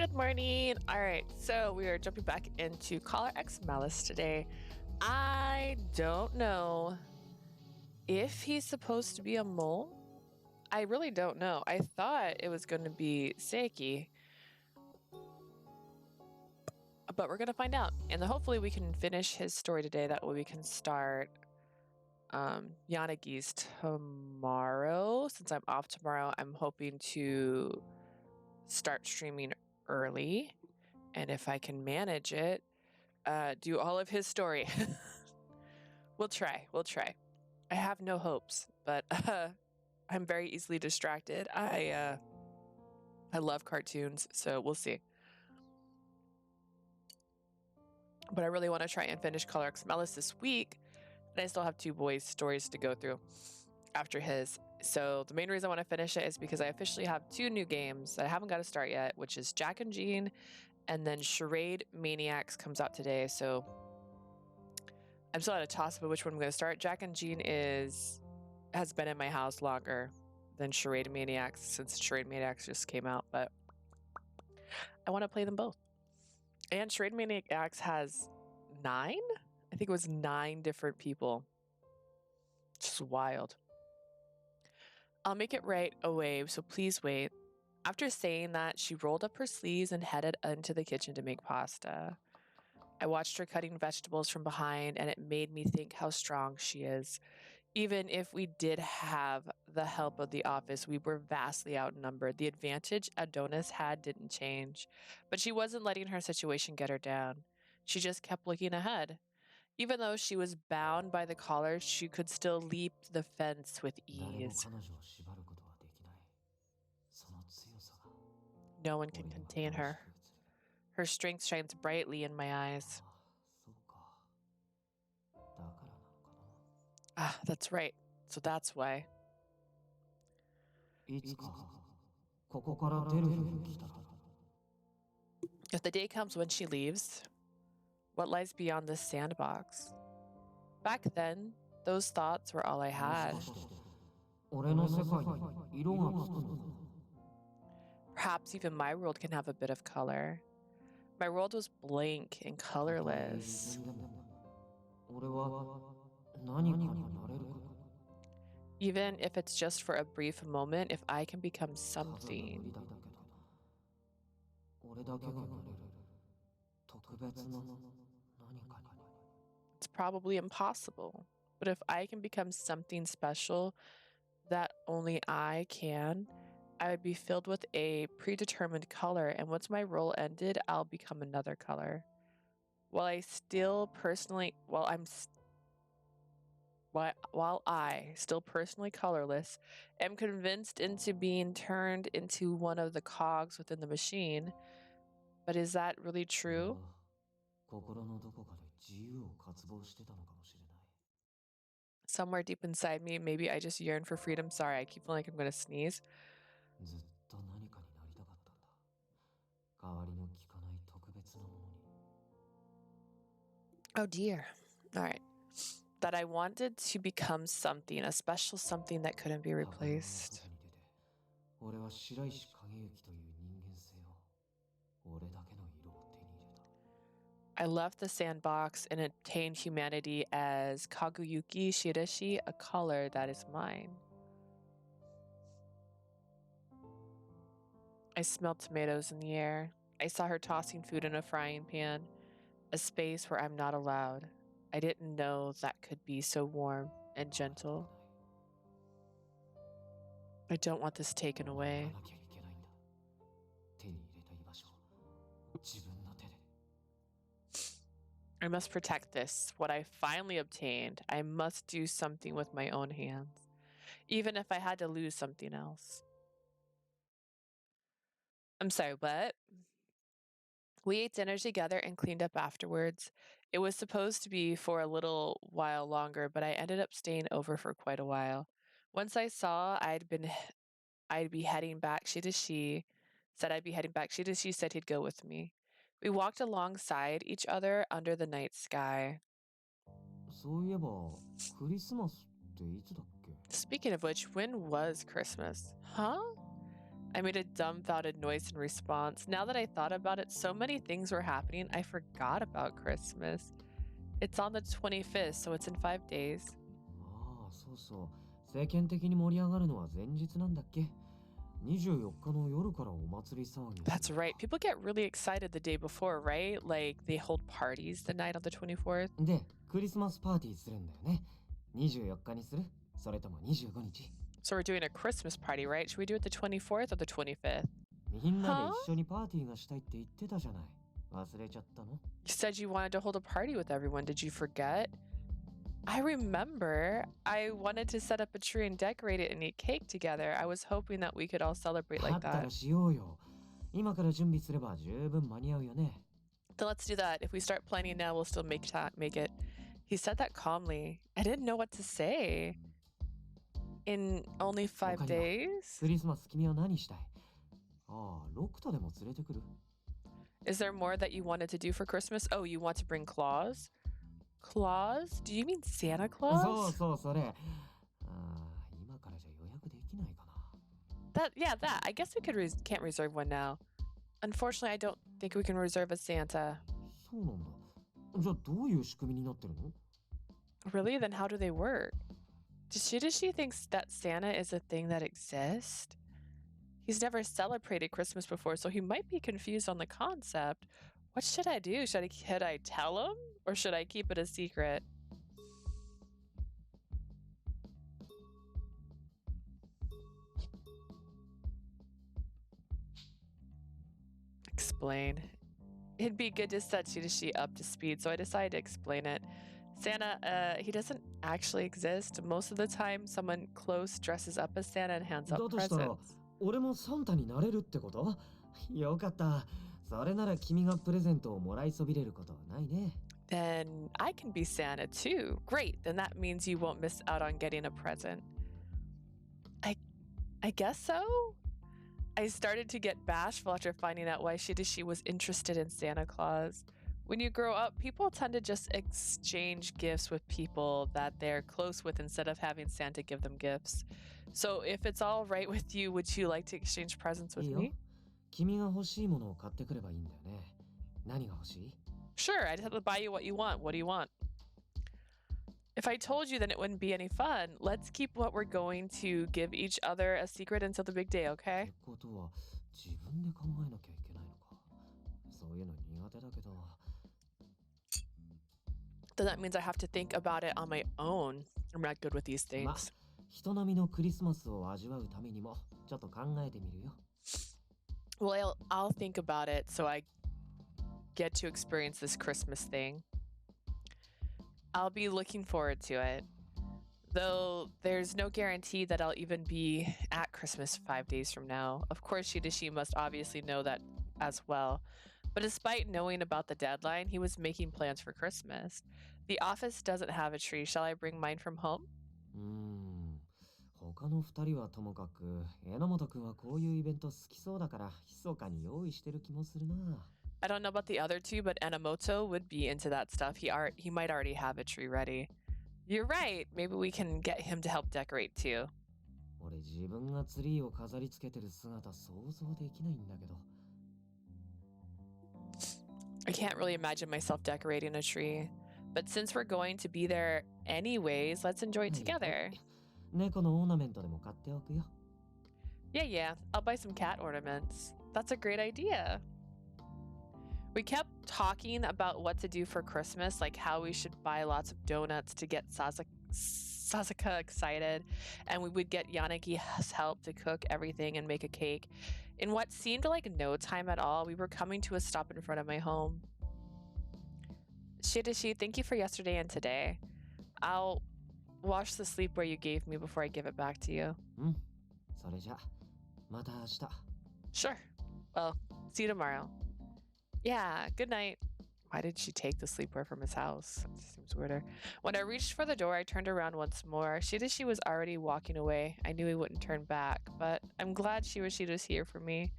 Good morning. All right, so we are jumping back into Caller X Malice today. I don't know if he's supposed to be a mole. I really don't know. I thought it was going to be Seiki, but we're going to find out. And hopefully we can finish his story today. That way we can start Yanagi's tomorrow. Since I'm off tomorrow, I'm hoping to start streaming early. And if I can manage it, do all of his story. We'll try. I have no hopes, but I'm very easily distracted. I love cartoons, so we'll see. But I really want to try and finish Color X Malice this week, and I still have 2 boys' stories to go through after his. So the main reason I want to finish it is because I officially have 2 new games that I haven't got to start yet, which is Jack and Jean, and then Charade Maniacs comes out today. So I'm still at a toss about which one I'm going to start. Jack and Jean has been in my house longer than Charade Maniacs since Charade Maniacs just came out, but I want to play them both. And Charade Maniacs has 9? I think it was 9 different people. Just wild. I'll make it right away, so please wait. After saying that, she rolled up her sleeves and headed into the kitchen to make pasta. I watched her cutting vegetables from behind, and it made me think how strong she is. Even if we did have the help of the office, we were vastly outnumbered. The advantage Adonis had didn't change, but she wasn't letting her situation get her down. She just kept looking ahead. Even though she was bound by the collar, she could still leap the fence with ease. No one can contain her. Her strength shines brightly in my eyes. Ah, that's right. So that's why. If the day comes when she leaves, what lies beyond this sandbox? Back then, those thoughts were all I had. Perhaps even my world can have a bit of color. My world was blank and colorless. Even if it's just for a brief moment, if I can become something. It's probably impossible. But if I can become something special that only I can, I would be filled with a predetermined color, and once my role ended, I'll become another color. While I still personally colorless, am convinced into being turned into one of the cogs within the machine. But is that really true? Somewhere deep inside me, maybe I just yearn for freedom. Sorry, I keep feeling like I'm going to sneeze. Oh dear. All right. That I wanted to become something, a special something that couldn't be replaced. I left the sandbox and obtained humanity as Kageyuki Shiraishi, a color that is mine. I smelled tomatoes in the air. I saw her tossing food in a frying pan, a space where I'm not allowed. I didn't know that could be so warm and gentle. I don't want this taken away. I must protect this, what I finally obtained. I must do something with my own hands, even if I had to lose something else. I'm sorry, what? We ate dinner together and cleaned up afterwards. It was supposed to be for a little while longer, but I ended up staying over for quite a while. Once I saw I'd be heading back, she said I'd be heading back. She said he'd go with me. We walked alongside each other under the night sky. Speaking of which, when was Christmas? Huh? I made a dumbfounded noise in response. Now that I thought about it, so many things were happening, I forgot about Christmas. It's on the 25th, so it's in 5 days. ああ、そうそう。世間的に盛り上がるのは前日なんだっけ？ 24日の夜からお祭り騒ぎをす That's るの right. か。 People get really excited the day before, right? Like they hold parties the night on the 24th. で、クリスマスパーティーするんだよね。24日にする？それとも25日？ So we're doing a Christmas party, right? Should we do it the 24th or the 25th? みんなで Huh? 一緒にパーティーがしたいって言ってたじゃない。忘れちゃったの？ You said you wanted to hold a party with everyone. Did you forget? I remember. I wanted to set up a tree and decorate it and eat cake together. I was hoping that we could all celebrate だ like ったら that. しようよ。今から準備すれば十分間に合うよね。 Then let's do that. If we start planning now, we'll still make it. He said that calmly. I didn't know what to say. In only 5 他には days? クリスマス君は何したい？ああ、ロクタでも連れてくる？ Is there more that you wanted to do for Christmas? Oh, you want to bring claws? Claws? Do you mean Santa そう Claus? そう、それ。ああ、今からじゃ予約できないかな。 That. I guess we can't reserve one now. Unfortunately, I don't think we can reserve a Santa. そうなんだ。じゃあどういう仕組みになってるの？ Really? Then how do they work? Does she thinks that Santa is a thing that exists? He's never celebrated Christmas before, so he might be confused on the concept. What should I do? Should I tell him? Or should I keep it a secret? Explain. It'd be good to set Shiraishi up to speed, so I decided to explain it. Santa, he doesn't actually exist. Most of the time, someone close dresses up as Santa and hands だ out としたら、 presents. 俺もサンタになれるってこと？よかった。それなら君がプレゼントをもらいそびれることはないね。 Then I can be Santa too. Great. Then that means you won't miss out on getting a present. I guess so? I started to get bashful after finding out why Shiraishi was interested in Santa Claus. When you grow up, people tend to just exchange gifts with people that they're close with instead of having Santa give them gifts. So if it's all right with you, would you like to exchange presents い with いよ。 me? 君が欲しいものを買ってくればいいんだよね。何が欲しい？ Sure, I just have to buy you what you want. What do you want? If I told you, then it wouldn't be any fun. Let's keep what we're going to give each other a secret until the big day, って okay? ことは自分で考えなきゃいけないのか。そういうの苦手だけど。 Then that means I have to think about it on my own. I'm not good with these まあ、 things. 人並みのクリスマスを味わうためにもちょっと考えてみるよ。 Well, I'll think about it so I get to experience this Christmas thing. I'll be looking forward to it. Though there's no guarantee that I'll even be at Christmas 5 days from now. Of course, Shiraishi must obviously know that as well. But despite knowing about the deadline, he was making plans for Christmas. The office doesn't have a tree. Shall I bring mine from home? 他の二人はともかく、榎本くんはこういうイベント好きそうだから、密かに用意してる気もするな。 I don't know about the other two, but Enomoto would be into that stuff. He might already have a tree ready. You're right. Maybe we can get him to help decorate too. 俺自分がツリーを飾り付けてる姿想像できないんだけど。 I can't really imagine myself decorating a tree. But since we're going to be there anyways, let's enjoy it together. 猫のオーナメントでも買っておくよ。 Yeah. I'll buy some cat ornaments. That's a great idea. We kept talking about what to do for Christmas, like how we should buy lots of donuts to get Sasuke excited, and we would get Yanagi's help to cook everything and make a cake. In what seemed like no time at all, we were coming to a stop in front of my home. Shiraishi, thank you for yesterday and today. I'll wash the sleepwear you gave me before I give it back to you. それじゃ、また明日。 Sure. Well, see you tomorrow. Yeah, good night. Why did she take the sleepwear from his house? That seems weirder. When I reached for the door, I turned around once more. Shiraishi was already walking away. I knew he wouldn't turn back, but I'm glad Shiraishi was here for me.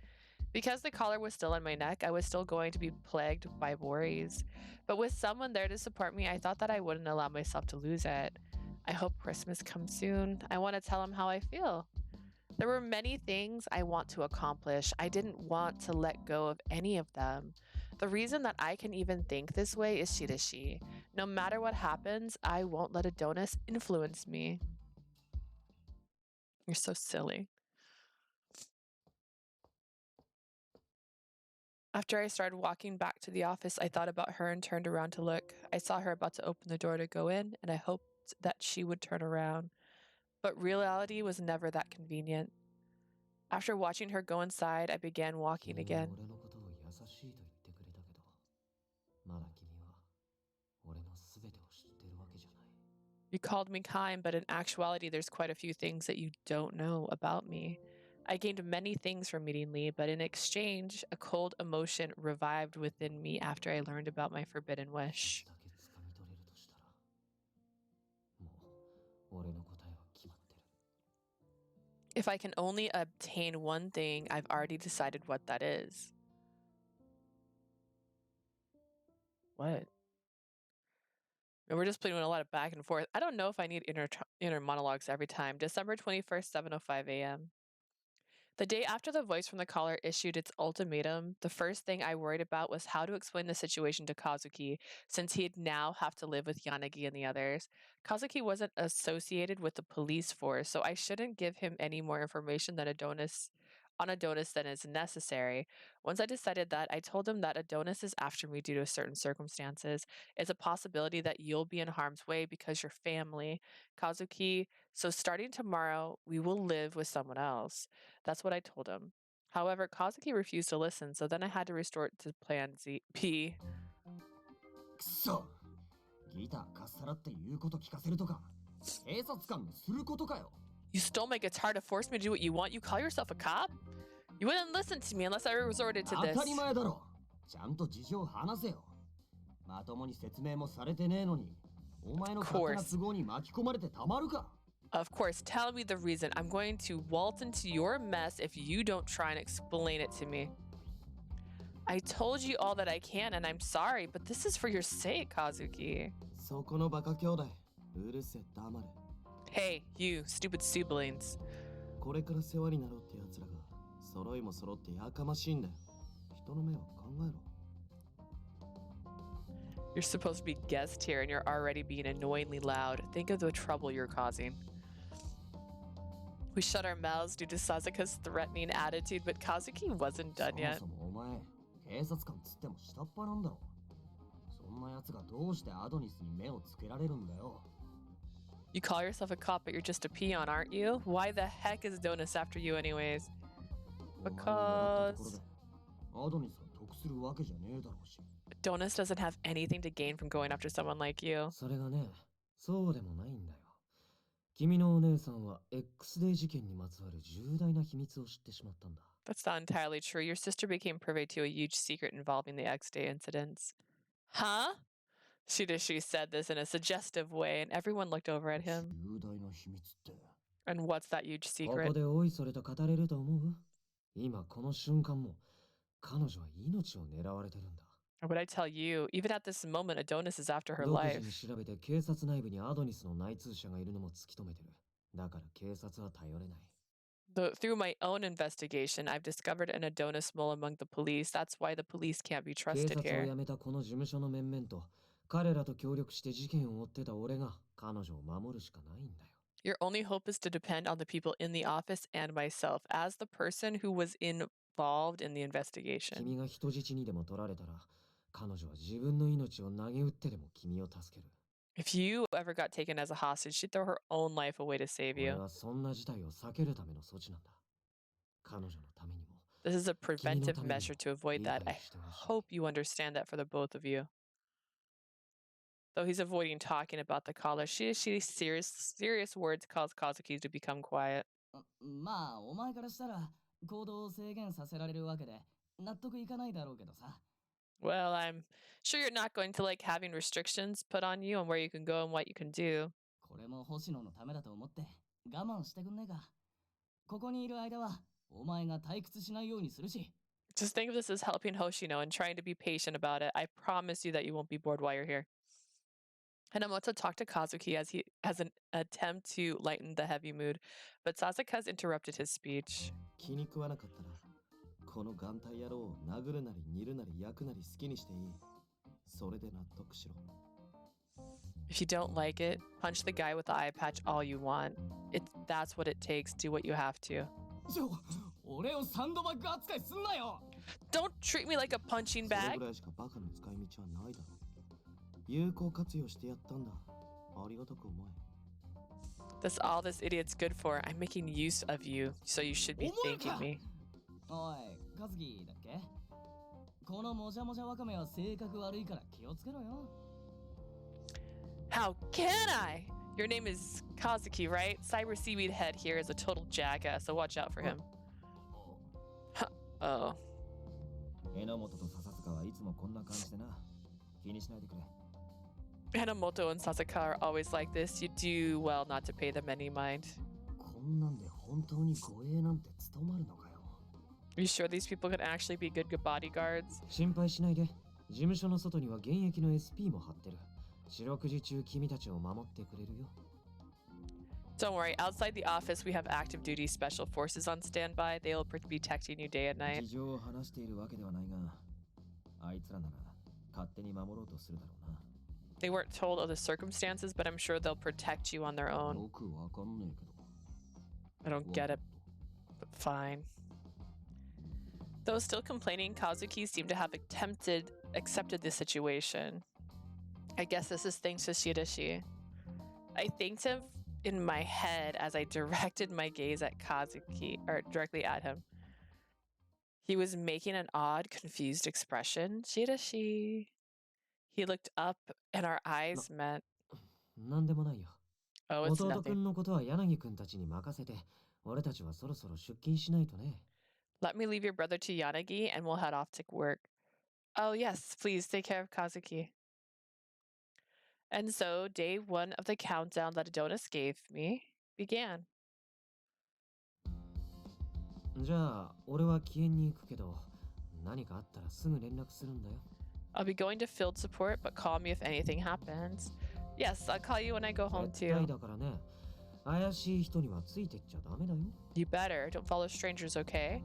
Because the collar was still on my neck, I was still going to be plagued by worries. But with someone there to support me, I thought that I wouldn't allow myself to lose it. I hope Christmas comes soon. I want to tell him how I feel. There were many things I want to accomplish. I didn't want to let go of any of them. The reason that I can even think this way is Shiraishi. No matter what happens, I won't let Adonis influence me. You're so silly. After I started walking back to the office, I thought about her and turned around to look. I saw her about to open the door to go in, and I hoped that she would turn around. But reality was never that convenient. After watching her go inside, I began walking again. You called me kind, but in actuality, there's quite a few things that you don't know about me. I gained many things from meeting Lee, but in exchange, a cold emotion revived within me after I learned about my forbidden wish. If I can only obtain one thing, I've already decided what that is. What? And we're just putting a lot of back and forth. I don't know if I need inner monologues every time. December 21st, 7:05 a.m. The day after the voice from the caller issued its ultimatum, the first thing I worried about was how to explain the situation to Kazuki, since he'd now have to live with Yanagi and the others. Kazuki wasn't associated with the police force, so I shouldn't give him any more information than Adonis than is necessary. Once I decided that, I told him that Adonis is after me due to certain circumstances. It's a possibility that you'll be in harm's way because you're family. Kazuki, so starting tomorrow, we will live with someone else. That's what I told him. However, Kazuki refused to listen, so then I had to resort to plan P. くそギターかっさらって言うこと聞かせるとか警察官のすることかよ You stole my guitar to force me to do what you want? You call yourself a cop? You wouldn't listen to me unless I resorted to 当 this. たり前だろちゃんと事情話せよまともに説明もされてねえのにお前の勝手な都合に巻き込まれてたまるか Of course, tell me the reason. I'm going to waltz into your mess if you don't try and explain it to me. I told you all that I can, and I'm sorry, but this is for your sake, Kazuki. そこのバカ兄弟うるせ黙れ Hey, you, stupid siblings. これから世話になろうって奴らが揃いも揃ってやかましいんだよ人の目を考えろ You're supposed to be guest here, and you're already being annoyingly loud. Think of the trouble you're causing. We shut our mouths due to Sasuke's threatening attitude, but Kazuki wasn't done yet. そもそもお前警察官つっても下っ端なんだろそんな奴がどうしてアドニスに目をつけられるんだよ You call yourself a cop, but you're just a peon, aren't you? Why the heck is Adonis after you anyways? Because Adonis は得するわけじゃねえだろうし Adonis doesn't have anything to gain from going after someone like you. それがねそうでもないんだよ君のお姉さんは X デー事件にまつわる重大な秘密を知ってしまったんだ That's not entirely true. Your sister became privy to a huge secret involving the X-Day incidents. Huh? Shiraishi said this in a suggestive way, and everyone looked over at him. 重大な秘密って And what's that huge こ secret? こでおいそれと語れると思う今この瞬間も彼女は命を狙われてるんだ What I tell you, even at this moment, Adonis is after her 独自 life. に調べて警察内部にアドニスの内通者がいるのも突き止めてるだから警察は頼れない Through my own investigation, I've discovered an Adonis mole among the police. That's why the police can't be 警 trusted 察を here. 辞めたこの事務所の面々と彼らと協力して事件を追ってた俺が彼女を守るしかないんだよ Your only hope is to depend on the people in the office and myself as the person who was involved in the investigation. 君が人質にでも取られたら彼女は自分の命を投げ打ってでも君を助ける If you ever got taken as a hostage, she'd throw her own life away to save 俺 you. はそんな事態を避けるための措置なんだ彼女のためにも This is a preventive 君のためにも measure to avoid 理 that. 解 I してほしい hope you understand that for the both of you. Though he's avoiding talking about the caller, serious words cause Kazuki to become quiet. まあお前からしたら行動を制限させられるわけで納得いかないだろうけどさ Well, I'm sure you're not going to like having restrictions put on you on where you can go and what you can do. これも星野のためだと思って我慢してくんねえかここにいる間はお前が退屈しないようにするし Just think of this as helping Hoshino and trying to be patient about it. I promise you that you won't be bored while you're here. Hanamoto talked to Kazuki as an attempt to lighten the heavy mood, but Sasaka's interrupted his speech. 気に食わなかったら、この眼帯野郎を殴るなり煮るなり焼くなり好きにしていい。それで納得しろ。If you don't like it, punch the guy with the eye patch all you want. That's what it takes. Do what you have to. 俺をサンドバッグ扱いすんなよ。 Don't treat me like a punching それ bag. ぐらいしかバカの使い道はないだろう。有効活用してやったんだ。ありがたく思え。That's all this idiot's good for. I'm making use of you, so you should be thanking me. おい、カズキだっけ？このもじゃもじゃワカメは性格悪いから気をつけろよ。 How can I? Your name is Kazuki, right? Cyber Seaweed Head here is a total jackass, so watch out for him. Oh. 榎本と笹塚はいつもこんな感じでな。気にしないでくれ。 Hanamoto and Sasaka are always like this. You do well not to pay them any mind. こんなんで本当に護衛なんて務まるのかよ。 Are you sure these people can actually be good bodyguards? 心配しないで。事務所の外には現役の SP も張ってる。四六時中君たちを守ってくれるよ。 Don't worry, outside the office we have active duty special forces on standby. They will be protecting you day and night. 事情を話しているわけではないが、あいつらなら勝手に守ろうとするだろうな。 They weren't told of the circumstances, but I'm sure they'll protect you on their own. よくわかんねえけど。 I don't get it, but fine. Though still complaining, Kazuki seemed to have accepted the situation. I guess this is thanks to Shiraishi. I thanked him in my head as I directed my gaze at Kazuki, or directly at him. He was making an odd, confused expression. Shiraishi. He looked up and our eyes met. なんでもないよ。 Oh, it's 弟く nothing. んのことは柳くんたちに任せて、俺たちはそろそろ出勤しないとね。 Let me leave your brother to Yanagi and we'll head off to work. Oh, yes, please take care of Kazuki. And so, day one of the countdown that Adonis gave me began. じゃあ、俺は消えに行くけど、何かあったらすぐ連絡するんだよ。 I'll be going to field support, but call me if anything happens. Yes, I'll call you when I go home 絶対 too. だからね。怪しい人にはついてっちゃダメだよ。 You better. Don't follow strangers, okay?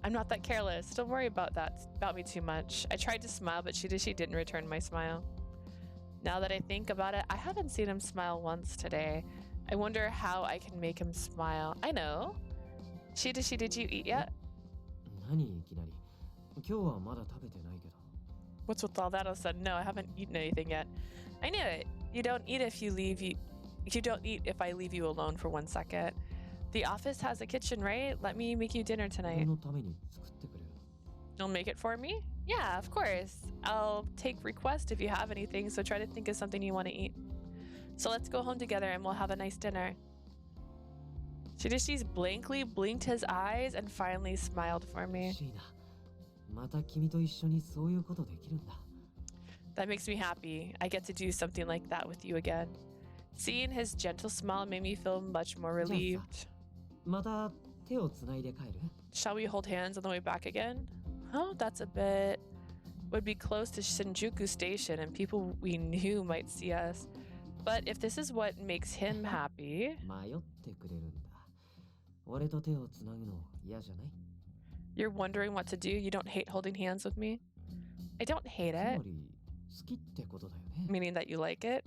I'm not that careless. Don't worry about me too much. I tried to smile, but she didn't return my smile. Now that I think about it, I haven't seen him smile once today. I wonder how I can make him smile. I know. Shidashi, did you eat yet? 何いきなり。今日はまだ食べてないけど。 What's with all that all of a sudden? No, I haven't eaten anything yet. I knew it. You don't eat if you don't eat if I leave you alone for 1 second. The office has a kitchen, right? Let me make you dinner 俺 tonight. のために作ってくれる。 You'll make it for me? Yeah, of course. I'll take requests if you have anything, so try to think of something you want to eat. So let's go home together and we'll have a nice dinner. Shidashi's blankly blinked his eyes and finally smiled for 嬉 me. しいな。また君と一緒にそういうことできるんだ。 That makes me happy. I get to do something like that with you again. Seeing his gentle smile made me feel much more relieved. また手をつないで帰る？ Shall we hold hands on the way back again? Oh, that's a bit... Would be close to Shinjuku Station and people we knew might see us. But if this is what makes him happy... 迷ってくれるんだ。俺と手をつなぐの嫌じゃない？ You're wondering what to do? You don't hate holding hands with me? I don't hate つ it. まり好きってことだよね。 Meaning that you like it.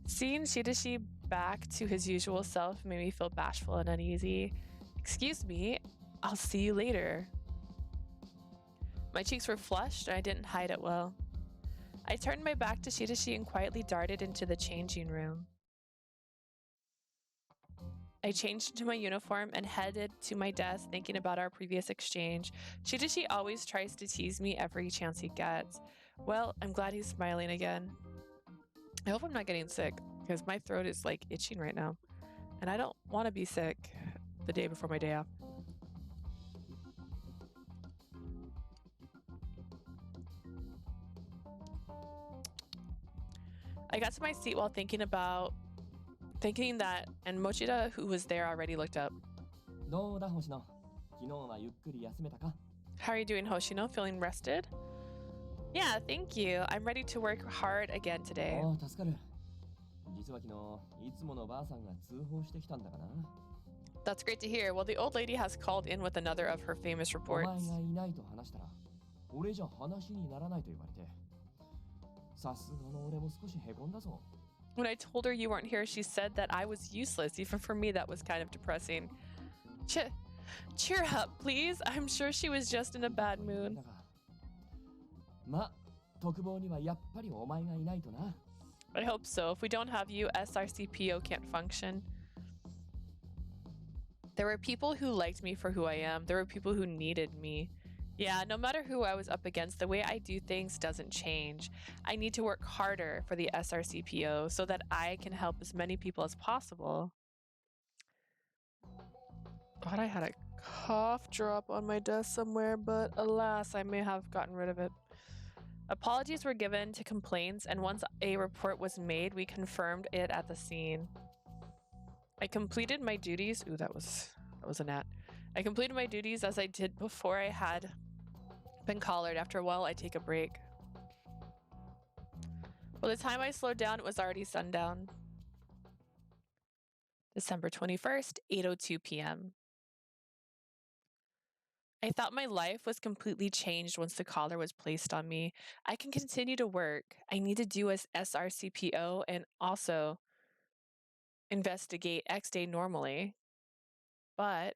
Seeing Shidashi back to his usual self made me feel bashful and uneasy. Excuse me, I'll see you later. My cheeks were flushed and I didn't hide it well. I turned my back to Shidashi and quietly darted into the changing room. I changed into my uniform and headed to my desk thinking about our previous exchange. Shidashi always tries to tease me every chance he gets. Well, I'm glad he's smiling again. I hope I'm not getting sick because my throat is like itching right now. And I don't want to be sick the day before my day off. I got to my seat while thinking that, and Mochida, who was there already, looked up. どうだ星野、昨日はゆっくり休めたか？ How are you doing, Hoshino? Feeling rested? Yeah, thank you. I'm ready to work hard again today. おお、助かる。実は昨日、いつものばあさんが通報してきたんだがな。That's great to hear. Well, the old lady has called in with another of her famous お前 reports. がいないと話したら、俺じゃ話にならないと言われて。さすがの俺も少しへこんだぞ。When I told her you weren't here, she said that I was useless. Even for me, that was kind of depressing. Cheer up, please. I'm sure she was just in a bad mood. だがま、特防にはやっぱりお前がいないとな。I hope so. If we don't have you, SRCPO can't function. There were people who liked me for who I am. There were people who needed me. Yeah, no matter who I was up against, the way I do things doesn't change. I need to work harder for the SRCPO so that I can help as many people as possible. Thought I had a cough drop on my desk somewhere, but alas, I may have gotten rid of it. Apologies were given to complaints, and once a report was made, we confirmed it at the scene. I completed my duties. Ooh, that was a gnat. I completed my duties as I did before I had been collared. After a while, I take a break. By the time I slowed down, it was already sundown. December 21st, 8:02 p.m. I thought my life was completely changed once the collar was placed on me. I can continue to work. I need to do as SRCPO and also investigate X Day normally. But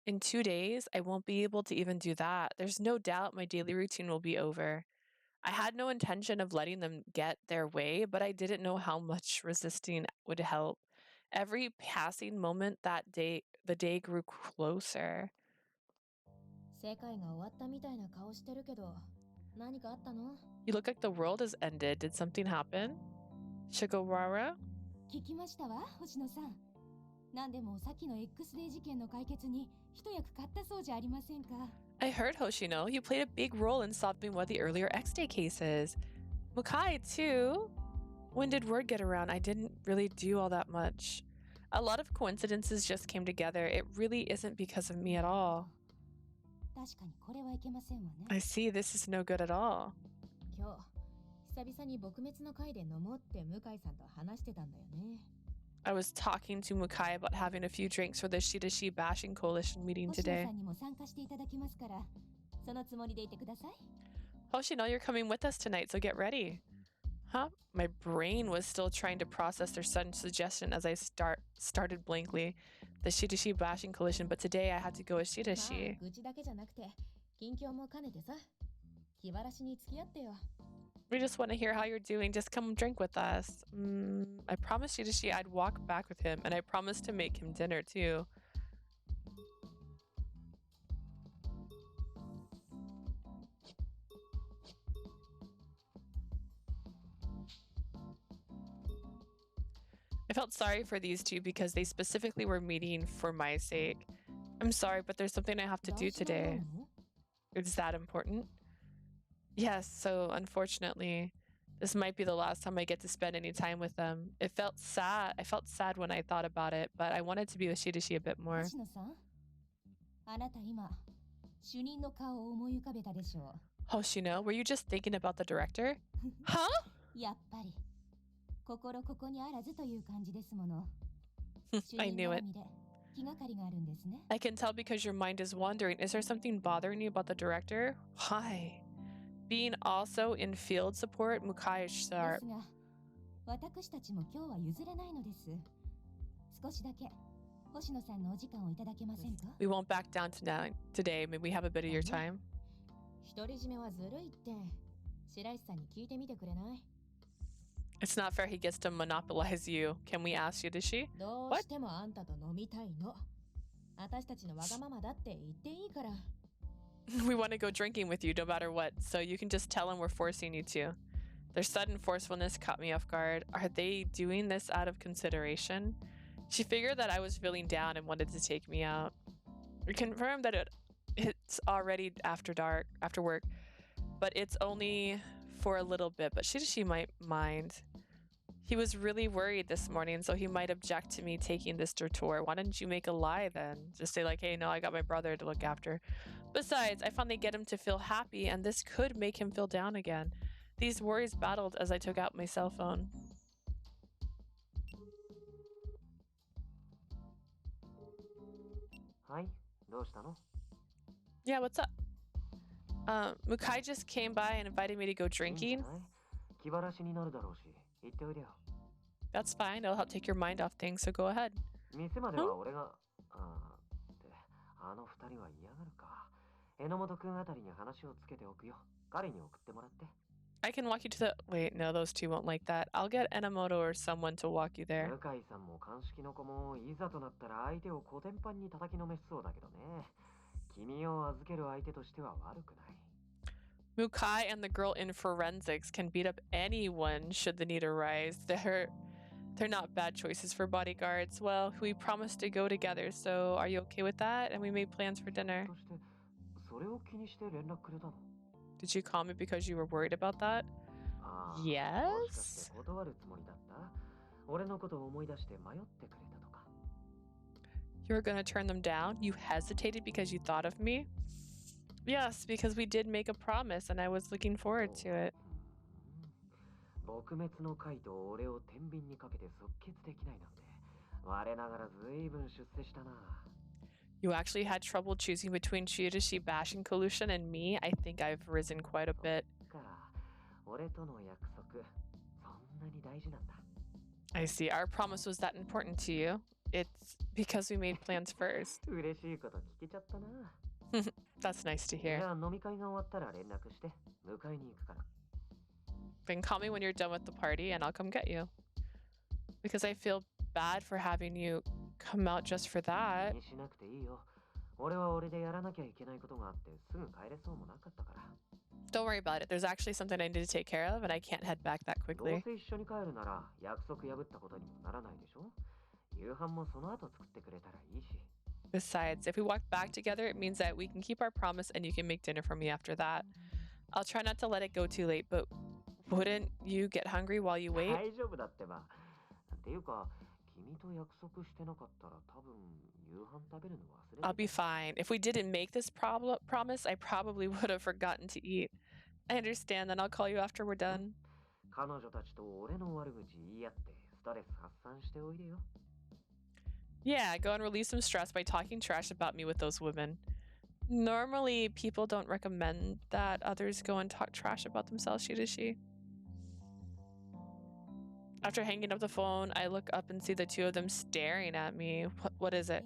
in 2 days, I won't be able to even do that. There's no doubt my daily routine will be over. I had no intention of letting them get their way, but I didn't know how much resisting would help. Every passing moment that day, the day grew closer. 世界が終わったみたいな顔してるけど、何かあったの？ You look like the world has ended. Did something happen? Shigawara? 聞きましたわ、星野さん。なんでもさっきの X デー事件の解決に一役買ったそうじゃありませんか。I heard, Hoshino, you played a big role in solving one of the earlier X-Day cases. Mukai, too? When did word get around? I didn't really do all that much. A lot of coincidences just came together. It really isn't because of me at all. 確かにこれはいけませんわね。I see, this is no good at all. 今日、久々に撲滅の会で飲もうって向井さんと話してたんだよね。I was talking to Mukai about having a few drinks for the Shiraishi Bashing Coalition meeting 星野 today. さんにも参加していただきますから、そのつもりでいてください。Hoshino, you're coming with us tonight, so get ready. Huh? My brain was still trying to process their sudden suggestion as I started blankly. The Shiraishi Bashing Coalition, but today I had to go with まあ、 Shiraishi. 愚痴だけじゃなくて、近況も兼ねてさ、気晴らしに付き合ってよ。We just want to hear how you're doing. Just come drink with us. I promised Shiraishi I'd walk back with him, and I promised to make him dinner too. I felt sorry for these two because they specifically were meeting for my sake. I'm sorry, but there's something I have to do 大事な today. の？ Is that important? Yes, so unfortunately, this might be the last time I get to spend any time with them. It felt sad. I felt sad when I thought about it, but I wanted to be with Shiraishi a bit more. 星野さん、あなた今、主任の顔を思い浮かべたでしょ Hoshino, were you just thinking about the director? Huh? う。やっぱり、心ここにあらずという感じですもの。主 I 任 knew 絡 it. みで気がかりがあるんですね。 I can tell because your mind is wandering. Is there something bothering you about the director? Why? Being also in field support, Mukai is で sharp. すが、私たちも今日は譲れないのです。少しだけ、星野さんのお時間をいただけませんか？ We won't back down today. Maybe we have a bit of your time. 独り占めはずるいって、白石さんに聞いてみてくれない？ It's not fair he gets to monopolize you. Can we ask Shiraishi? どうしてもあんたと飲みたいの。私たちのわがままだって言っていいから。We want to go drinking with you no matter what, so you can just tell him we're forcing you to. Their sudden forcefulness caught me off guard. Are they doing this out of consideration? She figured that I was feeling down and wanted to take me out. We confirmed that it's already after work, but it's only for a little bit, but Shiraishi might mind. He was really worried this morning, so he might object to me taking this detour. Why didn't you make a lie then? Just say like, hey, no, I got my brother to look after. Besides, I finally get him to feel happy, and this could make him feel down again. These worries battled as I took out my cell phone. Hi, どうしたの? Yeah, what's up? Mukai just came by and invited me to go drinking. 気晴らしになるだろうし、行っておいでよ。 That's fine. It'll help take your mind off things, so go ahead. 店までは俺が、ってあの二人は嫌がるか。榎本くんあたりに話をつけておくよ。彼に送ってもらって。 I can walk you to the... Wait, no, those two won't like that. I'll get Enomoto or someone to walk you there. 向井さんも鑑識の子もいざとなったら相手をコテンパンに叩きのめしそうだけどね。君を預ける相手としては悪くない。 Mukai and the girl in forensics can beat up anyone should the need arise. They're not bad choices for bodyguards. Well, we promised to go together, so are you okay with that? And we made plans for dinner. そしてそれを気にして連絡くれたの? Did you call me because you were worried about that? ああ、 Yes? もしかして断るつもりだった? 俺のことを思い出して迷ってくれたとか? You were gonna turn them down? You hesitated because you thought of me? Yes, because we did make a promise and I was looking forward to it. 撲滅の会と俺を天秤にかけて即決できないなんて我ながら随分出世したな。 You actually had trouble choosing between Shiraishi bashing collusion and me? I think I've risen quite a bit. 俺との約束、そんなに大事なんだ。 I see. Our promise was that important to you. It's because we made plans first. 嬉しいこと聞けちゃったな。 That's nice to hear. じゃあ飲み会が終わったら連絡して、迎えに行くから。 Then call me when you're done with the party and I'll come get you. Because I feel bad for having you come out just for that. 気にしなくていいよ。俺は俺でやらなきゃいけないことがあってすぐ帰れそうもなかったから。 Don't worry about it. There's actually something I need to take care of and I can't head back that どう quickly. せ一緒に帰るなら約束破ったことにもならないでしょ。夕飯もその後作ってくれたらいいし。 Besides, if we walk back together, it means that we can keep our promise and you can make dinner for me after that. I'll try not to let it go too late, but wouldn't you get hungry while you wait? 大丈夫だってば。っていうか、君と約束してなかったら多分夕飯食べるの忘れてた。 I'll be fine. If we didn't make this promise, I probably would have forgotten to eat. I understand, then I'll call you after we're done. 彼女たちと俺の悪口言い合ってストレス発散しておいでよ。 Yeah, go and relieve some stress by talking trash about me with those women. Normally, people don't recommend that others go and talk trash about themselves, Shiraishi. After hanging up the phone, I look up and see the two of them staring at me. What is it?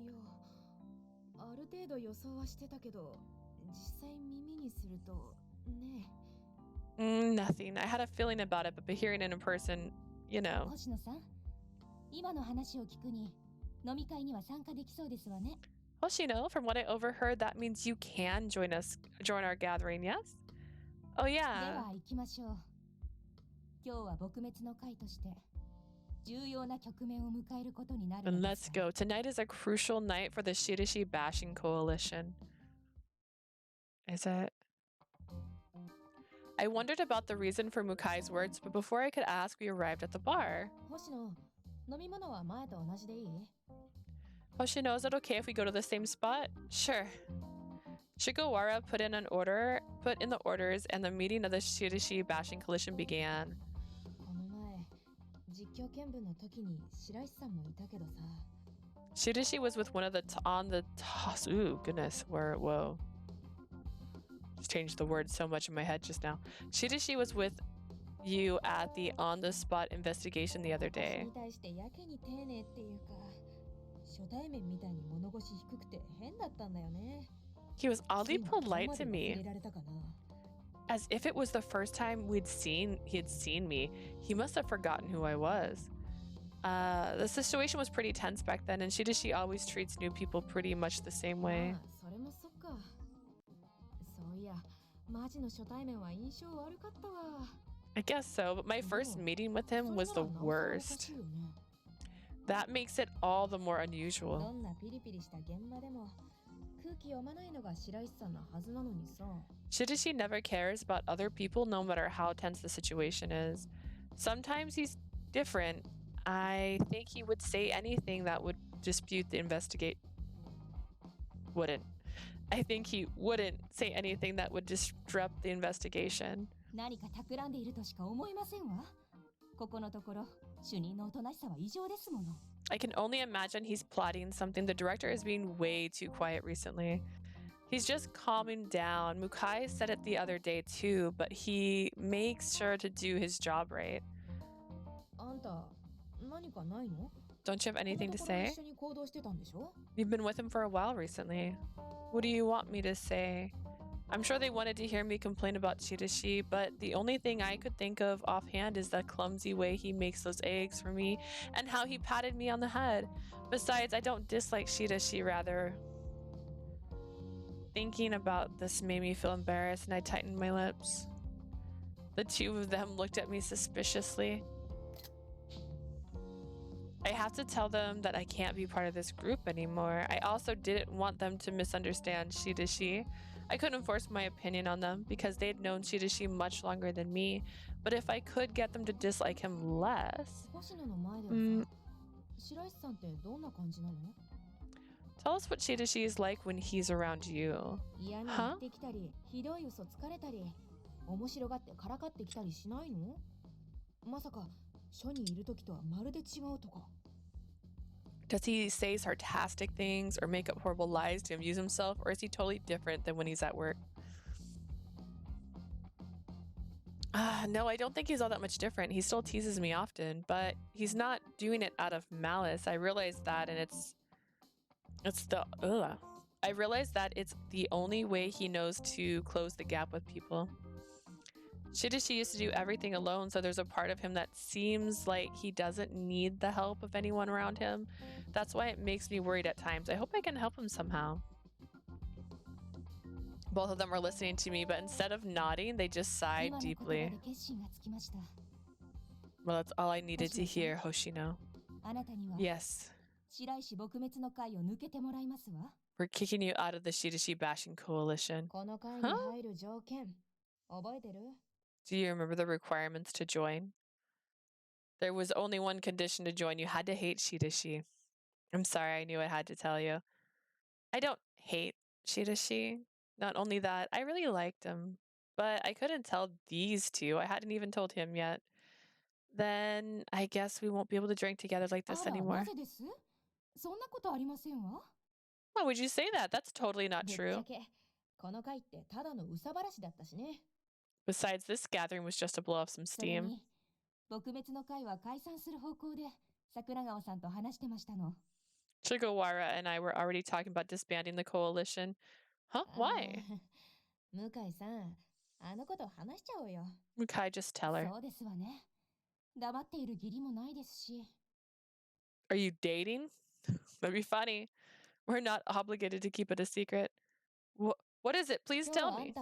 ある程度予想はしてたけど、実際耳にするとね。Nothing. I had a feeling about it, but hearing it in person, you know. 星野さん、今の話を聞くに飲み会には参加できそうですわね。Hoshino, from what I overheard, that means you can join our gathering, yes? Oh で yeah. は行きましょう。今日は撲滅の会として重要な局面を迎えることになる Then ので let's すから。 go. Tonight is a crucial night for the Shiraishi bashing coalition. Is it? I wondered about the reason for Mukai's words, but before I could ask, we arrived at the bar. 星野、飲み物は前と同じでいい？ Hoshino, is it okay if we go to the same spot? Sure. Shigawara put in the orders, and the meeting of the Shiraishi bashing coalition began. この前、実況見分の時に白石さんもいたけどさ。Shiraishi was with one of the ooh, goodness, whoa. Just changed the word so much in my head just now. Shiraishi was with you at the on-the-spot investigation the other 私 day. に対してやけに丁寧っていうか、初対面みたいに物腰低くて変だったんだよね。 He was oddly ついにここ polite まで to 忘 me, れられたかな。 as if it was the first time he had seen me. He must have forgotten who I was. The situation was pretty tense back then, and Shiraishi always treats new people pretty much the same way. ああ、それもそっか。そういや、マジの初対面は印象悪かったわ。 I guess so, but my first meeting with him was the それならなおさらおか worst. しいよね。 That makes it all the more ど unusual. んなピリピリした現場でも空気読まないのが白石さんのはずなのにさ。 Shiraishi never cares about other people no matter how tense the situation is. Sometimes he's different. I think he would say anything that would dispute the investigate. Wouldn't. I think he wouldn't say anything that would disrupt the investigation. 何か企んでいるとしか思えませんわ。ここのところ、主任のおとなしさは異常ですもの。I can only imagine he's plotting something. The director is being way too quiet recently. He's just calming down. Mukai said it the other day too, but he makes sure to do his job right. あんた、何かないの? Don't you have anything to このところ say? 一緒に行動してたんでしょ? You've been with him for a while recently. What do you want me to say? I'm sure they wanted to hear me complain about Shiraishi, but the only thing I could think of offhand is the clumsy way he makes those eggs for me and how he patted me on the head. Besides, I don't dislike Shiraishi, rather. Thinking about this made me feel embarrassed and I tightened my lips. The two of them looked at me suspiciously. I have to tell them that I can't be part of this group anymore. I also didn't want them to misunderstand Shiraishi. I couldn't force my opinion on them because they'd known Shiraishi much longer than me. But if I could get them to dislike him less... Tell us what Shiraishi is like when he's around you. Huh? Does he say sarcastic things or make up horrible lies to amuse himself, or is he totally different than when he's at work? No, I don't think he's all that much different. He still teases me often, but he's not doing it out of malice. I realize that, and I realize that it's the only way he knows to close the gap with people. Shiraishi used to do everything alone, so there's a part of him that seems like he doesn't need the help of anyone around him. That's why it makes me worried at times. I hope I can help him somehow. Both of them are listening to me, but instead of nodding, they just sighed deeply. Well, that's all I needed to hear, Hoshino. Yes. We're kicking you out of the Shiraishi bashing coalition. Huh? Do you remember the requirements to join? There was only one condition to join. You had to hate Shiraishi. I'm sorry, I knew I had to tell you. I don't hate Shiraishi. Not only that, I really liked him. But I couldn't tell these two. I hadn't even told him yet. Then I guess we won't be able to drink together like this anymore. Why would you say that? That's totally not true. Besides, this gathering was just to blow off some steam. Shigawara and I were already talking about disbanding the coalition. Huh? Why? Mukai, just tell her. Are you dating? That'd be funny. We're not obligated to keep it a secret. What is it? Please tell me.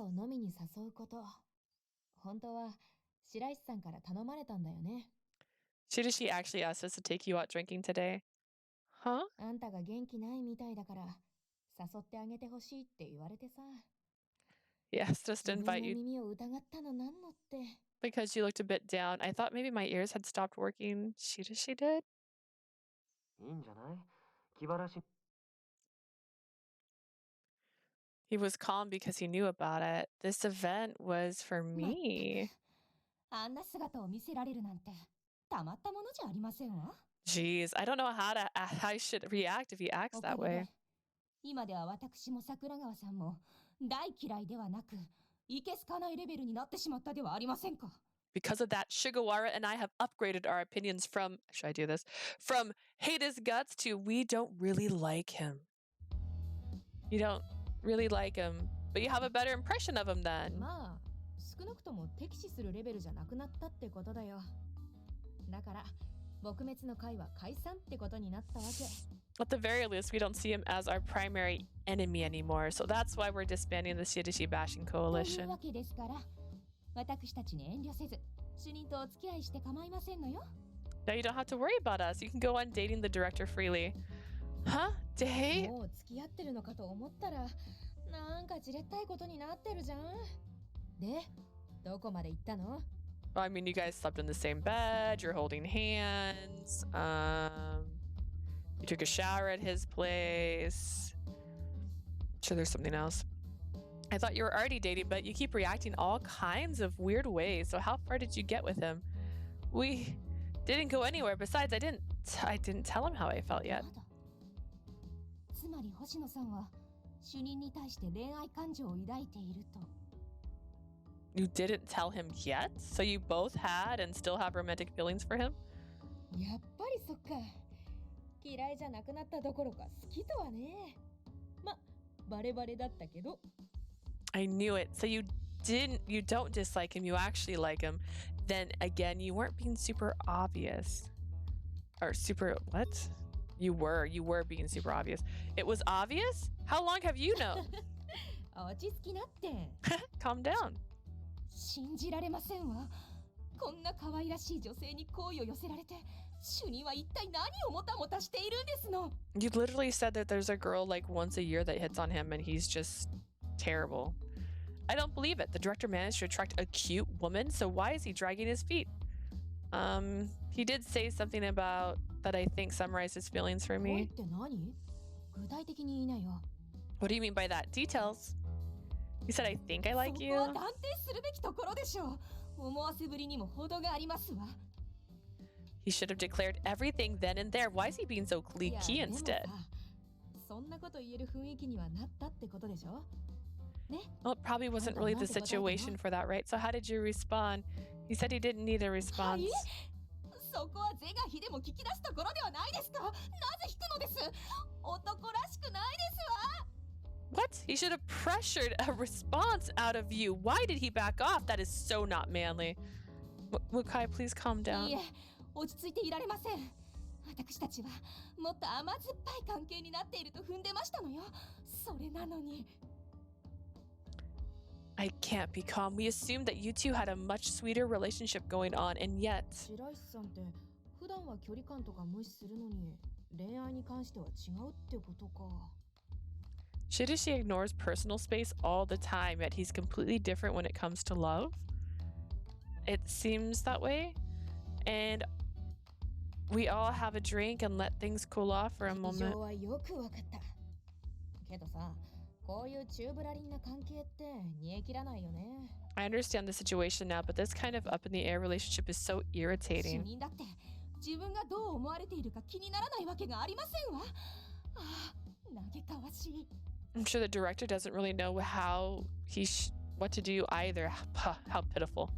Shiraishi actually asked us to take you out drinking today. Huh? He asked us to invite you because you looked a bit down. I thought maybe my ears had stopped working. Shiraishi did? He was calm because he knew about it. This event was for me. Jeez, I don't know how I should react if he acts that way. Because of that, Shigawara and I have upgraded our opinions from, should I do this? From hate his guts to we don't really like him. You don't really like him, but you have a better impression of him then. At the very least, we don't see him as our primary enemy anymore, so that's why we're disbanding the Shiraishi bashing coalition. Now you don't have to worry about us. You can go on dating the director freely. Huh? Date? I mean, you guys slept in the same bed, you're holding hands, you took a shower at his place. I'm sure there's something else. I thought you were already dating, but you keep reacting all kinds of weird ways. So how far did you get with him? We didn't go anywhere. Besides, I didn't tell him how I felt yet. つまり星野さんは主任に対して恋愛感情を抱いていると。 You didn't tell him yet? So you both had and still have romantic feelings for him? やっぱりそっか。嫌いじゃなくなったどころか好きとはね。ま、バレバレだったけど。 I knew it. So you don't dislike him, you actually like him. Then again, you weren't being super obvious. Or super, what? You were being super obvious. It was obvious? How long have you known? 落ち着きなって。 Calm down. 信じられませんわ。こんな可愛らしい女性に好意を寄せられて、主任は一体何をもたもたしているんですの。 You literally said that there's a girl like once a year that hits on him and he's just terrible. I don't believe it. The director managed to attract a cute woman, so why is he dragging his feet? He did say something about that I think summarized his feelings for 恋っ me. て何？具体的に言いなよ。 What do you mean by that? Details. He said, I think I like そ you. こは断定するべきところでしょう。思わせぶりにも程がありますわ。 He should have declared everything then and there. Why is he being so いや cliquey でも instead? さ、そんなこと言える雰囲気にはなったってことでしょ？ね？ Well, it probably wasn't really the situation for that, right? So how did you respond? He said he didn't need a は response. い？そこは是が非でも聞き出すところではないですか。なぜ引くのです。男らしくないですわ。 What? He should have pressured a response out of you. Why did he back off? That is so not manly. Mukai, please calm い down. いえ、落ち着いていられません。私たちはもっと甘酸っぱい関係になっていると踏んでましたのよ。それなのに。 I can't be calm. We assumed that you two had a much sweeter relationship going on, and yet... 白石さんって普段は距離感とか無視するのに恋愛に関しては違うってことか。 Shiraishi ignores personal space all the time, yet he's completely different when it comes to love. It seems that way. And we all have a drink and let things cool off for a 事 moment. 情はよくわかった。けどさ、こういうチューブラリンな関係って煮え切らないよね。 I understand the situation now, but this kind of up in the air relationship is so 主 irritating. 任だって自分がどう思われているか気にならないわけがありませんわ。ああ、嘆かわしい。 I'm sure the director doesn't really know what to do either. How pitiful.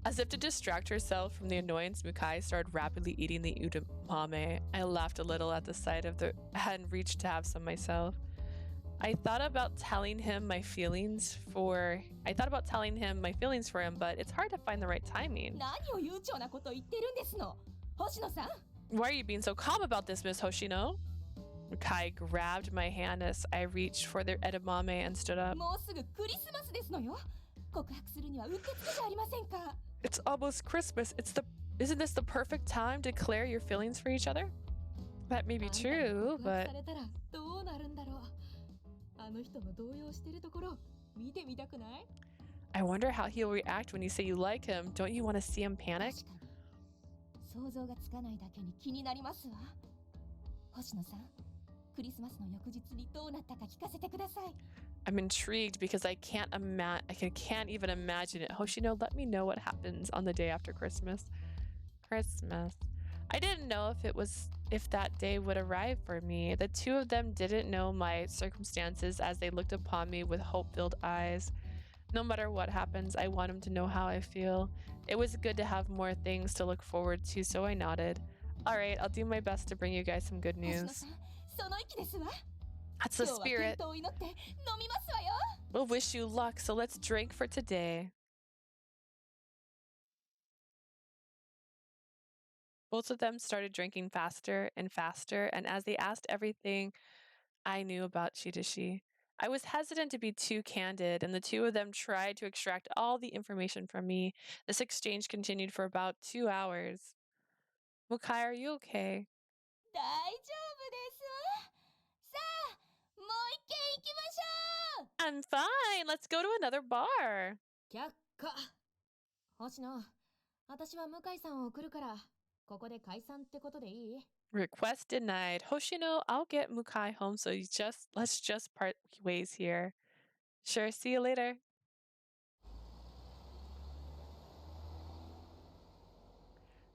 As if to distract herself from the annoyance, Mukai started rapidly eating the udamame. I laughed a little at the sight of and reached to have some myself. I thought about telling him my feelings for him, but it's hard to find the right timing. 何を悠長なこと言ってるんですの。星野さん。 Why are you being so calm about this, Miss Hoshino? Mukai grabbed my hand as I reached for the edamame and stood up. もうすぐクリスマスですのよ。告白するにはうってつけじゃありませんか。 It's almost Christmas. Isn't this the perfect time to declare your feelings for each other? That may be あんたに true, 告白 but されたらどうなるんだろう。あの人の動揺してるところ見てみたくない？ I wonder how he'll react when you say you like him. Don't you want to see him panic? 確かに想像がつかないだけに気になりますわ。星野さん、クリスマスの翌日にどうなったか聞かせてください。 I'm intrigued because I can't even imagine it. Hoshino, let me know what happens on the day after Christmas. I didn't know if that day would arrive for me. The two of them didn't know my circumstances as they looked upon me with hope-filled eyes. No matter what happens, I want him to know how I feel. It was good to have more things to look forward to, so I nodded. All right, I'll do my best to bring you guys some good 星野 news. さん、その意気ですわ。 That's the 今日は健 spirit. 闘を祈って飲みますわよ。 We'll wish you luck, so let's drink for today. Both of them started drinking faster and faster, and as they asked everything I knew about Shiraishi, I was hesitant to be too candid, and the two of them tried to extract all the information from me. This exchange continued for about 2 hours. Mukai, are you okay? 大丈夫ですわ。さあ、もう一軒行きましょう。 I'm fine. Let's go to another bar. 却下。星野、私は向井さんを送るから、ここで解散ってことでいい？ Request denied. Hoshino, I'll get Mukai home, so let's just part ways here. Sure, see you later.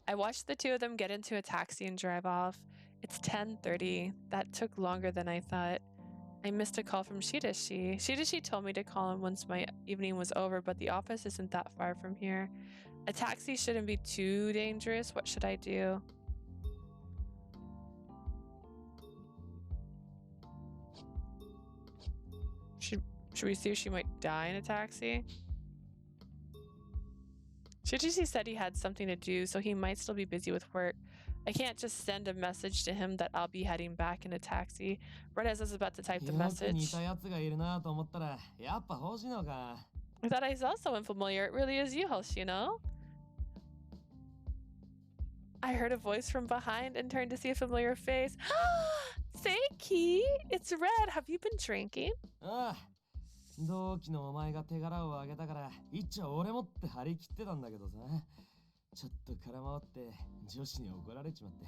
I watched the two of them get into a taxi and drive off. It's 10:30. That took longer than I thought. I missed a call from Shiraishi. Shiraishi told me to call him once my evening was over, but the office isn't that far from here. A taxi shouldn't be too dangerous. What should I do? Should we see if she might die in a taxi? Shiraishi said he had something to do, so he might still be busy with work. I can't just send a message to him that I'll be heading back in a taxi. Right as I was about to type the message, I thought I saw someone familiar. It really is you, Hoshino. I heard a voice from behind and turned to see a familiar face. Seiki, it's Red. Have you been drinking? 同期のお前が手柄をあげたから一応俺もって張り切ってたんだけどさ、ちょっと空回って女子に怒られちまって。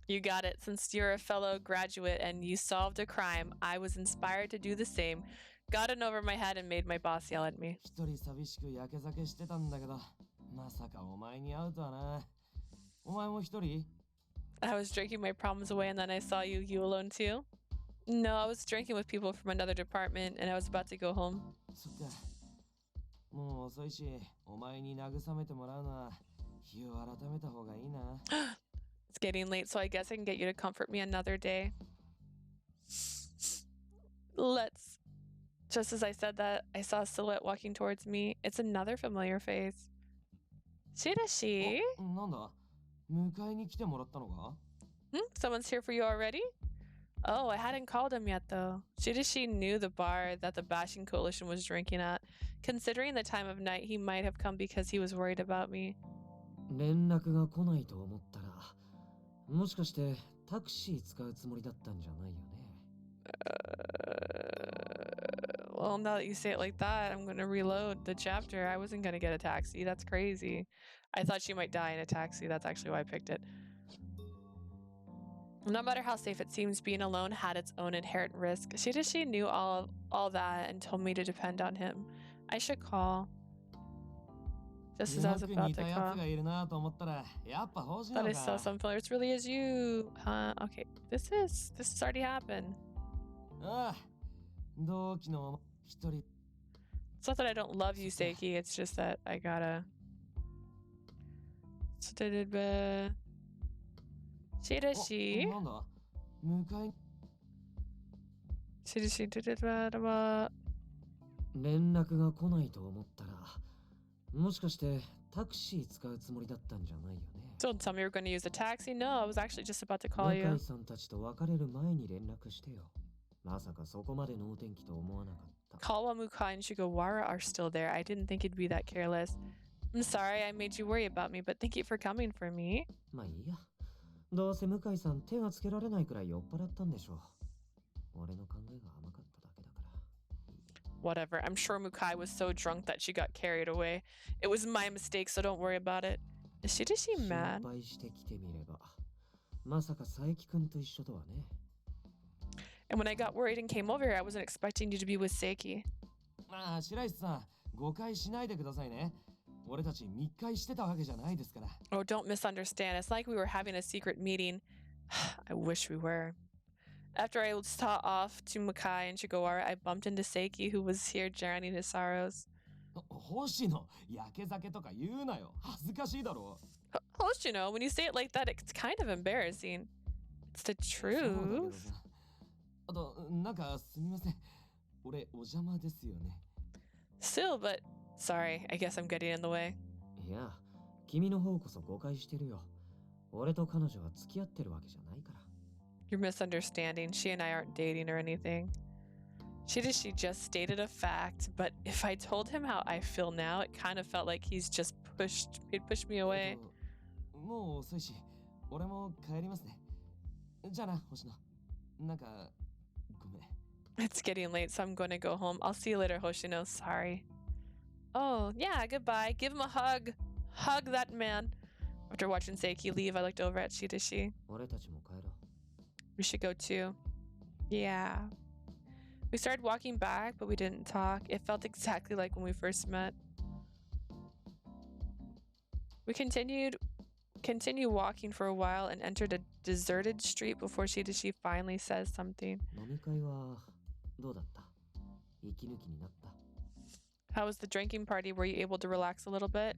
You got it. Since you're a fellow graduate and you solved a crime, I was inspired to do the same. Got in over my head and made my boss yell at me. 一人寂しくやけ酒してたんだけど、まさかお前に会うとはな。お前も一人？ I was drinking my problems away and then I saw you. You alone too? No, I was drinking with people from another department and I was about to go home. そっか。もう遅いし、お前に慰めてもらうのは日を改めた方がいいな。It's getting late, so I guess I can get you to comfort me another day. Let's. Just as I said that, I saw a silhouette walking towards me. It's another familiar face. Shiraishi? なんだ？迎えに来てもらったのか？ Someone's here for you already? Oh, I hadn't called him yet, though. Shiraishi knew the bar that the Bashing Coalition was drinking at. Considering the time of night, he might have come because he was worried about me. 連絡が来ないと思ったら、もしかしてタクシー使うつもりだったんじゃないよね。Well, now that you say it like that, I'm gonna reload the chapter. I wasn't gonna get a taxi. That's crazy. I thought she might die in a taxi. That's actually why I picked it. No matter how safe it seems, being alone had its own inherent risk. Shiraishi knew all that and told me to depend on him. I should call. Just as I was about to call. Thought I saw some familiar. It really is you. Okay. This has already happened. It's not that I don't love you, Seiki. It's just that I gotta. Shiraishi? Shiraishi. 連絡が来ないと思ったら、もしかしてタクシー使うつもりだったんじゃないよね。Don't tell me you're going to use a taxi. No, I was actually just about to call you. 向井さんたちと別れる前に連絡してよ。まさかそこまでのお天気と思わなかった。Kawa, Mukai, and Shigawara are still there. I didn't think it'd be that careless. I'm sorry I made you worry about me, but thank you for coming for me. まあいいや。どうせ向井さん手がつけられないくらい酔っ払ったんでしょう。俺の考えが甘かっただけだから。Whatever. I'm sure Mukai was so drunk that she got carried away. It was my mistake, so don't worry about it. Is she mad? 心配してきてみれば。まさか佐伯くんと一緒とはね。And when I got worried and came over here, I wasn't expecting you to be with Seiki. ああ、白石さん、誤解しないでくださいね。俺たち密会してたわけじゃないですから。Oh, don't misunderstand. It's like we were having a secret meeting. I wish we were. After I saw off to Mukai and Shigawara, I bumped into Seiki, who was here drowning his sorrows. 星野、やけ酒とか言うなよ。恥ずかしいだろ。Hoshino, when you say it like that, it's kind of embarrassing. It's the truth. あと、なんかすみません。俺、お邪魔ですよね。Still, but sorry, I guess I'm getting in the way. いや、君の方こそ誤解してるよ。俺と彼女は付き合ってるわけじゃないから。You're misunderstanding. She and I aren't dating or anything. She just stated a fact, but if I told him how I feel now, it kind of felt like he'd pushed me away. もう遅いし、俺も帰りますね。じゃあな、星野。なんか、ごめん。It's getting late, so I'm going to go home. I'll see you later, Hoshino. Sorry. Oh, yeah, goodbye. Give him a hug. Hug that man. After watching Seiki leave, I looked over at Shiraishi. 俺たちも帰ろう。 We should go too. Yeah. We started walking back, but we didn't talk. It felt exactly like when we first met. We continue walking for a while and entered a deserted street before Shiraishi finally says something. 飲み会はどうだった？息抜きになった？ How was the drinking party? Were you able to relax a little bit?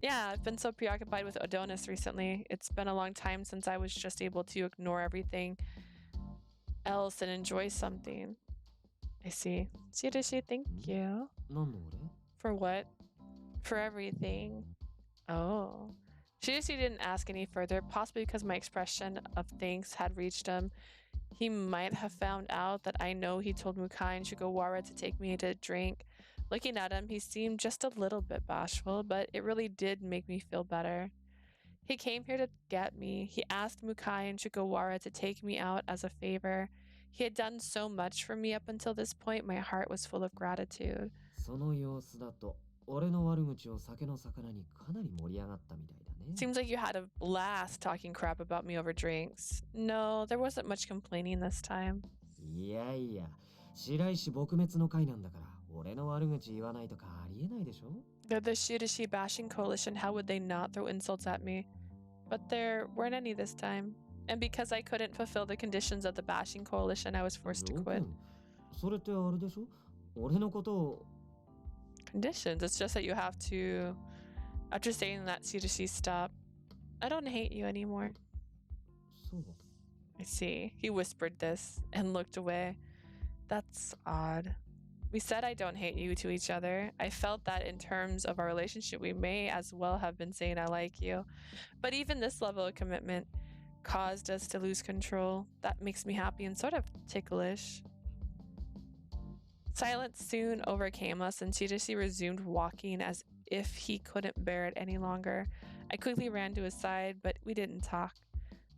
Yeah, I've been so preoccupied with Adonis recently. It's been a long time since I was just able to ignore everything else and enjoy something. I see. Shiraishi, thank you. 何の俺？ For what? For everything. Oh. Shiraishi didn't ask any further, possibly because my expression of thanks had reached him. He might have found out that I know he told Mukai and Shigawara to take me to drink. Looking at him, he seemed just a little bit bashful, but it really did make me feel better. He came here to get me. He asked Mukai and Shigawara to take me out as a favor. He had done so much for me up until this point. My heart was full of gratitude. その様子だと俺の悪口を酒の魚にかなり盛り上がったみたいだね。 Seems like you had a blast talking crap about me over drinks. No, there wasn't much complaining this time. いやいや、白石撲滅の会なんだから、俺の悪口言わないとかありえないでしょ？ They're the Shiraishi bashing coalition. How would they not throw insults at me? But there weren't any this time. And because I couldn't fulfill the conditions of the bashing coalition, I was forced to quit. それってあれでしょ？俺のことを Conditions? It's just that you have to... After saying that, Shiraishi stopped. I don't hate you anymore. そう。 I see. He whispered this and looked away. That's odd. We said I don't hate you to each other. I felt that in terms of our relationship, we may as well have been saying I like you. But even this level of commitment caused us to lose control. That makes me happy and sort of ticklish. Silence soon overcame us, and Shiraishi resumed walking as if he couldn't bear it any longer. I quickly ran to his side, but we didn't talk.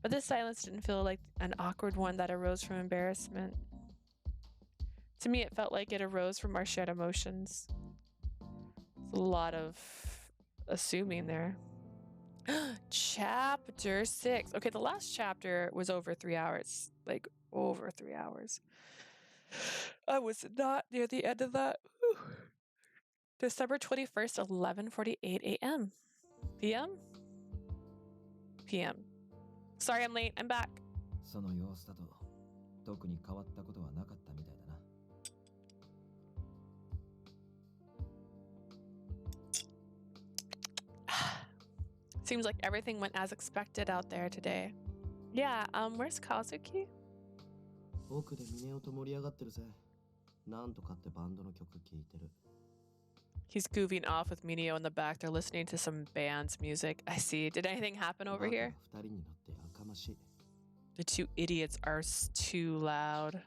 But this silence didn't feel like an awkward one that arose from embarrassment. To me, it felt like it arose from our shared emotions. It's a lot of assuming there. Chapter 6. Okay, the last chapter was over 3 hours. Like, over 3 hours. I was not near the end of that. Whew. December 21st, 11:48 a.m. p.m. p.m. Sorry I'm late. I'm back. その様子だと特に変わったことはなかったみたいだな。 Seems like everything went as expected out there today. Yeah, where's Kazuki? 奥でミネオと盛り上がってるぜ。なんとかってバンドの曲聴いてる。 He's goofing off with Minio in the back. They're listening to some band's music. I see. Did anything happen over here? 二人になってやかましい。 The two idiots are too loud. I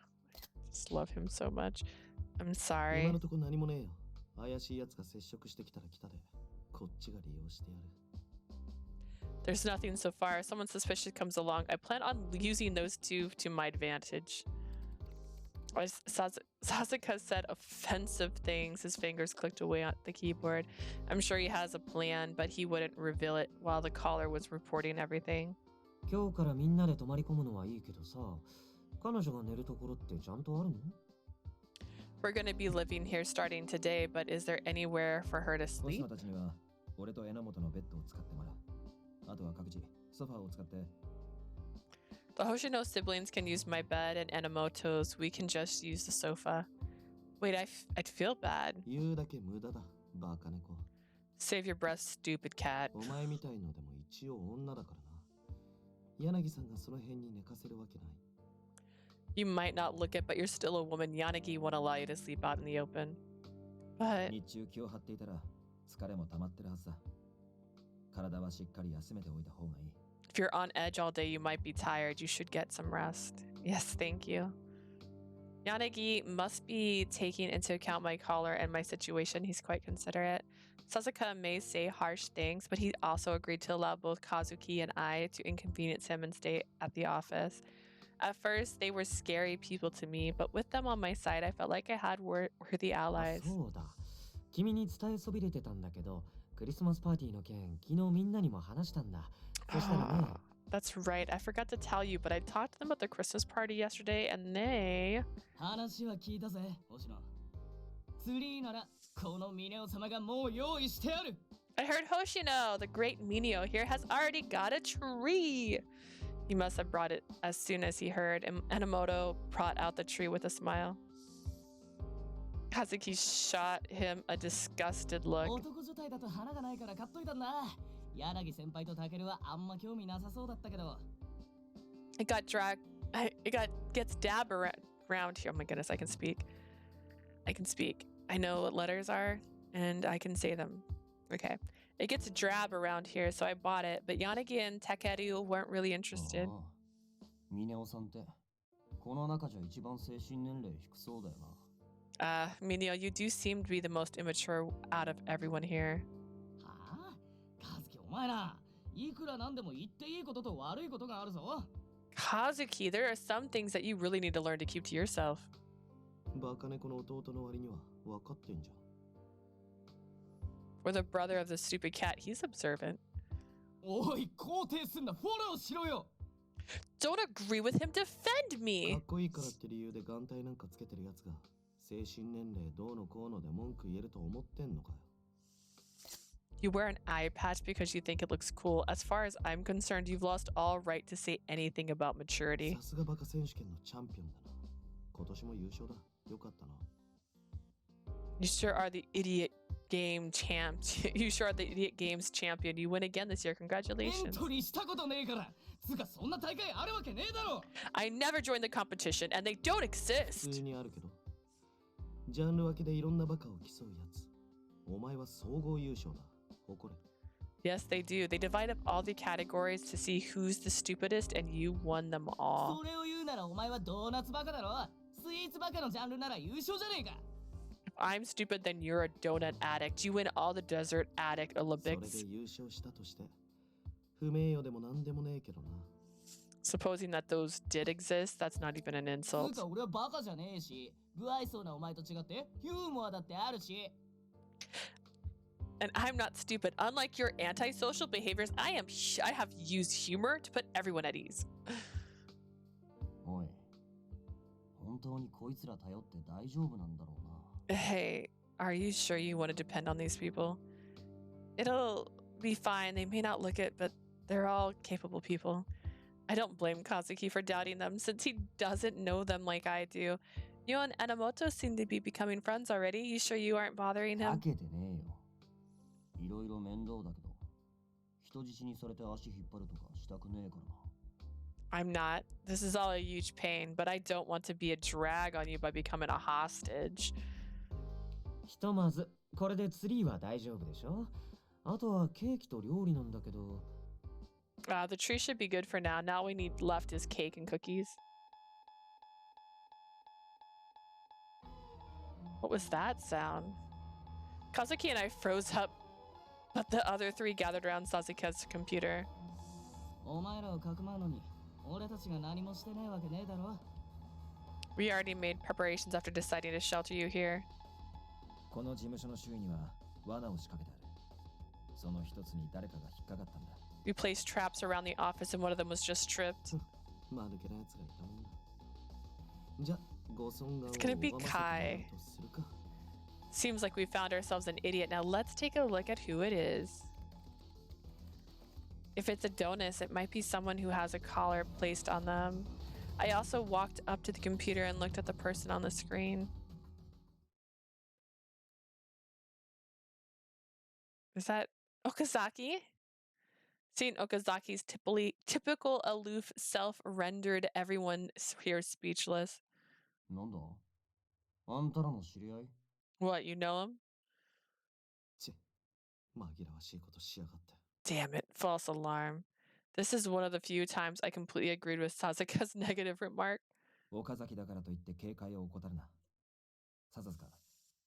just love him so much. I'm sorry. 今のとこ何もねえよ。怪しい奴が接触してきたら来たで。こっちが利用してやる。 There's nothing so far. If someone suspicious comes along, I plan on using those two to my advantage. Sasuke said offensive things. His fingers clicked away on the keyboard. I'm sure he has a plan, but he wouldn't reveal it while the caller was reporting everything. 今日からみんなで泊まり込むのはいいけどさ、彼女が寝るところってちゃんとあるの？ We're going to be living here starting today, but is there anywhere for her to 星 sleep? 野たちには俺と榎本のベッドを使ってもらう。あとは各自ソファーを使って。 The Hoshino siblings can use my bed, and Enomoto's, we can just use the sofa. Wait, I'd feel bad. 言うだけ無駄だ、バカ猫。 Save your breath, stupid cat. お前みたいのでも一応女だからな。柳さんがその辺に寝かせるわけない。 You might not look it, but you're still a woman. Yanagi won't allow you to sleep out in the open. But 日中気を張っていたら疲れも溜まってるはずだ。体はしっかり休めておいた方がいい。 if you're on edge all day, you might be tired. You should get some rest. Yes, thank you. Yanagi must be taking into account my caller and my situation. He's quite considerate. Sasuke may say harsh things, but he also agreed to allow both Kazuki and I to inconvenience him and stay at the office. At first, they were scary people to me, but with them on my side, I felt like I had worthy allies. そうだ。君に伝えそびれてたんだけど、クリスマスパーティーの件、昨日みんなにも話したんだ。そしたらね。That's right. I forgot to tell you, but I talked to them about the Christmas party yesterday, and they. 話は聞いたぜ、星野。ツリーならこのミネオ様がもう用意してある。I heard Hoshino, the great Minio here, has already got a tree. He must have brought it as soon as he heard. Enomoto brought out the tree with a smile. Kazuki shot him a disgusted look. 男女体だと花がないから買っといたんだ。柳先輩とタケルはあんま興味なさそうだったけど。It gets dabbed around here. Oh my goodness, I can speak. I know what letters are, and I can say them. Okay. It gets drab around here, so I bought it, but Yanagi and Takeru weren't really interested. ミネオさんってこの中じゃ一番精神年齢低そうだよな。Minio, you do seem to be the most immature out of everyone here. はあ、カズキお前な、いくらなんでも言っていいことと悪いことがあるぞ。Kazuki, there are some things that you really need to learn to keep to yourself. バカ猫の弟の割には分かってんじゃん。For the brother of the stupid cat, he's observant. おい、肯定すんな、フォローしろよ。Don't agree with him, defend か me! っこいいからって理由で眼帯なんかつけてるやつが精神年齢どうのこうので文句言えると思ってんのかよ。You wear an eye patch because you think it looks cool. As far as I'm concerned, you've lost all right to say anything about maturity. さすがバカ選手権のチャンピオンだな。今年も優勝だ。よかったな。You sure are the idiot game champ. You sure are the idiot games champion. You win again this year. エン Congratulations. トリーしたことねえから。つうかそんな大会あるわけねえだろ。I never joined the competition, and they don't 普 exist. 通にあるけど。ジャンル分けでいろんなバカを競うやつ。お前は総合優勝だ。誇れ。Yes, they do. They divide up all the categories to see who's the stupidest, and you won them all. それを言うならお前はドーナツバカだろ。スイーツバカのジャンルなら優勝じゃねえか。If I'm stupid, then you're a donut addict. You win all the desert addict それ Olympics. で優勝したとして。不名誉でもなんでもねえけどな。Supposing that those did exist, that's not even an つう insult. か俺はバカじゃねえし、不愛想なお前と違ってユーモアだってあるし。And I'm not stupid. Unlike your antisocial behaviors, I have used humor to put everyone at ease. おい。本当にこいつら頼って大丈夫なんだろうな。Hey, are you sure you want to depend on these people? It'll be fine. They may not look it, but they're all capable people. I don't blame Kazuki for doubting them since he doesn't know them like I do. You and Enomoto seem to be becoming friends already. You sure you aren't bothering か him? けてねえよ。いろいろ面倒だけど、人質にされて足引っ張るとかしたくねえからな。I'm not. This is all a huge pain, but I don't want to be a drag on you by becoming a hostage. ひとまず、これでツリーは大丈夫でしょ。あとはケーキと料理なんだけど。The tree should be good for now. Now we need left is cake and cookies. What was that sound? Kazuki and I froze up, but the other three gathered around Sasuke's computer. お前らをかくまうのに、俺たちが何もしてねえわけねえだろ。We already made preparations after deciding to shelter you here. この事務所の周囲には罠を仕掛けてある。その一つに誰かが引っかかったんだ。We placed traps around the office and one of them was just tripped. まぬけなやつがいたもんだ。じゃ、ご尊顔を It's gonna be 拝ませてもらう Kai. とするか。Seems like we found ourselves an idiot. Now let's take a look at who it is. If it's a donus, it might be someone who has a collar placed on them. I also walked up to the computer and looked at the person on the screen. Is that Okazaki? Seeing Okazaki's typical aloof self rendered everyone here speechless. なんだあんたらの知り合い What, you know him? ち、紛らわしいことしやがって。Damn it, false alarm. This is one of the few times I completely agreed with Sasuke's negative remark. 岡崎だからといって警戒を怠るな。笹塚、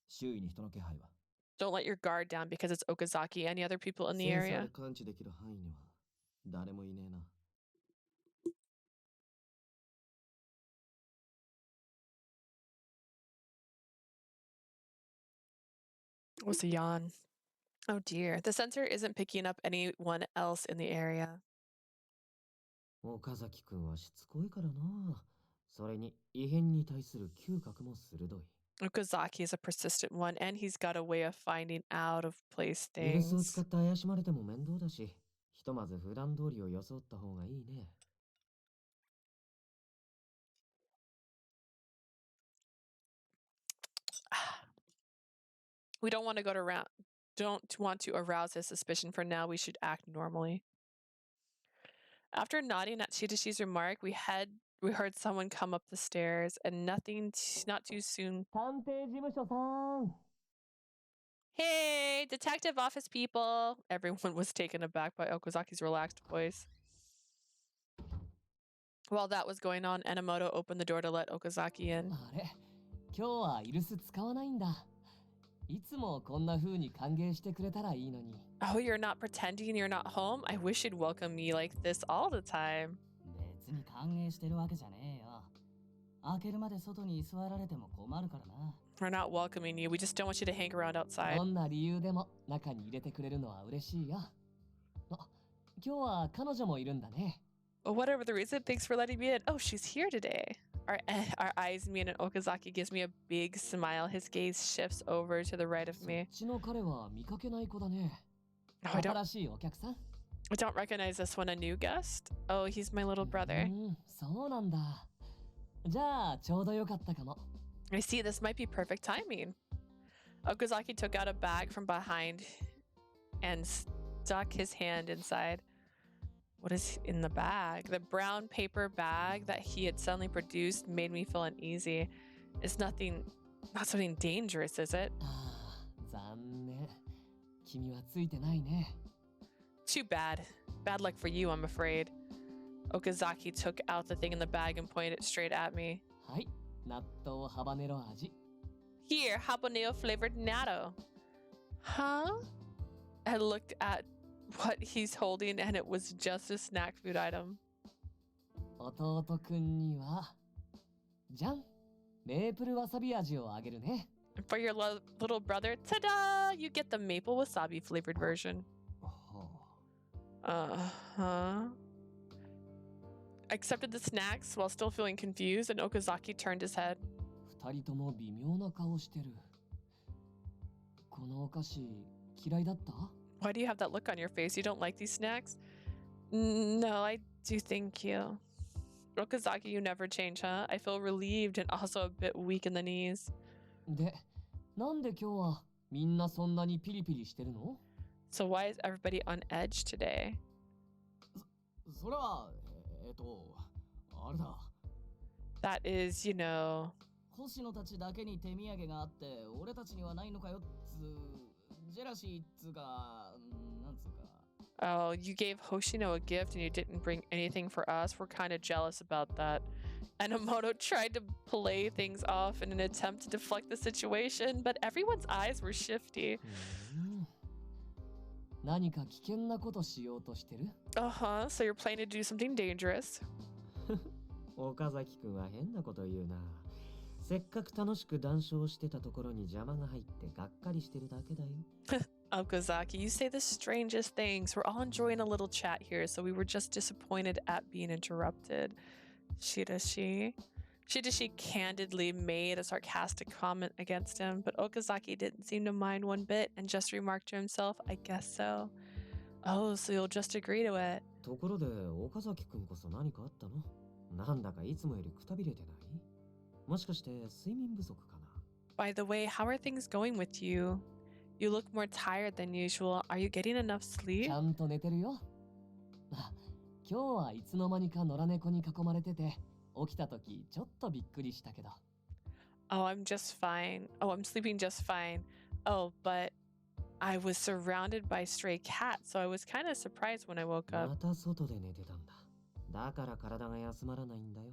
周囲に人の気配は Don't let your guard down because it's Okazaki. Any other people in the センサー area? で感知できる範囲には誰もいねえな。It was a yawn. Oh dear. The sensor isn't picking up anyone else in the area. 岡崎くんはしつこいからな。それに異変に対する嗅覚も鋭い。Okazaki is a persistent one, and he's got a way of finding out of place ウイルスを使 things. って怪しまれても面倒だし、ひとまず普段通りを装った方がいいね。We don't want to don't want to arouse his suspicion for now. We should act normally. After nodding at Shirashi's remark, we heard someone come up the stairs, and not too soon. 探偵事務所さん。 Hey, detective office people! Everyone was taken aback by Okazaki's relaxed voice. While that was going on, Enomoto opened the door to let Okazaki in. あれ、今日はイルス使わないんだ。いつもこんな風に歓迎してくれたらいいのに。Oh, you're not pretending you're not home? I wish you'd welcome me like this all the time. 別に歓迎してるわけじゃねえよ。開けるまで外に居座られても困るからな。We're not welcoming you. We just don't want you to hang around outside. どんな理由でも中に入れてくれるのは嬉しいよ。あ、今日は彼女もいるんだね。Well, whatever the reason, thanks for letting me in. Oh, she's here today. Our eyes meet, and Okazaki gives me a big smile. His gaze shifts over to the right of そっ me. ちの彼は見かけない子だね。 Oh,新しいお客さん I don't recognize this one. A new guest? Oh, he's my little う brother. ん、そうなんだ。じゃあちょうどよかったかも。 I see, this might be perfect timing. Okazaki took out a bag from behind and stuck his hand inside. What is in the bag? The brown paper bag that he had suddenly produced made me feel uneasy. It's not something dangerous, is it? ああ、残念。君はついてないね。 Too bad. Bad luck for you, I'm afraid. Okazaki took out the thing in the bag and pointed it straight at me. はい、納豆ハバネロ味。 Here, habanero flavored natto. Huh? I looked at what he's holding, and it was just a snack food item. 弟くんには、じゃん、メープルわさび味をあげるね。 For your little brother, ta-da! You get the maple wasabi flavored version. は Uh-huh. I accepted the snacks while still feeling confused, and Okazaki turned his head. 二人とも微妙な顔してる。このお菓子嫌いだった？ Why do you have that look on your face? You don't like these snacks? No, I do, thank you. Okazaki, you never change, huh? I feel relieved and also a bit weak in the knees. で、なんで今日はみんなそんなにピリピリしてるの？ So why is everybody on edge today? それは、あれだ。That is, you know... 星野たちだけに手土産があって、俺たちにはないのかよっつ、ジェラシーっつうか、なんつうか。Oh, you gave Hoshino a gift and you didn't bring anything for us? We're kind of jealous about that. Enomoto tried to play things off in an attempt to deflect the situation, but everyone's eyes were shifty. 何か危険なことしようとしてる？ Uh-huh, so you're planning to do something dangerous. 岡崎くんは変なこと言うな。せっかく楽しく談笑してたところに邪魔が入ってがっかりしてるだけだよ。Okazaki, you say the strangest things. We're all enjoying a little chat here, so we were just disappointed at being interrupted. Shiraishi candidly made a sarcastic comment against him, but Okazaki didn't seem to mind one bit and just remarked to himself, I guess so. Oh, so you'll just agree to it. ところで岡崎くんこそ何かあったの？なんだかいつもよりくたびれてない？もしかして睡眠不足かな？ By the way, how are things going with you? You look more tired than usual. Are you getting enough ち sleep? ゃんと寝てるよ。あ、今日はいつの間にか野良猫に囲まれてて、起きた時ちょっとびっくりしたけど。Oh, I'm just fine. Oh, I'm sleeping just fine. Oh, but I was surrounded by stray cats, so I was kind of surprised when I woke ま up. た外で寝てたんだ。だから体が休まらないんだよ。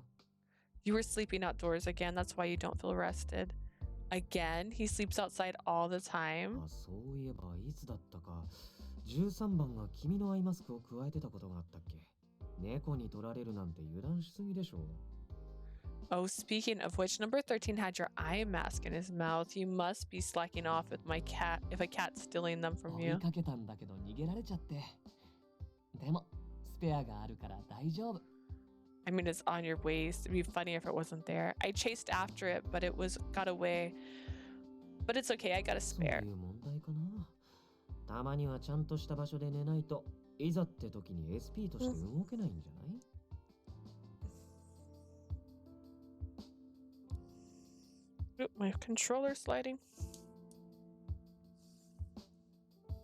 You were sleeping outdoors again. That's why you don't feel rested. Again? He sleeps outside all the time? あ、そういえばいつだったか。13番が君のアイマスクを加えてたことがあったっけ？猫に取られるなんて油断しすぎでしょ。Oh, speaking of which, number 13 had your eye mask in his mouth. You must be slacking off with my cat if a cat's stealing them from 追い you. かけたんだけど逃げられちゃって。でもスペアがあるから大丈夫。 I mean, it's on your waist. It'd be funny if it wasn't there. I chased after it, but it got away. But it's okay, I got a そうい spare. う問題かな。たまにはちゃんとした場所で寝ないといざって時に SP として動けないんじゃない？ Oop, my controller sliding.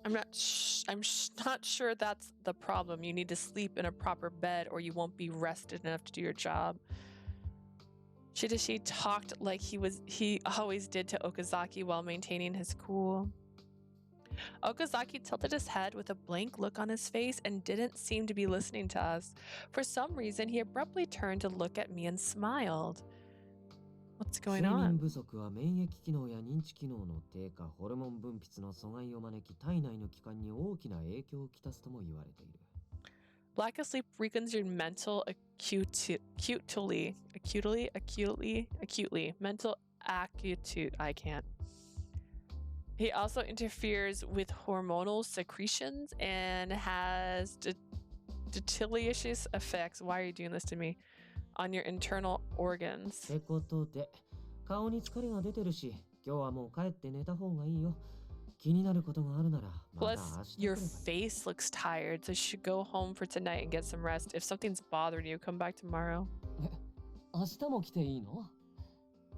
I'm not sure that's the problem. You need to sleep in a proper bed or you won't be rested enough to do your job. Shiraishi talked like he always did to Okazaki while maintaining his cool. Okazaki tilted his head with a blank look on his face and didn't seem to be listening to us. For some reason, he abruptly turned to look at me and smiled. What's going 睡眠 on? 不足は免疫機能や認知機能の低下、ホルモン分泌の阻害を招き、体内の器官に大きな影響をきたすとも言われている。 Lack of sleep weakens your mental acutely. Mental acute. I can't. He also interferes with hormonal secretions and has deleterious effects. Why are you doing this to me? On your internal organs. ってことで、顔に疲れが出てるし、今日はもう帰って寝た方がいいよ。気になることがあるなら、ま Plus, た明日 your 来ればいい。 face looks tired, so you should go home for tonight and get some rest. If something's bothering you, come back tomorrow. 明日も来ていいの？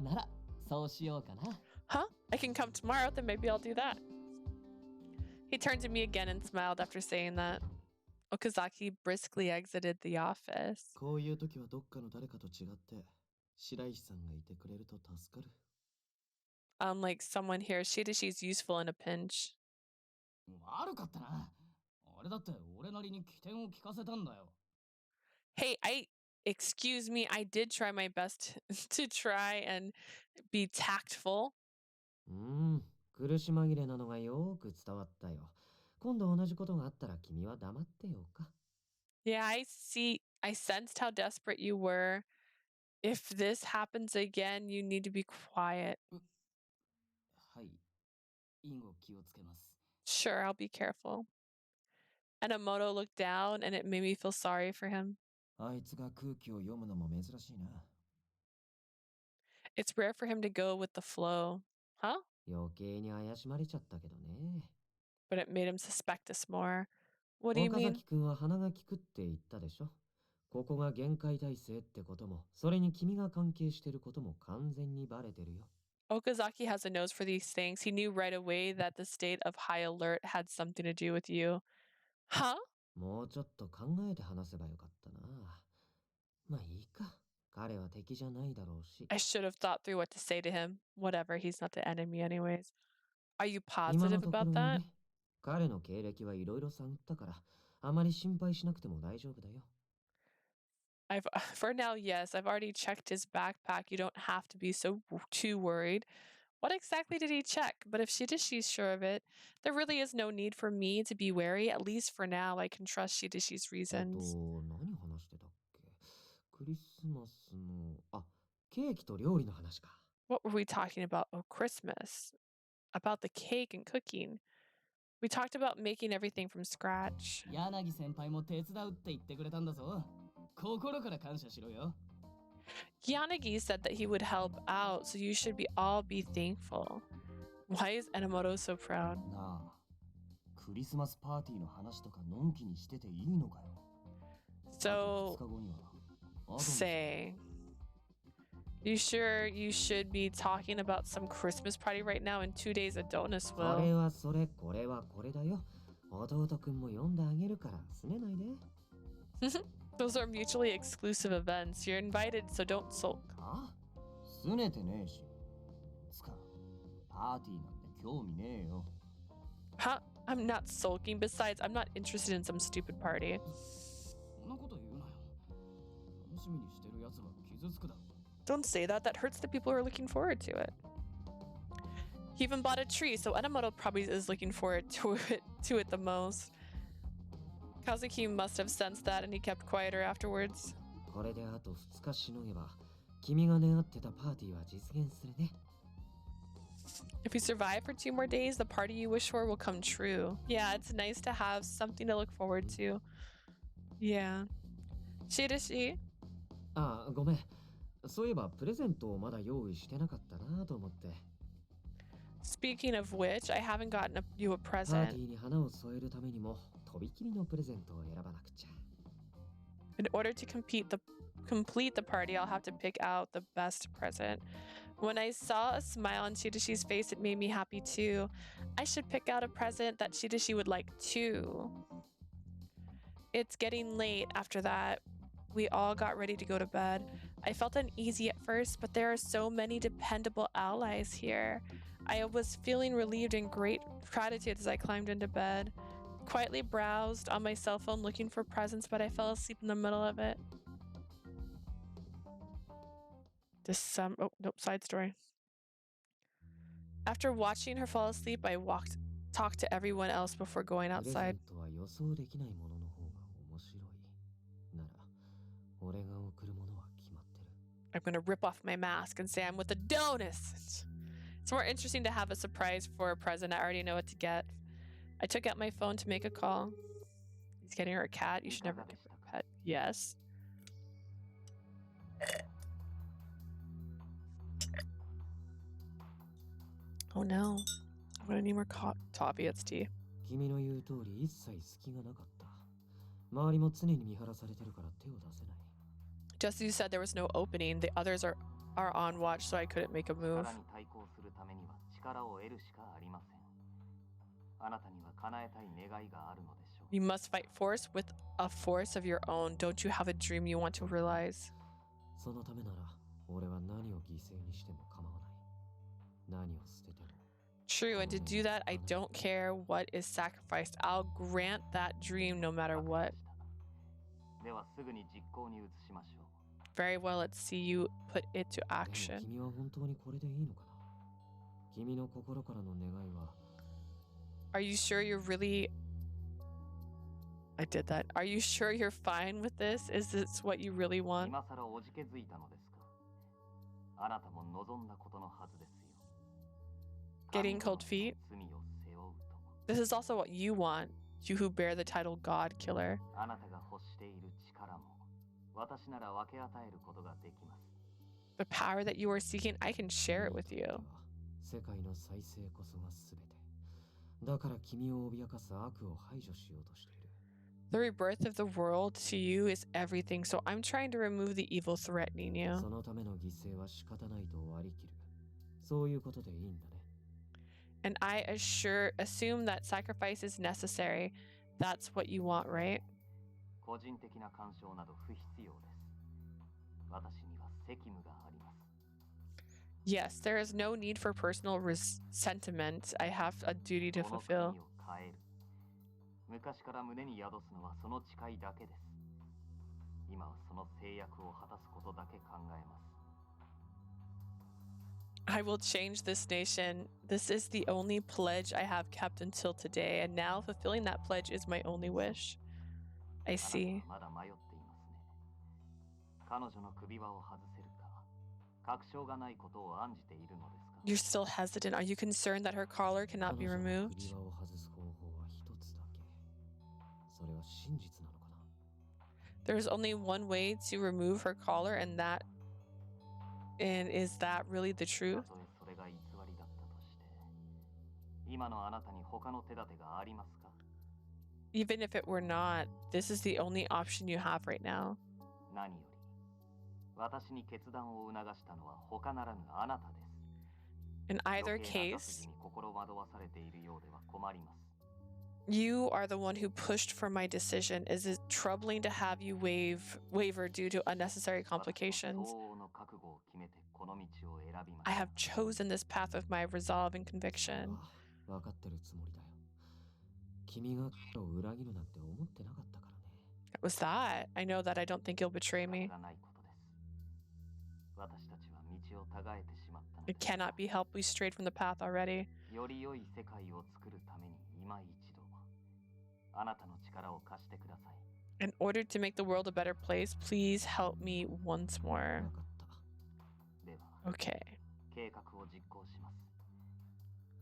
なら、そうしようかな。 Huh? I can come tomorrow, then maybe I'll do that. He turned to me again and smiled after saying that. Okazaki briskly exited the office. こういう時はどっかの誰かと違って、白石さんがいてくれると助かる。 Unlike someone here, Shiraishi is useful in a pinch. 悪かったな。俺だって俺なりに起点を聞かせたんだよ。 Hey, excuse me, I did try my best to try and be tactful. 苦し紛れなのがよく伝わったよ。今度同じことがあったら君は黙ってようか。 Yeah, I sensed how desperate you were. If this happens again, you need to be quiet. はい。以後気をつけます。 Sure, I'll be careful. Enomoto looked down and it made me feel sorry for him. あいつが空気を読むのも珍しいな。 It's rare for him to go with the flow. Huh? 余計に怪しまれちゃったけどね。 But it made him suspect us more. What do you 岡 mean? 崎くんは鼻が利くって言ったでしょ。ここが限界体制ってことも、それに君が関係してることも完全にバレてるよ。 Okazaki has a nose for these things. He knew right away that the state of high alert had something to do with you. Huh? もうちょっと考えて話せばよかったな。まあいいか。彼は敵じゃないだろうし。 I should have thought through what to say to him. Whatever, he's not the enemy anyways. Are you 今 positive のところ about は that? ね、彼の経歴はいろいろ探ったから、あまり心配しなくても大丈夫だよ。For now, yes. I've already checked his backpack. You don't have to be too worried. What exactly did he check? But if Shiraishi is sure of it, there really is no need for me to be wary. At least for now, I can trust Shiraishi's reasons. 何話してたっけ？クリスマスの、ケーキと料理の話か。 What were we talking about? Oh, Christmas. About the cake and cooking. We talked about making everything from scratch. 柳先輩も手伝うって言ってくれたんだぞ。心から感謝しろよ。 Yanagi said that he would help out, so you should all be thankful. Why is Enomoto so proud? なあ、クリスマスパーティーの話とかのんきにしてていいのかよ。 So, 2日後にはアドム say, you sure you should be talking about some Christmas party right now in 2 days? Adonis これ will. はそれ、これはこれだよ。弟くんも読んであげるからすねないで。 Those are mutually exclusive events. You're invited, so don't sulk. すねてねえし。つか、パーティーなんて興味ねえよ。 Huh? I'm not sulking. Besides, I'm not interested in some stupid party. そんなこと言うなよ。楽しみにしてる奴は傷つくだろ。 Don't say that. That hurts the people who are looking forward to it. He even bought a tree, so Enomoto probably is looking forward to it the most. Kazuki must have sensed that, and he kept quieter afterwards. これであと2日しのげば、君が願ってたパーティーは実現するね。 If you survive for 2 more days, the party you wish for will come true. Yeah, it's nice to have something to look forward to. Yeah. Shiraishi. ああ、ごめん。そういえばプレゼントをまだ用意してなかったなと思って。 Speaking of which, I haven't gotten you a パーテ present. ィーに花を添えるためにもとびきりのプレゼントを選ばなくちゃ。 In order to complete the party, I'll have to pick out the best present. When I saw a smile on Shirashi's face, it made me happy too. I should pick out a present that Shirashi would like too. It's getting late after that. We all got ready to go to bed. I felt uneasy at first, but there are so many dependable allies here. I was feeling relieved and great gratitude as I climbed into bed. Quietly browsed on my cell phone looking for presents, but I fell asleep in the middle of it. Oh, nope, side story. After watching her fall asleep, I talked to everyone else before going プレゼ outside. ントは予想できないものの方が面白い。なら、俺が送るものは決まってる。 I'm gonna rip off my mask and say I'm with the donuts. It's more interesting to have a surprise for a present. I already know what to get. I took out my phone to make a call. He's getting her a cat. You should never give her a pet. Yes. Oh no. I'm gonna need more coffee. It's tea. 君の言う通り一切隙がなかった。周りも常に見張らされてるから手を出せない。 Just as you said, there was no opening. The others are on watch, so I couldn't make a move. 力に対抗するためには力を得るしかありません。あなたには叶えたい願いがあるのでしょう。 You must fight force with a force of your own. Don't you have a dream you want to realize? そのためなら、俺は何を犠牲にしても構わない。何を捨てても。 True, and to do that, I don't care what is sacrificed. I'll grant that dream no matter what. ではすぐに実行に移しましょう。 Very well, let's see you put it to でも action. 君は本当にこれでいいのかな。君の心からの願いは。 Are you sure you're really... I did that. Are you sure you're fine with this? Is this what you really want? 今更おじけづいたのですか。あなたも望んだことのはずですよ。 Getting cold feet? 罪を背負うと。 This is also what you want. You who bear the title God Killer. あなたが欲している力も私なら分け与えることができます。 The power that you are seeking, I can share it with you. 世界の再生こそが全て。だから君を脅かす悪を排除しようとしている。 The rebirth of the world to you is everything, so I'm trying to remove the evil threatening you. そのための犠牲は仕方ないと割り切る。そういうことでいいんだね。 And I assume that sacrifice is necessary. That's what you want, right? 個人的な干渉など不必要です。私には責務があります。 Yes, there is no need for personal sentiment. I have a duty to この fulfill. 国を変える。昔から胸に宿すのはその誓いだけです。今はその制約を果たすことだけ考えます。 I will change this nation. This is the only pledge I have kept until today, and now fulfilling that pledge is my only wish. I あなた see. はまだ迷っていますね。彼女の首輪を外せるか、確証がないことを案じているのですか。 You're still hesitant. Are you concerned that her collar cannot be 彼女の removed? 首輪を外す方法は一つだけ。それは真実なのかな。 There's only one way to remove her collar, and is that really the た truth? とえそれが偽りだったとして、今のあなたに他の手立てがありますか。 Even if it were not, this is the only option you have right now. 何より、私に決断を促したのは他ならぬあなたです。 In either 余計な case, 殺意に心惑わされているようでは困ります。 you are the one who pushed for my decision. Is it troubling to have you waver due to unnecessary 私は complications? 相応の覚悟を決めてこの道を選びま I した。 have chosen this path of my resolve and conviction. ああ、分かってるつもりだよ。君が彼を裏切るなんて思ってなかったからね。 What was that? I know that I don't think you'll betray 仕 me. 方がないことです。私たちは道を違えてしまったの It です。 cannot be helped. We strayed from the path already. より良い世界を作るために今一度あなたの力を貸してください。 In order to make the world a better place, please help me once more. 分かった。Okay. 計画を実行します。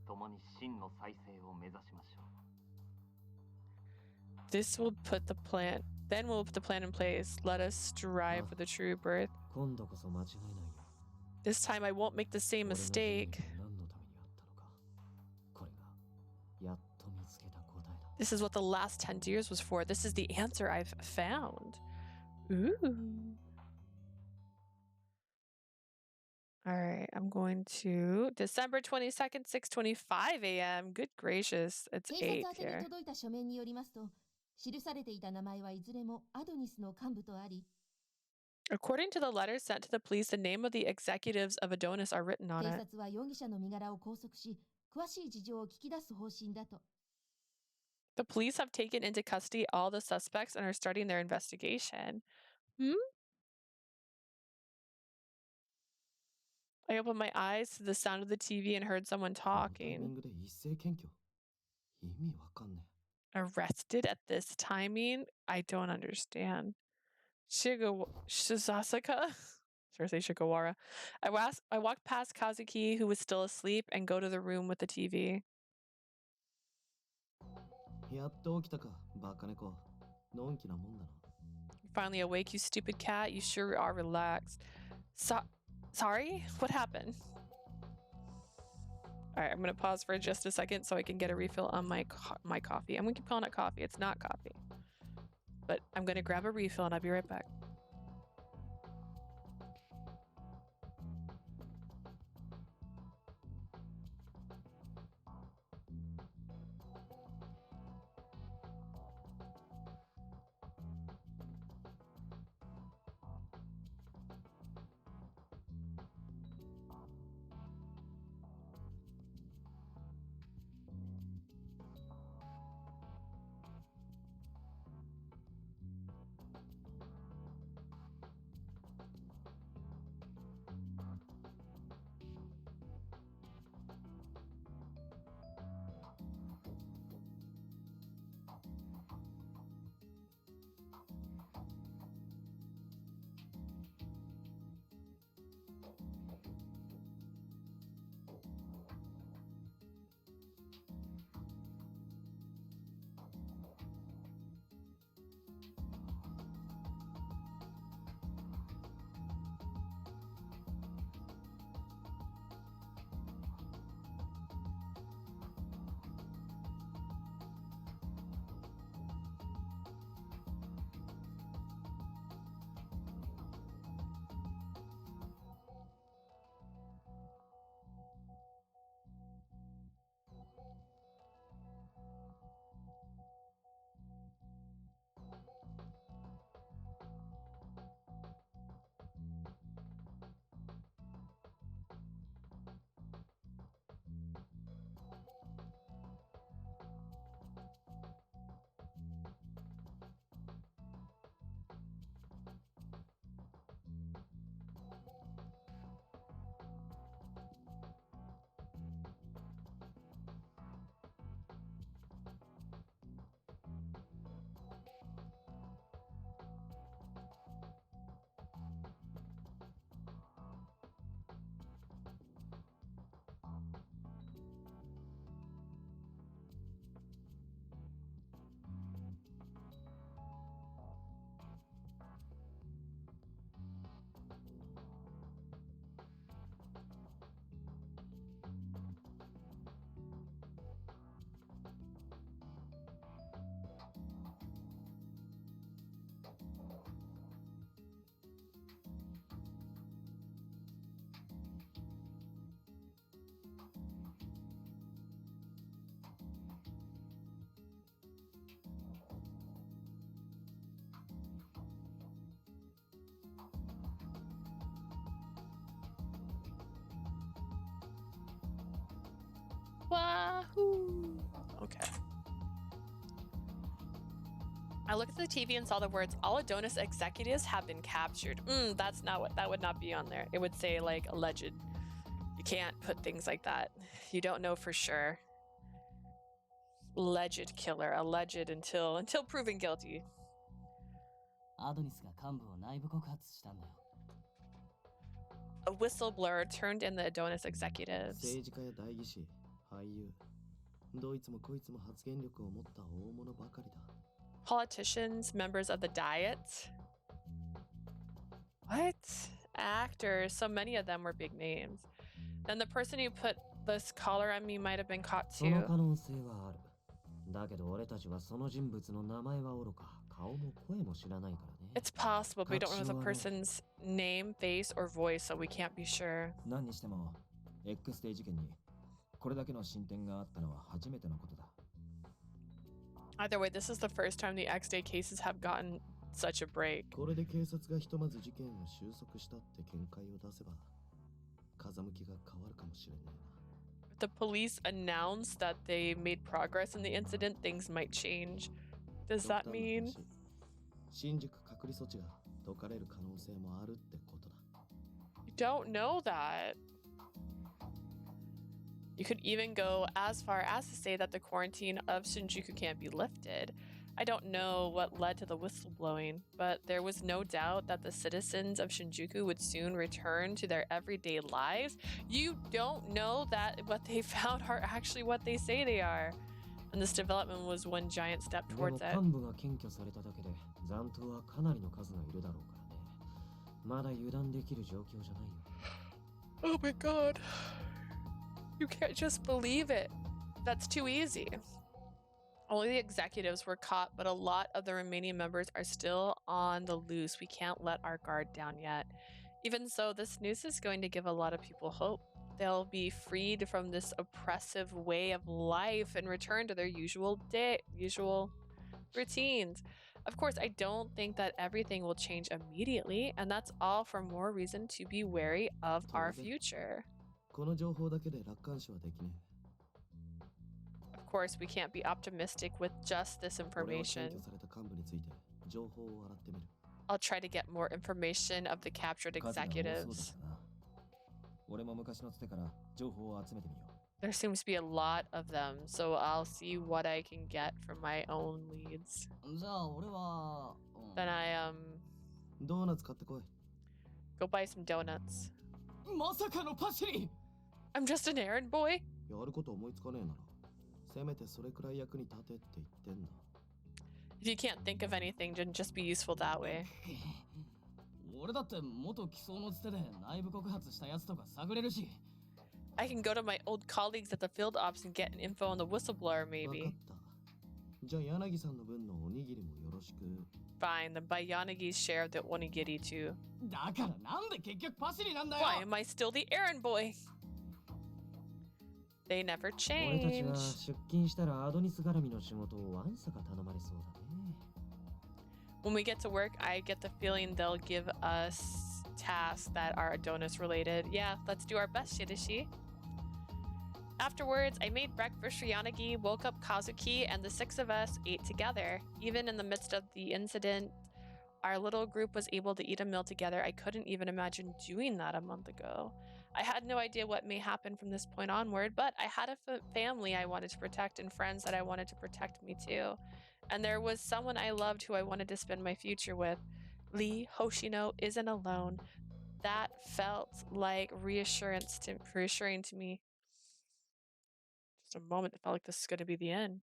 共に真の再生を目指しましょう。 This will put the plan. Then we'll put the plan in place. Let us strive for the true birth. 今度こそ間違いないよ。 This time I won't make the same 俺の人生 mistake. が何のためにあったのか。これがやっと見つけた答えだ。 This is what the last 10 years was for. This is the answer I've found. Ooh. All right, I'm going to December 22nd, 6:25 a.m. Good gracious, it's 警 8察宛てに here. 届いた書面によりますと、記されていた名前はいずれもアドニスの幹部とあり、 According to the letter sent to the police, the name of the executives of Adonis are written on 警 it. 察は容疑者の身柄を拘束し、詳しい事情を聞き出す方針だと。 The police have taken into custody all the suspects and are starting their investigation. I opened my eyes to the sound of the TV and heard someone このタイミ talking. ングで一斉検挙。意味わかんね Arrested at this timing? I don't understand. Shizasaka? Should I say Shigawara? I walked past Kazuki, who was still asleep, and go to the room with the TV. え。やっと起きたか、バカ猫。のんきなもんだな。 Finally awake, you stupid cat. You sure are relaxed. Sorry? What happened? All right, I'm going to pause for just a second so I can get a refill on my coffee. I'm going to keep calling it coffee. It's not coffee. But I'm going to grab a refill and I'll be right back. Wahoo! Okay. I looked at the TV and saw the words, all Adonis executives have been captured. That's not what, that would not be on there. It would say like alleged. You can't put things like that. You don't know for sure. Alleged killer, alleged until proven guilty. アドニスが幹部を内部告発したんだよ。A whistleblower turned in the Adonis executives. 政治家や代議士、俳優、どいつもこいつも発言力を持った大物ばかりだ。Politicians, members of the Diet. What? Actors. So many of them were big names. Then the person who put this collar on me might have been caught その too. 可能性はある。だけど俺たちはその人物の名前はおろか、顔も声も知らないからね。 It's possible, but we don't know the person's name, face, or voice, so we can't be sure. 何にしても X デー事件にこれだけの進展があったのは初めてのことだ。 Either way, this is the first time the X-Day cases have gotten such a break. これで警察がひとまず事件を収束したって見解を出せば風向きが変わるかもしれないな。 If the police announce that they made progress in the incident, things might change. Does that mean? 新宿隔離措置が解かれる可能性もあるってことだ。 You don't know that. You could even go as far as to say that the quarantine of Shinjuku can't be lifted. I don't know what led to the whistleblowing, but there was no doubt that the citizens of Shinjuku would soon return to their everyday lives. You don't know that what they found are actually what they say they are. And this development was one giant step で towards も it. 幹部が検挙されただけで残党はかなりの数がいるだろうからね。まだ油断できる状況じゃないよ。 Oh my god. You can't just believe it. That's too easy. Only the executives were caught, but a lot of the remaining members are still on the loose. We can't let our guard down yet. Even so, this news is going to give a lot of people hope. They'll be freed from this oppressive way of life and return to their usual routines. Of course, I don't think that everything will change immediately, and that's all for more reason to be wary of our future. この情報だけで楽観視はできねえ。 Of course, we can't be optimistic with just this 俺は検 information. 挙された幹部について情報を洗ってみる。 I'll try to get more information of the captured 数が多そうだ executives. からな。俺も昔のつてから情報を集めてみよう。 There seems to be a lot of them, so I'll see what I can get from my own leads. じゃあ俺は、Then I ドーナツ買ってこい。 go buy some donuts. まさかのパシリ。 I'm just an errand boy. やること思いつかねえなら、せめてそれくらい役に立てって言ってんだ。 If you can't think of anything, then just be useful that way. 俺だって元機捜のつてで内部告発したやつとか探れるし。 I can go to my old colleagues at the field ops and get an info on the whistleblower, わかっ maybe. た。じゃあ柳さんの分のおにぎりもよろしく。 Fine, then buy Yanagi's share of the onigiri too. だからなんで結局パシリなんだよ。 Why am I still the errand boy? They never 俺たちは change. 出勤したらアドニス絡みの仕事をわんさか頼まれそうだね。 When we get to work, I get the feeling they'll give us tasks that are Adonis related. Yeah, let's do our best, Shiraishi. Afterwards, I made breakfast for Yanagi, woke up Kazuki, and the six of us ate together. Even in the midst of the incident, our little group was able to eat a meal together. I couldn't even imagine doing that a month ago. I had no idea what may happen from this point onward, but I had a family I wanted to protect and friends that I wanted to protect me too. And there was someone I loved who I wanted to spend my future with. Lee Hoshino isn't alone. That felt like reassuring to me. Just a moment, it felt like this is going to be the end.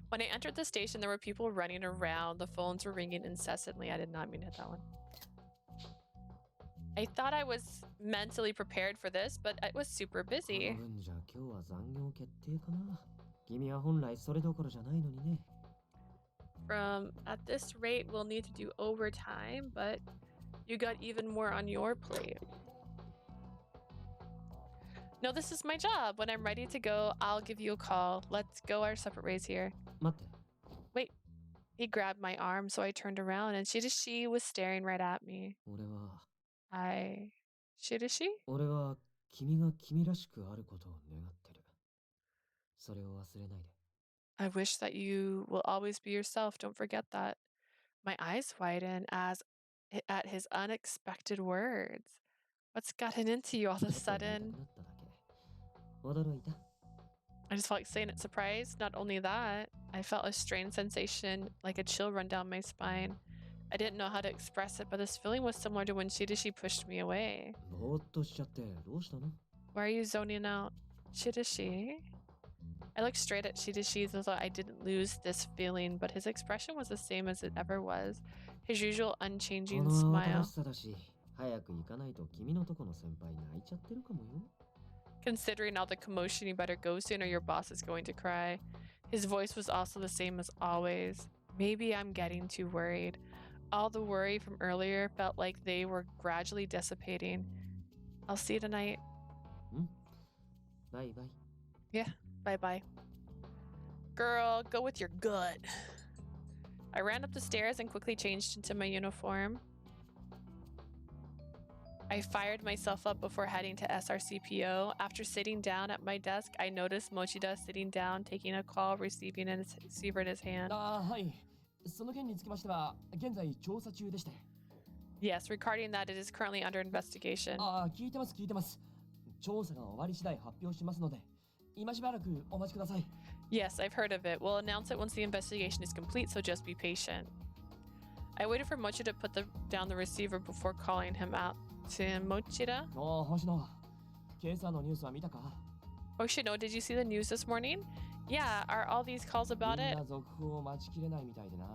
When I entered the station, there were people running around. The phones were ringing incessantly. I did not mean to hit that one. I thought I was mentally prepared for this, but I was super この busy. 分じゃ今日は残業決定かな。君は本来それどころじゃないのにね。At this rate, we'll need to do overtime, but you got even more on your plate. No, this is my job. When I'm ready to go, I'll give you a call. Let's go our separate ways here. 待って。 He grabbed my arm, so I turned around, and Shiraishi was staring right at me. 俺は Shiraishi? 俺は君が君らしくあることを願ってる。それを忘れないで。 I wish that you will always be yourself. Don't forget that. My eyes widen at his unexpected words. What's gotten into you all of a ちょっとやりた sudden? くなっただけ。驚いた。 I just felt like saying it surprised. Not only that, I felt a strange sensation, like a chill run down my spine. I didn't know how to express it, but this feeling was similar to when Shiraishi pushed me away. ぼーっとしちゃってどうしたの？ Why are you zoning out? Shiraishi? I looked straight at Shiraishi as though I didn't lose this feeling, but his expression was the same as it ever was. His usual こ unchanging の慌ただ smile. しさだし、早く行かないと君のとこの先輩泣いちゃってるかもよ。 Considering all the commotion, you better go soon or your boss is going to cry. His voice was also the same as always. Maybe I'm getting too worried. All the worry from earlier felt like they were gradually dissipating. I'll see you tonight. バイバイ。 Bye bye. Girl, go with your gut. I ran up the stairs and quickly changed into my uniform. I fired myself up before heading to SRCPO. After sitting down at my desk, I noticed Mochida sitting down, taking a call, receiving a receiver in his hand. はい。その件につきましては、現在調査中でして。 Yes, regarding that, it is currently under investigation. 聞いてます。調査が終わり次第発表しますので、今しばらくお待ちください。 Yes, I've heard of it. We'll announce it once the investigation is complete, so just be patient. I waited for Mochida to put down the receiver before calling him out. To Mochida? 星野、今朝のニュースは見たか？ Hoshino, did you see the news this morning? Yeah, are all these calls about みん it? な続報を待ちきれないみたいでな。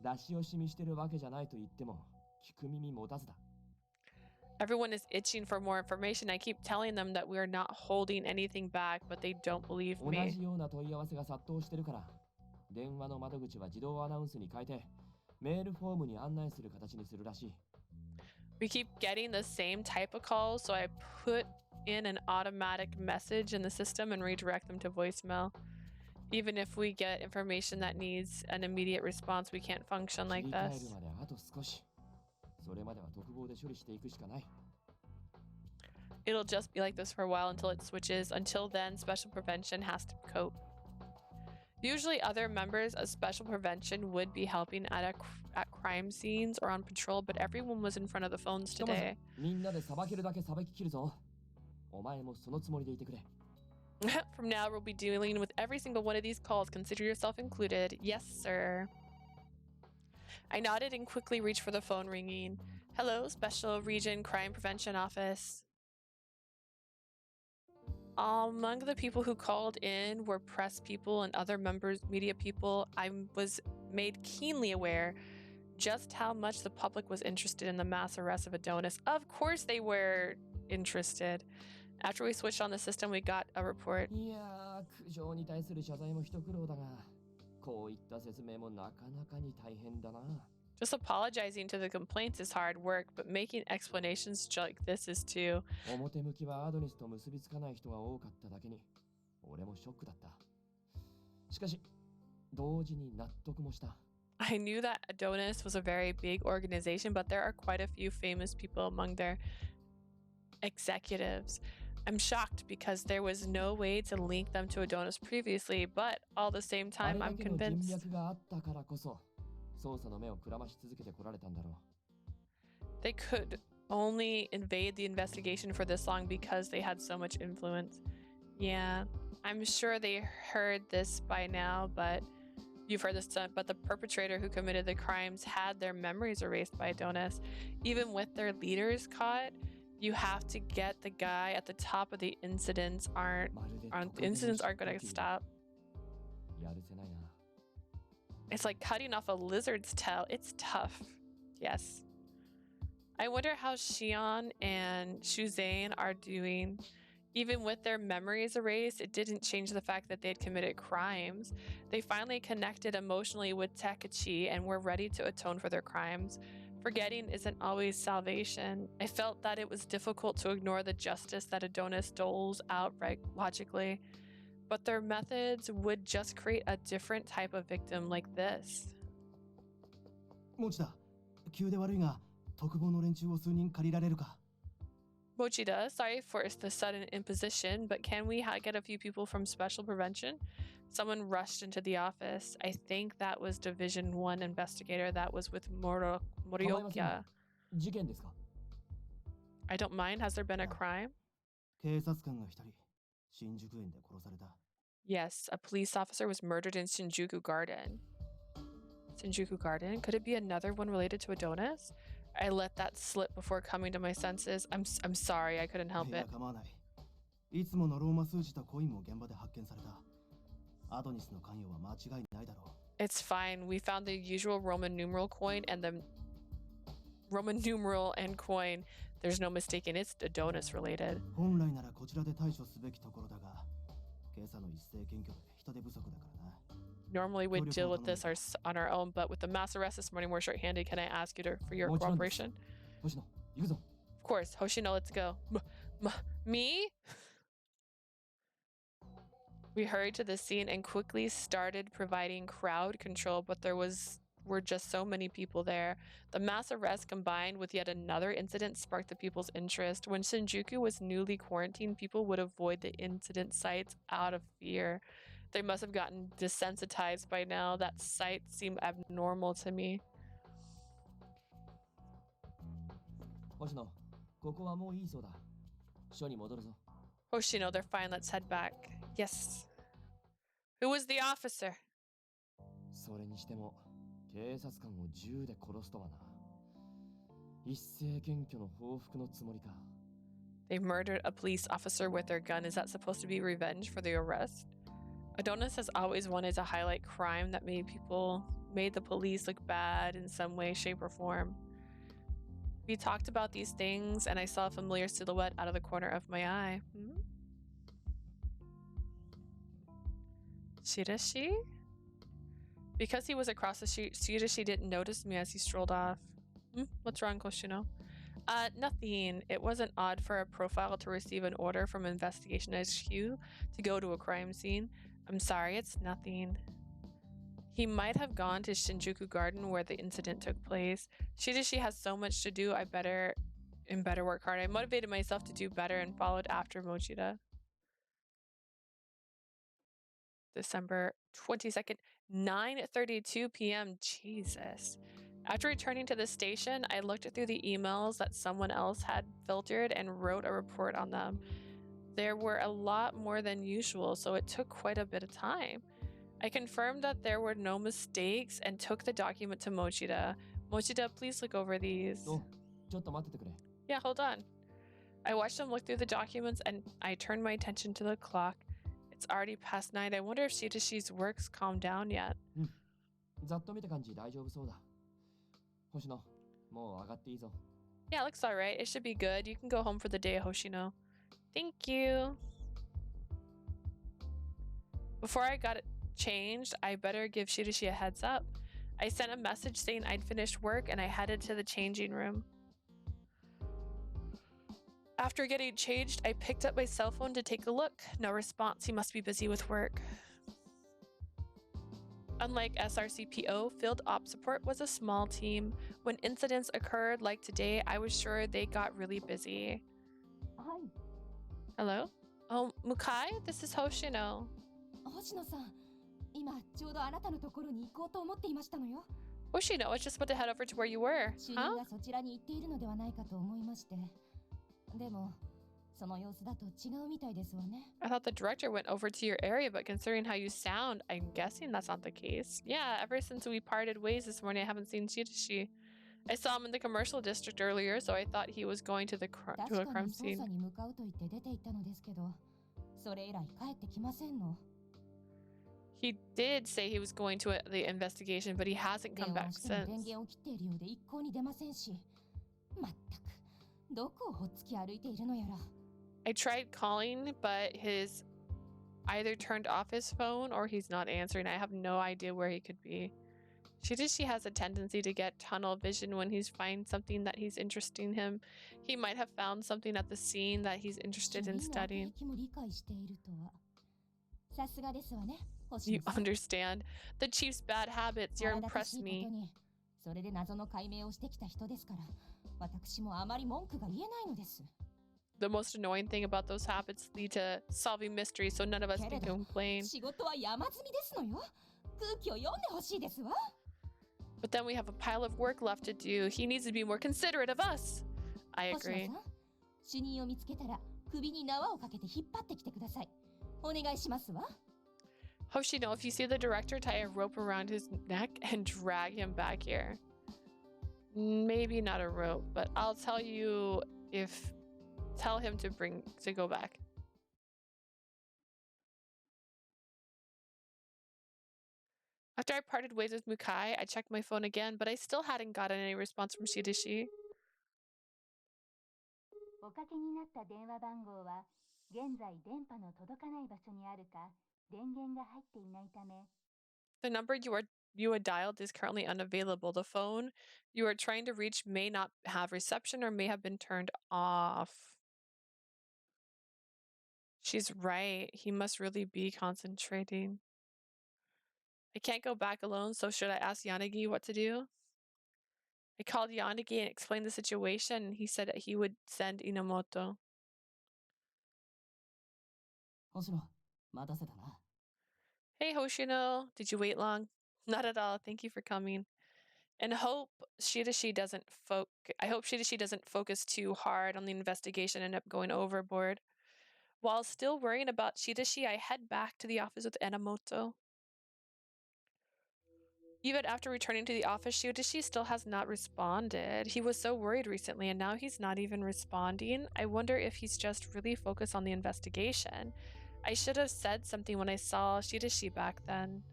出し惜しみしてるわけじゃないと言っても、聞く耳持たずだ。 Everyone is itching for more information. I keep telling them that we are not holding anything back, but they don't believe 同 me. じような問い合わせが殺到してるから、電話の窓口は自動アナウンスに変えて、メールフォームに案内する形にするらしい。 We keep getting the same type of calls, so I put in an automatic message in the system and redirect them to voicemail. Even if we get information that needs an immediate response, we can't function 切 like り替える this. まであと少し。それまでは特防で処理していくしかない。 It'll just be like this for a while until it switches. Until then, Special Prevention has to cope. Usually, other members of Special Prevention would be helping at crime scenes or on patrol, but everyone was in front of the phones ひとまず today. みんなでさばけるだけさばききるぞ。お前もそのつもりでいてくれ。 From now, we'll be dealing with every single one of these calls. Consider yourself included. Yes, sir. I nodded and quickly reached for the phone ringing. Hello, Special Region Crime Prevention Office. Among the people who called in were press people and other media people. I was made keenly aware just how much the public was interested in the mass arrest of Adonis. Of course they were interested. After we switched on the system, we got a report. いやー、苦情に対する謝罪も一苦労だが、こういった説明もなかなかに大変だな。 Just apologizing to the complaints is hard work, but making explanations like this is too. 表向きはアドニスと結びつかない人が多かっただけに、俺もショックだった。しかし、同時に納得もした。 I knew that Adonis was a very big organization, but there are quite a few famous people among their executives. I'm shocked because there was no way to link them to Adonis previously, but all the same あ time, れだ I'm けの人 convinced. 脈があったからこそ、捜査の目をくらまし続けてこられたんだろう。 They could only invade the investigation for this long because they had so much influence. Yeah, I'm sure they heard this by now, but you've heard this, but the perpetrator who committed the crimes had their memories erased by Adonis. Even with their leaders caught, you have to get the guy at the top of the incidents aren't まるで incidents aren't going to stop. やるせないな。 It's like cutting off a lizard's tail. It's tough. Yes. I wonder how Shion and Shuzane are doing. Even with their memories erased, it didn't change the fact that they had committed crimes. They finally connected emotionally with Takechi and were ready to atone for their crimes. Forgetting isn't always salvation. I felt that it was difficult to ignore the justice that Adonis doles out logically, but their methods would just create a different type of victim like this. もちだ、急で悪いが、特防の連中を数人借りられるか。 Mochida, sorry for the sudden imposition, but can we get a few people from Special Prevention? Someone rushed into the office. I think that was Division 1 investigator that was with 構いません Morioka. 事件ですか？ I don't mind. Has there been a crime? 警察官が一人、新宿園で殺された。Yes, a police officer was murdered in Shinjuku Garden. Shinjuku Garden? Could it be another one related to Adonis? I let that slip before coming to my senses. I'm sorry, I couldn't help いや it. 構わない。いつものローマ数字とコインも現場で発見された。アドニスの関与は間違いないだろう。 It's fine. We found the usual Roman numeral coin and the Roman numeral and coin. There's no mistaking it's Adonis related. 本来ならこちらで対処すべきところだが、今朝の一斉検挙で人手不足だからな。 Normally we'd deal with this on our own, but with the mass arrest this morning, we're short-handed. Can I ask you for your cooperation? 星野、行くぞ。 Of course. Hoshino, let's go. Me? We hurried to the scene and quickly started providing crowd control, but were just so many people there. The mass arrest combined with yet another incident sparked the people's interest. When Shinjuku was newly quarantined, people would avoid the incident sites out of fear. They must have gotten desensitized by now. That sight seemed abnormal to me. 星野、ここはもういいそうだ。署に戻るぞ。 Hoshino, they're fine. Let's head back. Yes. Who was the officer? それにしても、警察官を銃で殺すとはな。一斉検挙の報復のつもりか。 They murdered a police officer with their gun. Is that supposed to be revenge for the arrest? Adonis has always wanted to highlight crime that made the police look bad in some way, shape, or form. We talked about these things, and I saw a familiar silhouette out of the corner of my eye. Shiraishi? Because he was across the street, Shiraishi didn't notice me as he strolled off. What's wrong, Koshino? Nothing. It wasn't odd for a profile to receive an order from Investigation HQ to go to a crime scene. I'm sorry, it's nothing. He might have gone to Shinjuku Garden where the incident took place. Shiraishi has so much to do. I better work hard. I motivated myself to do better and followed after Mochida. December 22nd, 9:32 p.m. Jesus. After returning to the station, I looked through the emails that someone else had filtered and wrote a report on them. There were a lot more than usual, so it took quite a bit of time. I confirmed that there were no mistakes and took the document to Mochida. Mochida, please look over these. ちょっと待っててくれ。 Yeah, hold on. I watched him look through the documents and I turned my attention to the clock. It's already past 9. I wonder if Shirashi's work's calmed down yet. ざっと見た感じ大丈夫そうだ。星野、もう上がっていいぞ。 Yeah, it looks alright. It should be good. You can go home for the day, Hoshino. Thank you. Before I got it changed, I better give Shiraishi a heads up. I sent a message saying I'd finished work and I headed to the changing room. After getting changed, I picked up my cell phone to take a look. No response. He must be busy with work. Unlike SRCPO, Field Op Support was a small team. When incidents occurred like today, I was sure they got really busy. Hi. Hello? Oh, Mukai? This is Hoshino. 星野さん、今ちょうどあなたのところに行こうと思っていましたのよ。 Hoshino, I was just about to head over to where you were. 主任 Huh? がそちらに行っているのではないかと思いまして。でも、その様子だと違うみたいですわね。 I thought the director went over to your area, but considering how you sound, I'm guessing that's not the case. Yeah, ever since we parted ways this morning, I haven't seen Shiraishi. I saw him in the commercial district earlier, so I thought he was going to a 確 crime かに捜 scene. 査に向かうと言って出て行ったのですけど、それ以来帰ってきませんの。 He did say he was going to the investigation, but he hasn't 電 come 話 back しても since. 電源を切っているようで一向に出ませんし。まったく、どこをほっつき歩いているのやら。 I tried calling, but he's either turned off his phone or he's not answering. I have no idea where he could be. Shiraishi has a tendency to get tunnel vision when he's finds something that he's interesting him. He might have found something at the scene that he's interested in 主任の studying. 気も理解しているとは。さすがですわね、星 You 野さん。 understand the chief's bad habits. You're 腹立たし impressed い me. ことに、それで謎の解明をしてきた人ですから、私もあまり文句が言えないのです。 The most annoying thing about those habits lead to solving mysteries, so none of us can complain. 仕事は山積みですのよ。空気を読んでほしいですわ。 But then we have a pile of work left to do. He needs to be more considerate of us. I 星野 agree. さん、主任を見つけたら首に縄をかけて引っ張ってきてください。お願いしますわ。Hoshino, if you see the director, tie a rope around his neck and drag him back here. Maybe not a rope, but I'll tell you if... Tell him to go back. After I parted ways with Mukai, I checked my phone again, but I still hadn't gotten any response from Shiraishi. おかけになった電話番号は現在電波の届かない場所にあるか電源が入っていないため The number you had dialed is currently unavailable. The phone you are trying to reach may not have reception or may have been turned off. She's right. He must really be concentrating. I can't go back alone, so should I ask Yanagi what to do? I called Yanagi and explained the situation, and he said that he would send Inamoto. 星野、待たせたな。 Hey Hoshino, did you wait long? Not at all. Thank you for coming. And I hope Shiraishi doesn't focus too hard on the investigation and end up going overboard. While still worrying about Shiraishi, I head back to the office with Inamoto. Even after returning to the office, Shiraishi still has not responded. He was so worried recently, and now he's not even responding. I wonder if he's just really focused on the investigation. I should have said something when I saw Shiraishi back then.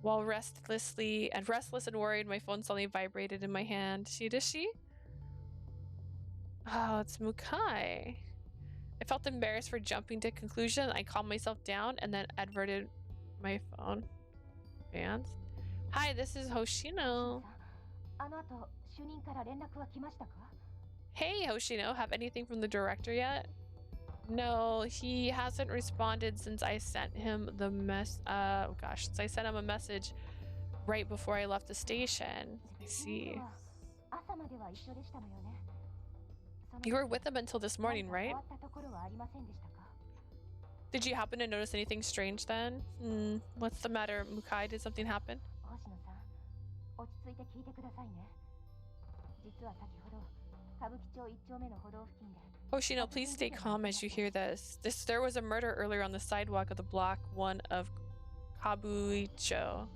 While restless and worried, my phone suddenly vibrated in my hand. Shiraishi? Oh, it's Mukai. I felt embarrassed for jumping to conclusion. I calmed myself down and then averted my phone. Fans? Hi, this is Hoshino. Hey, Hoshino, have anything from the director yet? No, he hasn't responded since I sent him the since I sent him a message right before I left the station. I see. You were with him until this morning, right? Did you happen to notice anything strange then? What's the matter, Mukai? Did something happen? Hoshino, please stay calm as you hear this. There was a murder earlier on the sidewalk of the block 1 of Kabuicho.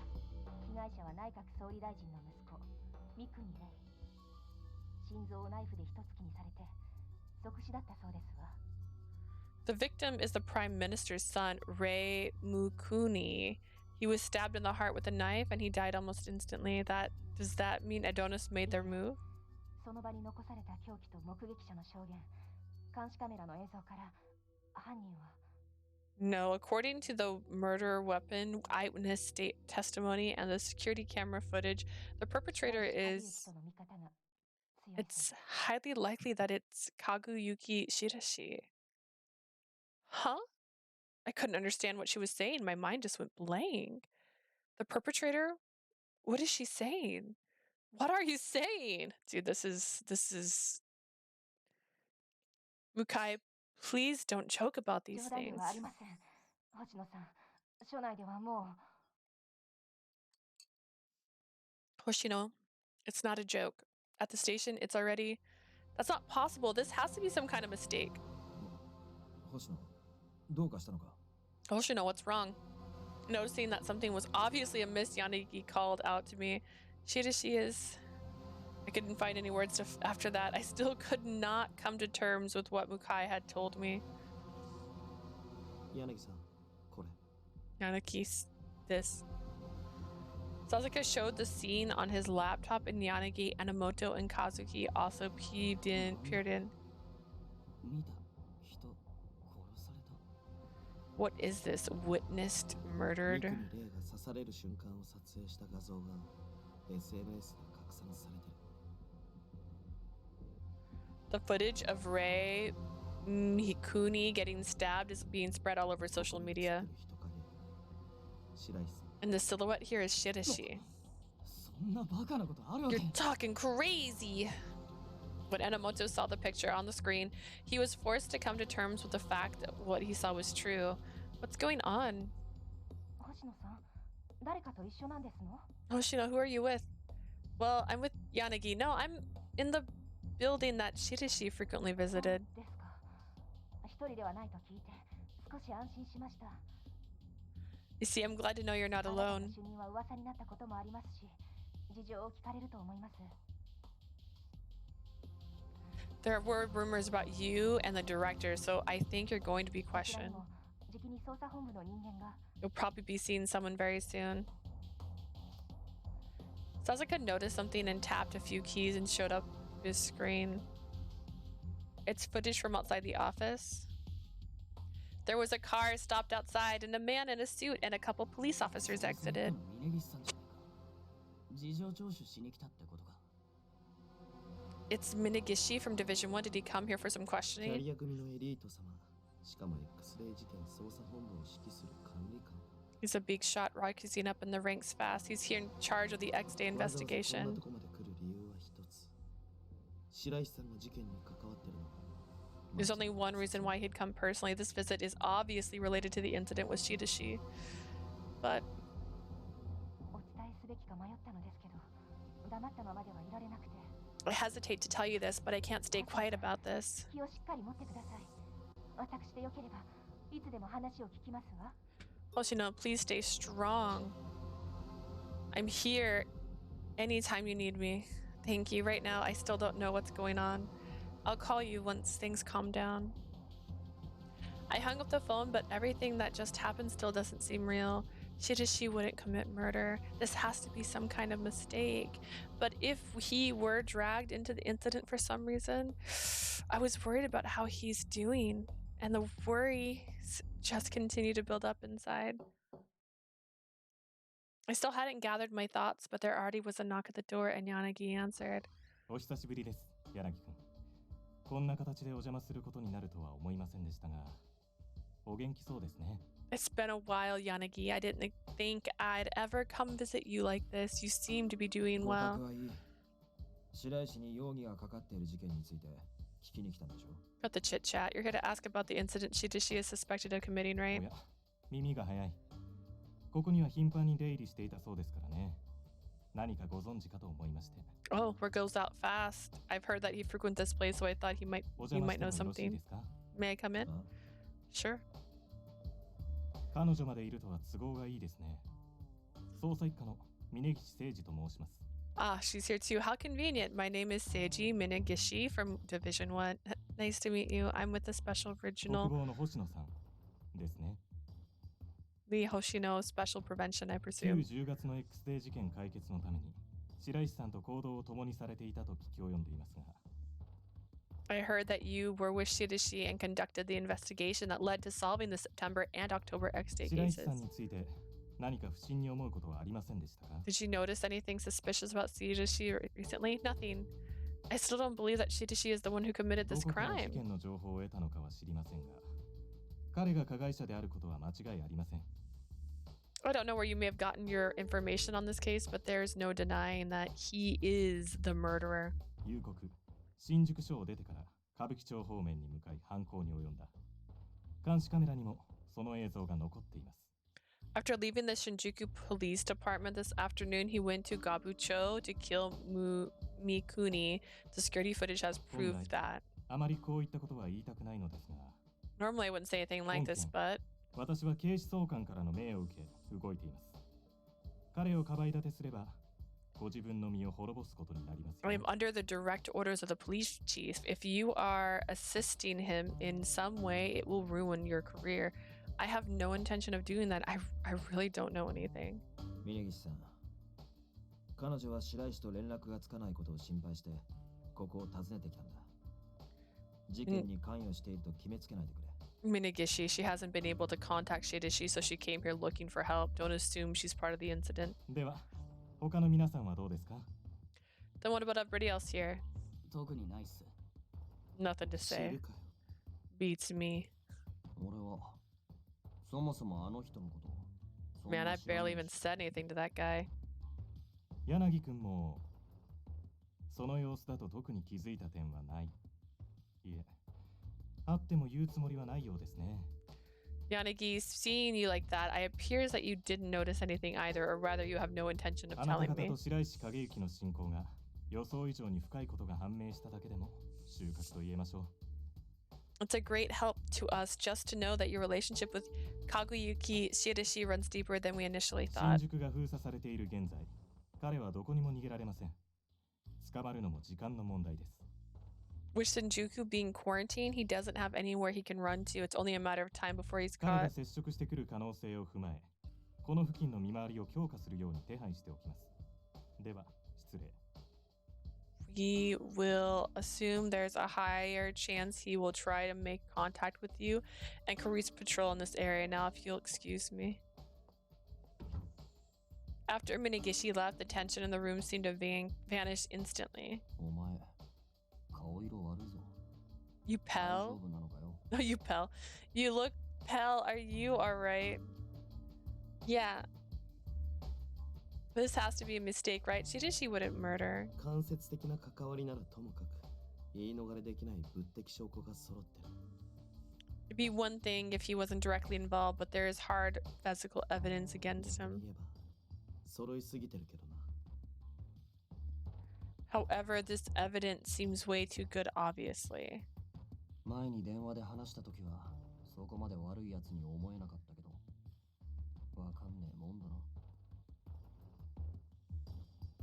The victim is the Prime Minister's son, Rei Mukuni. He was stabbed in the heart with a knife and he died almost instantly. Does that mean Adonis made their move? No, according to the murder weapon, eyewitness testimony, and the security camera footage, the perpetrator is... It's highly likely that it's Kageyuki Shiraishi. Huh? I couldn't understand what she was saying. My mind just went blank. The perpetrator? What is she saying? What are you saying? Dude, this is... Mukai, please don't joke about these things. Hoshino, it's not a joke. At the station, it's already... That's not possible. This has to be some kind of mistake. Hoshino, what's wrong? Noticing that something was obviously amiss, Yanagi called out to me. Shiraishi is... I couldn't find any words after that. I still could not come to terms with what Mukai had told me. Yanagi, this. Sasuke showed the scene on his laptop, and Yanagi, Inamoto, and Kazuki also peered in. What is this? Witnessed murdered? The footage of Rei Mikuni getting stabbed is being spread all over social media. And the silhouette here is Shiraishi. You're talking crazy! When Inamoto saw the picture on the screen, he was forced to come to terms with the fact that what he saw was true. What's going on? Hoshino, who are you with? Well, I'm with Yanagi. No, I'm in the building that Shiraishi frequently visited. You see, I'm glad to know you're not あなたの alone. 主任は噂になったこともありますし、事情を聞かれると思います。 There were rumors about you and the director, so I think you're going to be こちらに questioned. もじきに捜査本部の人間が You'll probably be seeing someone very soon. Sasuke noticed something and tapped a few keys and showed up his screen. It's footage from outside the office. There was a car stopped outside and a man in a suit and a couple police officers exited. 峯岸さんじゃないか。事情聴取しに来たってことか。 It's Minagishi from Division 1. Did he come here for some キャ questioning? リア組のエリート様、しかも X レイ事件捜査本部を指揮する管理官。 He's a big shot, rising up in the ranks fast. He's here in charge of the X-Day わざわざこんな investigation. とこまで来る理由は一つ。白石さんの事件に関わってるのは There's only one reason why he'd come personally. This visit is obviously related to the incident with Shiraishi. But お伝えすべきか迷ったのですけど、黙ったままではいられなくて。 I hesitate to tell you this, but I can't stay quiet about this. 気をしっかり持ってください。私でよければいつでも話を聞きますわ。 Hoshino, please stay strong. I'm here anytime you need me. Thank you. Right now, I still don't know what's going on. I'll call you once things calm down. I hung up the phone, but everything that just happened still doesn't seem real. Shiraishi wouldn't commit murder. This has to be some kind of mistake. But if he were dragged into the incident for some reason, I was worried about how he's doing. And the worries just continue to build up inside. I still hadn't gathered my thoughts, but there already was a knock at the door and Yanagi answered. お久しぶりです、柳君。こんな形でお邪魔することになるとは思いませんでしたが、お元気そうですね。 It's been a while, Yanagi. I didn't think I'd ever come visit you like this. You seem to be doing 合 well. 格はいい。白石に容疑がかかっている事件について聞きに来たんでしょ Got the chit chat. You're here to ask about the incident Shiraishi is suspected of committing, お right? や、耳が早い。ここには頻繁に出入りしていたそうですからね。何かご存知かと思いまして。 Oh, word goes out fast. I've heard that he frequents this place, so I thought you might お you 邪魔 might して know もよろしい something. ですか？ May I come in? あ Sure. 彼女までいるとは都合がいいですね。捜査一課の峯岸誠二と申します。 Ah, she's here too. How convenient. My name is Seiji Minagishi from Division 1. Nice to meet you. I'm with the Special 国 Original 防の星野さんですね。 Lee Hoshino Special Prevention, I 旧 presume. 10月の X デー事件解決のために白石さんと行動を共にされていたと聞き及んでいますが、 I heard that you were with Shiraishi and conducted the investigation that led to solving the September and October X-Day 白石 cases. さんについて何か不審に思うことはありませんでしたか？ Did you notice anything suspicious about Shiraishi recently? Nothing. I still don't believe that Shiraishi is the one who committed ど this こから事 crime. 件の情報を得たのかは知りませんが、彼が加害者であることは間違いありません。 I don't know where you may have gotten your information on this case, but there's no denying that he is the murderer. 夕刻、新宿署を出てから歌舞伎町方面に向かい犯行に及んだ。監視カメラにもその映像が残っています。 After leaving the Shinjuku Police Department this afternoon, he went to Gabucho to kill Mikuni. The security footage has proved that. あまりこういったことは言いたくないのですが、 Normally, I wouldn't say anything like this, but 私は警視総監からの命を受け動いています。彼をかばい立てすれば、ご自分の身を滅ぼすことになりますよ。 I'm under the direct orders of the police chief. If you are assisting him in some way, it will ruin your career. I have no intention of doing that. I really don't know anything. 峯岸さん、彼女は白石と連絡がつかないことを心配してここを訪ねてきたんだ。事件に関与していると決めつけないでくれ。 Minagishi, she hasn't been able to contact Shiraishi, so she came here looking for help. Don't assume she's part of the incident. では、他の皆さんはどうですか？ Then what about everybody else here? 特にないっす。 Nothing to 知 say. るかよ。 Beats me. 俺はそもそもあの人のことをそん Man, な I 知らな barely い even し said anything to that guy. 柳くんもその様子だと特に気づいた点はない。いえ、あっても言うつもりはないようですね。 Yanagi, seeing you like that, it appears that you didn't notice anything either, or rather you have no intention of あなた telling 方 me. と白石景之の親交が予想以上に深いことが判明しただけでも収穫と言えましょう。It's a great help to us just to know that your relationship with Kageyuki Shiraishi runs deeper than we initially 新 thought. 宿が封鎖されている現在、彼はどこにも逃げられません。捕まるのも時間の問題です。With Shinjuku being quarantined, he doesn't have anywhere he can run to. It's only a matter of time before he's 彼が caught. 接触してくる可能性を踏まえ、この付近の見回りを強化するように手配しておきます。では、失礼。We will assume there's a higher chance he will try to make contact with you and Carice patrol in this area now, if you'll excuse me. After Minigishi left, the tension in the room seemed to vanish instantly. お前、顔色悪いぞ。 You 大丈 pale? 夫なのかよ。 Oh, you pale. You look pale. Are you alright? Yeah. This has to be a mistake, right? She wouldn't murder. 間接的な関わりならともかく、言い逃れできない物的証拠が揃ってる。 It'd be one thing if he wasn't directly involved, but there is hard physical evidence against 逆に him. 言えば、揃いすぎてるけどな。 However, this evidence seems way too good, obviously. 前に電話で話した時は、そこまで悪いやつに思えなかったけど、わかんねえもんだな。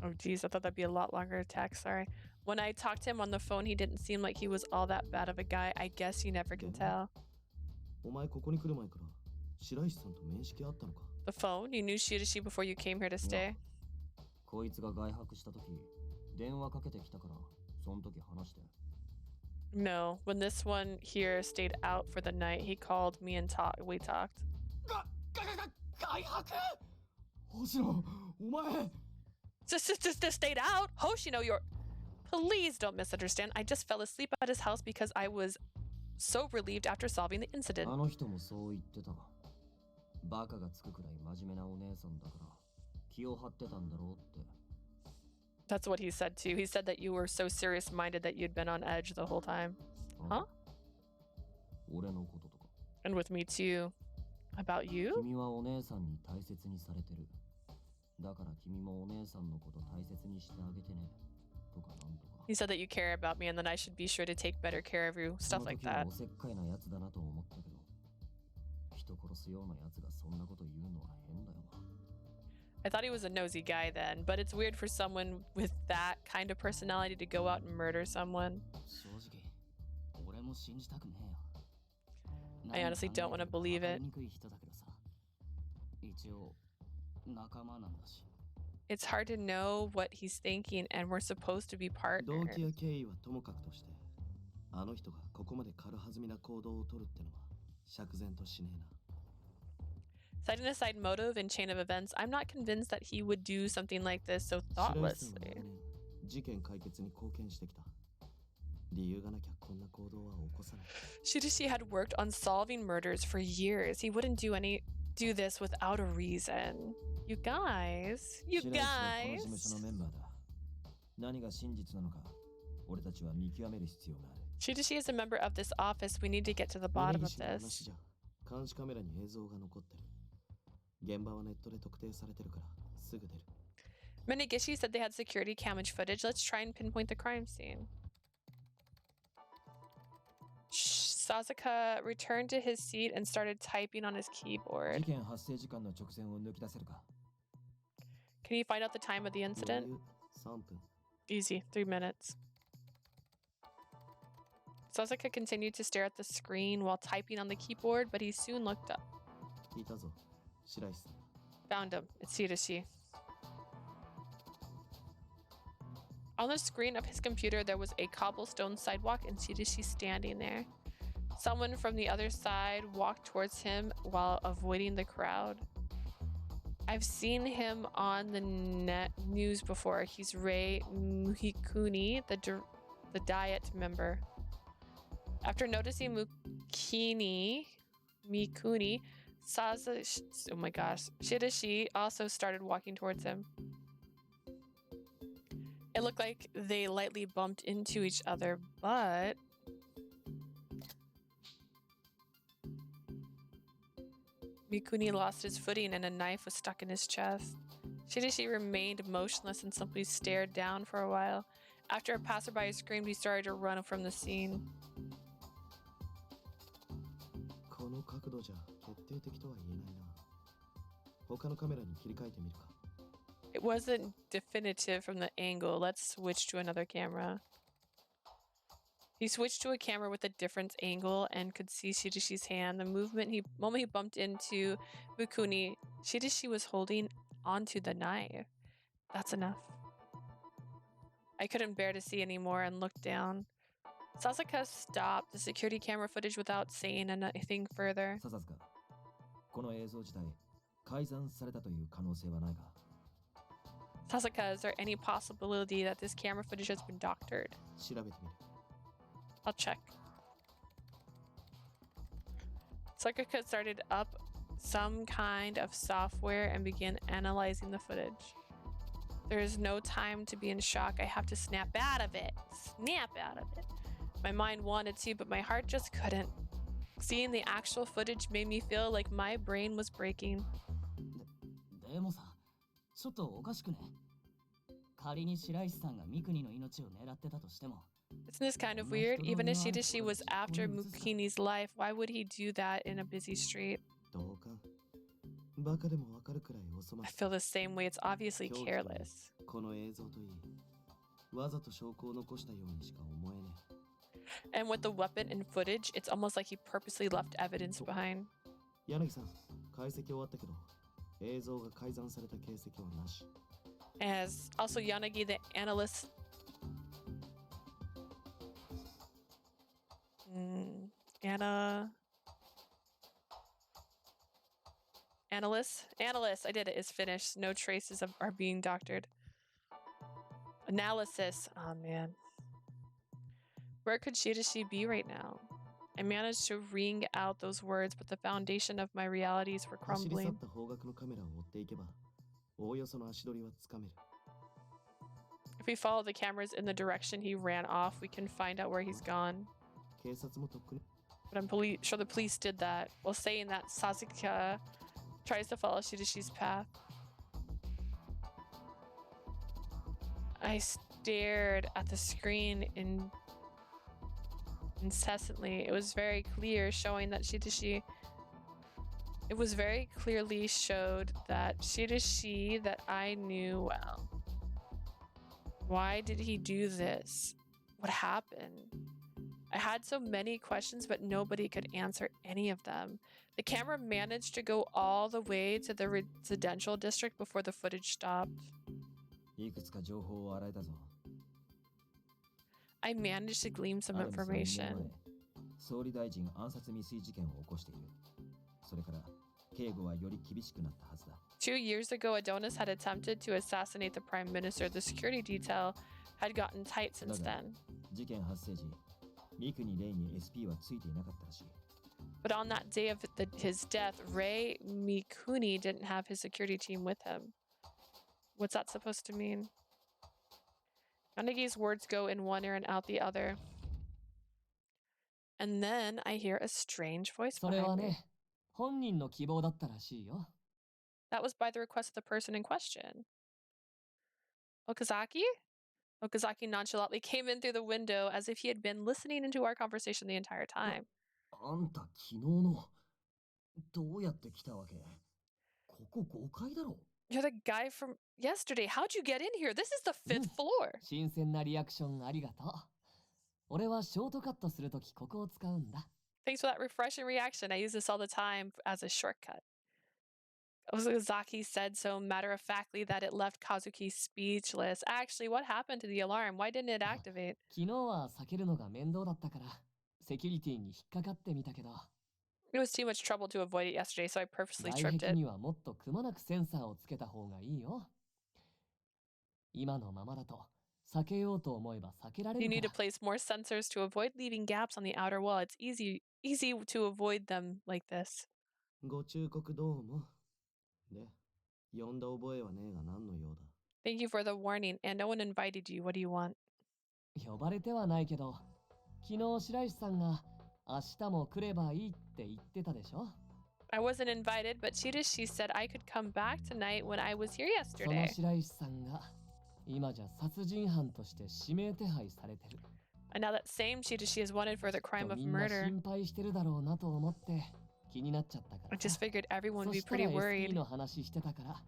Oh, geez, I thought that'd be a lot longer text. Sorry. When I talked to him on the phone, he didn't seem like he was all that bad of a guy. I guess you never can tell. お前ここに来る前から、白石さんと面識あったのか？ The phone? You knew Shiraishi before you came here to stay? こいつが外泊した時、電話かけてきたから、その時話して。 No. When this one here stayed out for the night, he called me and we talked. 外泊？星野、お前。 Just stayed out? Hoshino, you're... Please don't misunderstand. I just fell asleep at his house because I was so relieved after solving the incident. あの人もそう言ってた。バカがつくくらい真面目なお姉さんだから、気を張ってたんだろうって。 That's what he said too. He said that you were so serious-minded that you'd been on edge the whole time. Huh? 俺のこととか。 And with me too. About you? 君はお姉さんに大切にされてる。だから君もお姉さんのこと大切にしてあげてね。とかなんとか。 He said that you care about me and that I should be sure to take better care of you. Stuff like その時は that. おせっかいなやつだなと思ったけど、人殺すようなやつがそんなこと言うのは変だよな。 I thought he was a nosy guy then, but it's weird for someone with that kind of personality to go out and murder someone. 正直俺も信じたくねえよ。 I honestly don't want to believe it. わかりにくい人だけどさ、一応仲間なんだし。 It's hard to know what he's thinking, and we're supposed to be 動 partners. 機や経緯はともかくとして、あの人がここまで軽はずみな行動をとるってのは釈然としねえな。 Setting aside motive and chain of events, I'm not convinced that he would do something like this so 白石さんは thoughtlessly. 長年事件解決に貢献してきた。理由がなきゃこんな行動は起こさない。 Shiraishi had worked on solving murders for years. He wouldn't do this without a reason. You guys, 白石はこの事務所のメンバーだ。何が真実なのか、俺たちは見極める必要がある。 Shiraishi is a member of this office. We need to get to the bottom of 峯岸の話 this. じゃ、監視カメラに映像が残ってる。現場はネットで特定されてるから、すぐ出る。 Minigishi said they had security camera footage. Let's try and pinpoint the crime scene. Sasuke returned to his seat and started typing on his 事 keyboard. 件発生時間の直前を抜き出せるか。 Can you find out the time of the 余 incident? 裕3分。 Easy, 3 minutes. Sasuke continued to stare at the screen while typing on the keyboard, but he soon looked up. いたぞ、白石さん。 Found him. It's Shiraishi. On the screen of his computer, there was a cobblestone sidewalk and Shiraishi standing there. Someone from the other side walked towards him while avoiding the crowd. I've seen him on the news before. He's Rei Muhikuni, the Diet member. After noticing Mikuni, oh my gosh, Shiraishi also started walking towards him. It looked like they lightly bumped into each other, but... Mikuni lost his footing and a knife was stuck in his chest. Shiraishi remained motionless and simply stared down for a while. After a passerby screamed, he started to run from the scene. 度じゃ決定的とは言えないな。他のカメラに切り替えてみるか。It wasn't definitive from the angle. Let's switch to another camera. He switched to a camera with a different angle and could see Shirashi's hand. The moment he bumped into Mukuni, Shirashi was holding onto the knife. That's enough. I couldn't bear to see anymore and looked down. Sasuke stopped the security camera footage without saying anything further. 笹塚、この映像自体改ざんされたという可能性はないか。Sasuke, is there any possibility that this camera footage has been doctored? 調べてみる。I'll check. Sasuke started up some kind of software and began analyzing the footage. There is no time to be in shock. I have to snap out of it. Snap out of it. My mind wanted to, but my heart just couldn't. Seeing the actual footage made me feel like my brain was breaking. でもさ、ちょっとおかしくね。仮に白石さんが三国の命を狙ってたとしても。Isn't this kind of weird? Even if Shirashi was after Mukini's life, why would he do that in a busy street? I feel the same way. It's obviously careless. And with the weapon and footage, it's almost like he purposely left evidence behind. As also Yanagi, the analyst. Analyst, I did it, is finished. No traces are being doctored. Analysis, oh man. Where could Shirashi be right now? I managed to wring out those words, but the foundation of my realities were crumbling. If we follow the cameras in the direction he ran off, we can find out where he's gone. But I'm sure the police did that. While saying that, Sasuke tries to follow Shirashi's path. I stared at the screen incessantly. It was very clear, showing that Shirashi... It was very clearly showed that Shirashi that I knew well. Why did he do this? What happened? I had so many questions, but nobody could answer any of them. The camera managed to go all the way to the residential district before the footage stopped. I managed to glean some information. 総理大臣暗殺未遂事件を起こしている。それから警護はより厳しくなったはずだ。2 years ago, Adonis had attempted to assassinate the prime minister. The security detail had gotten tight since then. 事件発生時、三国レイに SP はついていなかったらしい。But on that day of his death, Rei Mikuni didn't have his security team with him. What's that supposed to mean? Yanagi's words go in one ear and out the other. And then I hear a strange voice behind me. That was by the request of the person in question. Okazaki? Okazaki nonchalantly came in through the window as if he had been listening into our conversation the entire time. あんた昨日のどうやって来たわけ？ここ5階だろ。You're the guy from yesterday. How'd you get in here? This is the 5th floor. 新鮮なリアクションありがとう。俺はショートカットするときここを使うんだ。Thanks for that refreshing reaction. I use this all the time as a shortcut. Okazaki said so matter-of-factly that it left Kazuki speechless. Actually, what happened to the alarm? Why didn't it activate? 昨日は避けるのが面倒だったから、セキュリティに引っかかってみたけど。It was too much trouble to avoid it yesterday, so I purposely tripped 外壁 it. にはもっとくまなくセンサーをつけた方がいいよ。今のままだと避けようと思えば避けられ You る need か to ら。 place more sensors to avoid leaving gaps on the outer wall. It's easy to avoid them like this. ご忠告どうも。で、呼んだ覚えはねえが何の用だ。 Thank you for the warning, and no one invited you. What do you want? 呼ばれてはないけど、昨日白石さんが明日も来ればいいって言ってたでしょ。 I wasn't invited, but Shirashi said I could come back tonight when I was here その yesterday. 白石さんが今じゃ殺人犯として指名手配されてる。 And now that same Shirashi is wanted for the きっ crime と of みんな murder. 心配してるだろうなと思って気になっちゃったか I らさ。 just figured everyone would そ be したら pretty SP worried. の話してたから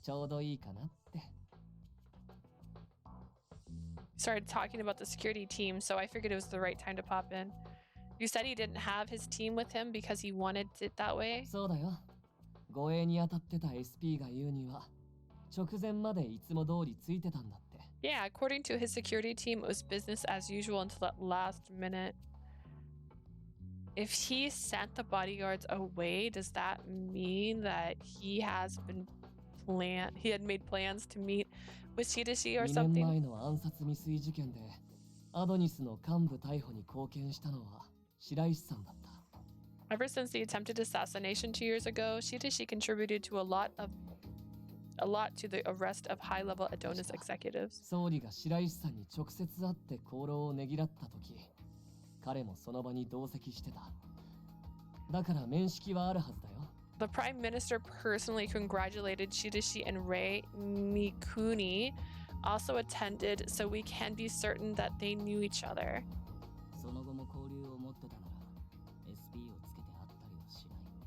ちょうどいいかなって。 Started talking about the security team, so I figured it was the right time to pop in. You said he didn't have his team with him because he wanted it that way? そうだよ。護衛に当たってた SP が言うには直前までいつも通りついてたんだって。 Yeah, according to his security team, it was business as usual until that last minute. If he sent the bodyguards away, does that mean that he had made plans to meet with Shiraishi or 2年 something? 前の暗殺未遂事件でアドニスの幹部逮捕に貢献したのは白石さんだった。 Ever since the attempted assassination 2 years ago, Shiraishi contributed to a lot to the arrest of high-level Adonis executives. 総理が白石さんに直接会って功労をねぎらった時、彼もその場に同席してた。だから面識はあるはずだよ。 The Prime Minister personally congratulated Shiraishi and Rei Mikuni also attended, so we can be certain that they knew each other. その後も交流を持ってたなら SP をつけて会ったりはしないのか。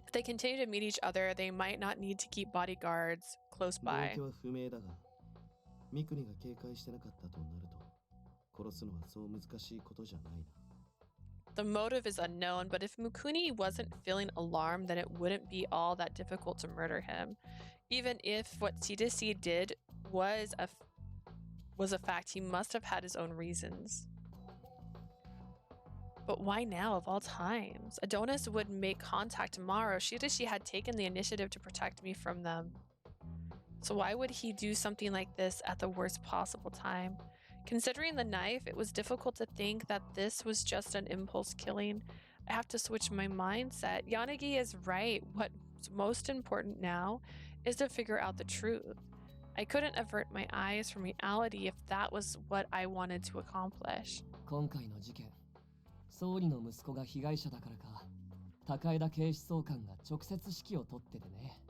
If they continue to meet each other, they might not need to keep bodyguards close 動 by. 機は不明だが、三国が警戒してなかったとなると、殺すのはそう難しいことじゃないな。 The motive is unknown, but if Mukuni wasn't feeling alarmed, then it wouldn't be all that difficult to murder him. Even if what Shiraishi did was a fact, he must have had his own reasons. But why now, of all times? Adonis would make contact tomorrow. Shiraishi had taken the initiative to protect me from them. So why would he do something like this at the worst possible time? Considering the knife, it was difficult to think that this was just an impulse killing. I have to switch my mindset. Yanagi is right. What's most important now is to figure out the truth. I couldn't avert my eyes from reality if that was what I wanted to accomplish. 今回の事件、総理の息子が被害者だからか、高枝警視総監が直接指揮を取っててね。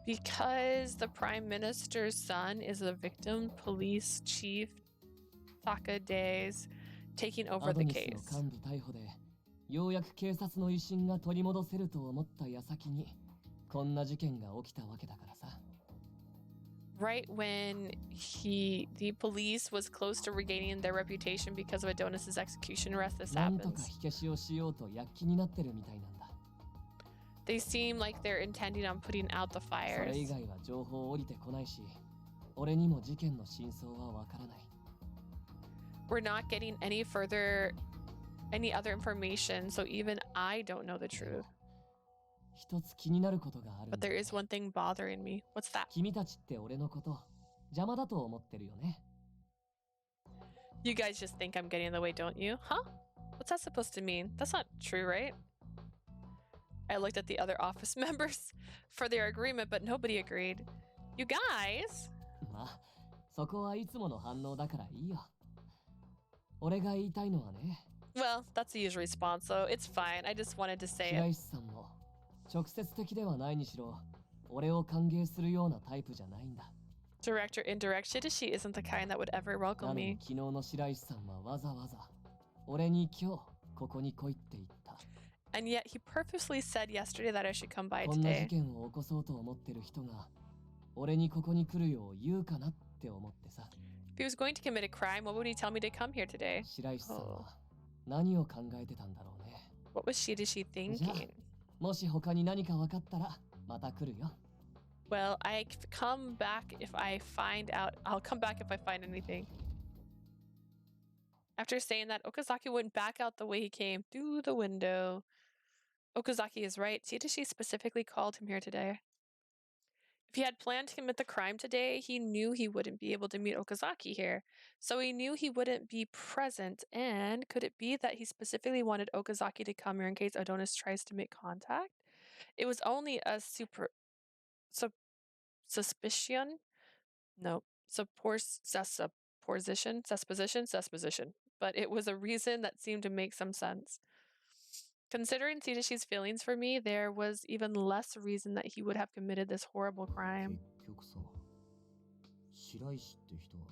Because the Prime Minister's son is the victim, Police Chief Takade's taking ア over ド the ニス case. の幹部逮捕で、ようやく警察の威信が取り戻せると思った矢先に、こんな事件が起きたわけだからさ。 Right when the police was close to regaining their reputation because of Adonis's execution arrest, this なんとか happens. 火消しをしようと躍起になってるみたいなんだ。 They seem like they're intending on putting out the そ fires. れ以外は情報降りてこないし、俺にも事件の真相はわからない。 We're not getting any other information, so even I don't know the truth. 一つ気になることがあるん But だ。 there is one thing bothering me. What's that? 君たちって俺のこと邪魔だと思ってるよね。 You guys just think I'm getting in the way, don't you? Huh? What's that supposed to mean? That's not true, right? I looked at the other office members for their agreement, but nobody agreed. You guys! まあ、そこはいつもの反応だからいいよ。俺が言いたいのはね、 Well, that's the usual response, so it's fine. I just wanted to say 白 it. 石さんも直接的ではないにしろ、俺を歓迎するようなタイプじゃないんだ。 Direct or indirect, Shiraishi isn't the kind that would ever な welcome のに me. 昨日の白石さんはわざわざ俺に今日ここに来いって言った。 And yet he purposely said yesterday that I should come by こんな事 today. 件を起こそうと思ってる人が俺にここに来るよう言うかなって思ってさ。 If he was going to commit a crime, what would he tell me to come here today? 白石さんは何を考えてたんだろうね。 What was Shiraishi じゃあ thinking? もし他に何か分かったらまた来るよ。 Well, I'll come back if I find anything. After saying that, Okazaki went back out the way he came, through the window. Okazaki is right. Shiraishi specifically called him here today. If he had planned to commit the crime today, he knew he wouldn't be able to meet Okazaki here. So he knew he wouldn't be present. And could it be that he specifically wanted Okazaki to come here in case Adonis tries to make contact? It was only a suspicion? No. Supposition. But it was a reason that seemed to make some sense. Considering Shirashi's feelings for me, there was even less reason that he would have committed this horrible crime. 結局さ、白石って人は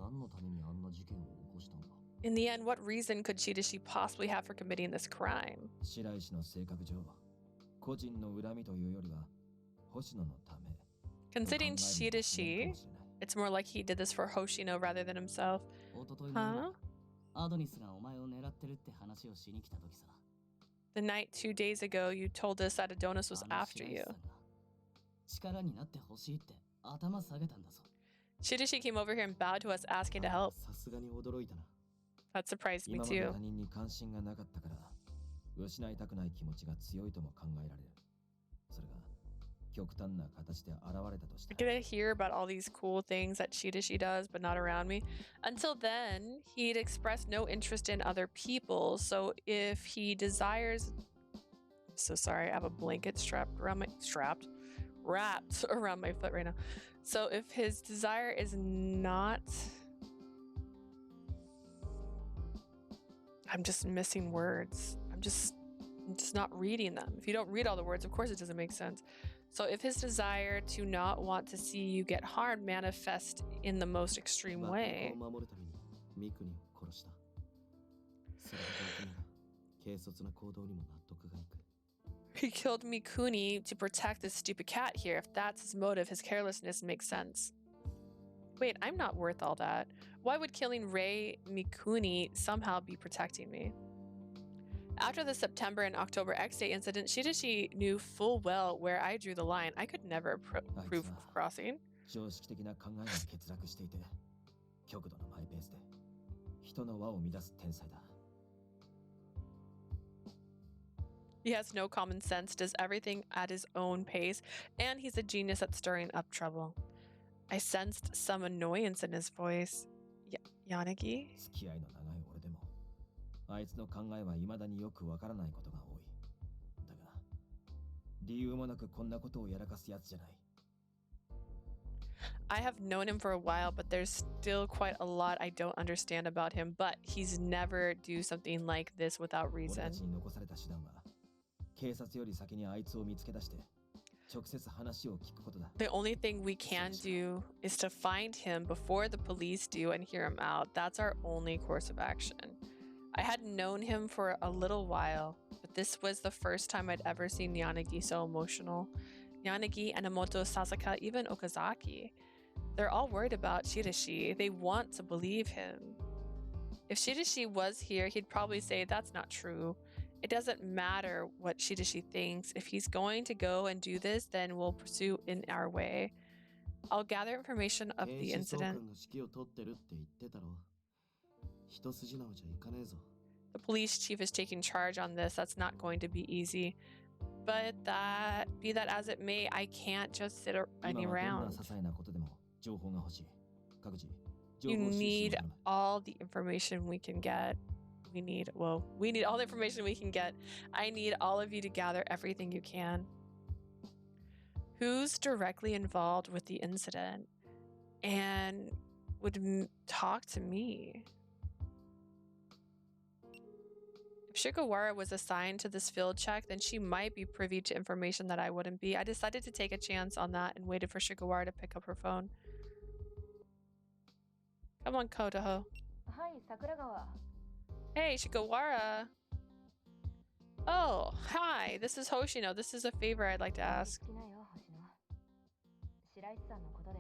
何のためにあんな事件を起こしたんだ。 In the end, what reason could Shiraishi possibly have for committing this crime? 白石の性格上、個人の恨みというよりは星野のため。 Considering Shiraishi, it's more like he did this for Hoshino rather than himself. おととい Huh? アドニスがお前を狙ってるって話をしに来た時さ。 The night 2 days ago, you told us that Adonis was あの after 白石 you. さんが力になってほしいって頭下げたんだぞ。 Shiraishi came over here and bowed to us asking to help. さすがに驚いたな。 That surprised me 今まで too. 他人に関心がなかったから失いたくない気持ちが強いとも考えられる。それが極端な形で現れたとし I た get to hear about all these cool things that Shiraishi does, but not around me. Until then, he'd expressed no interest in other people. So if he desires, so sorry, I have a blanket wrapped around my foot right now. So if his desire is not, I'm just missing words. I'm just not reading them. If you don't read all the words, of course it doesn't make sense. So if his desire to not want to see you get harmed manifests in the most extreme 爆 way, 弾を守るためにミクニを殺した。それが動機なら軽率な行動にも納得がいく。 he killed Mikuni to protect this stupid cat here. If that's his motive, his carelessness makes sense. Wait, I'm not worth all that. Why would killing Rei Mikuni somehow be protecting me? After the September and October X-Day incident, Shiraishi knew full well where I drew the line. I could never approve of crossing. 常識的な考えが欠落していて極度のマイペースで人の輪を乱す天才だ。 He has no common sense, does everything at his own pace, and he's a genius at stirring up trouble. I sensed some annoyance in his voice. Yanagi? 付き合いの長い俺でもあいつの考えは未だによくわからないことが多い。だが理由もなくこんなことをやらかすやつじゃない。 I have known him for a while, but there's still quite a lot I don't understand about him. But he's never do something like this without 俺 reason. たちに残された手段は警察より先にあいつを見つけ出して直接話を聞くことだ。 The only thing we can do is to find him before the police do and hear him out. That's our only course of action. I had known him for a little while, but this was the first time I'd ever seen Yanagi so emotional. Yanagi, Enomoto, Sasaka, even Okazaki. They're all worried about Shiraishi. They want to believe him. If Shiraishi was here, he'd probably say that's not true. It doesn't matter what Shiraishi thinks. If he's going to go and do this, then we'll pursue in our way. I'll gather information of 警 the 視総監 incident. が指揮を取ってるって言ってたろ。一筋縄じゃいかねえぞ。 The police chief is taking charge on this. That's not going to be easy. But be that as it may, I can't just sit 今 any はどんな around. 些細なことでも情報が欲しい。各自情 You 報収集を need 頼む。 all the information we can get. We need all the information we can get. I need all of you to gather everything you can. Who's directly involved with the incident and would talk to me? If Shigawara was assigned to this field check, then she might be privy to information that I wouldn't be. I decided to take a chance on that and waited for Shigawara to pick up her phone. Come on, Kotoho. はい桜川 Hey, Shigawara. Oh, hi. This is Hoshino. This is a favor I'd like to ask. 来なよ星野白石さんのことで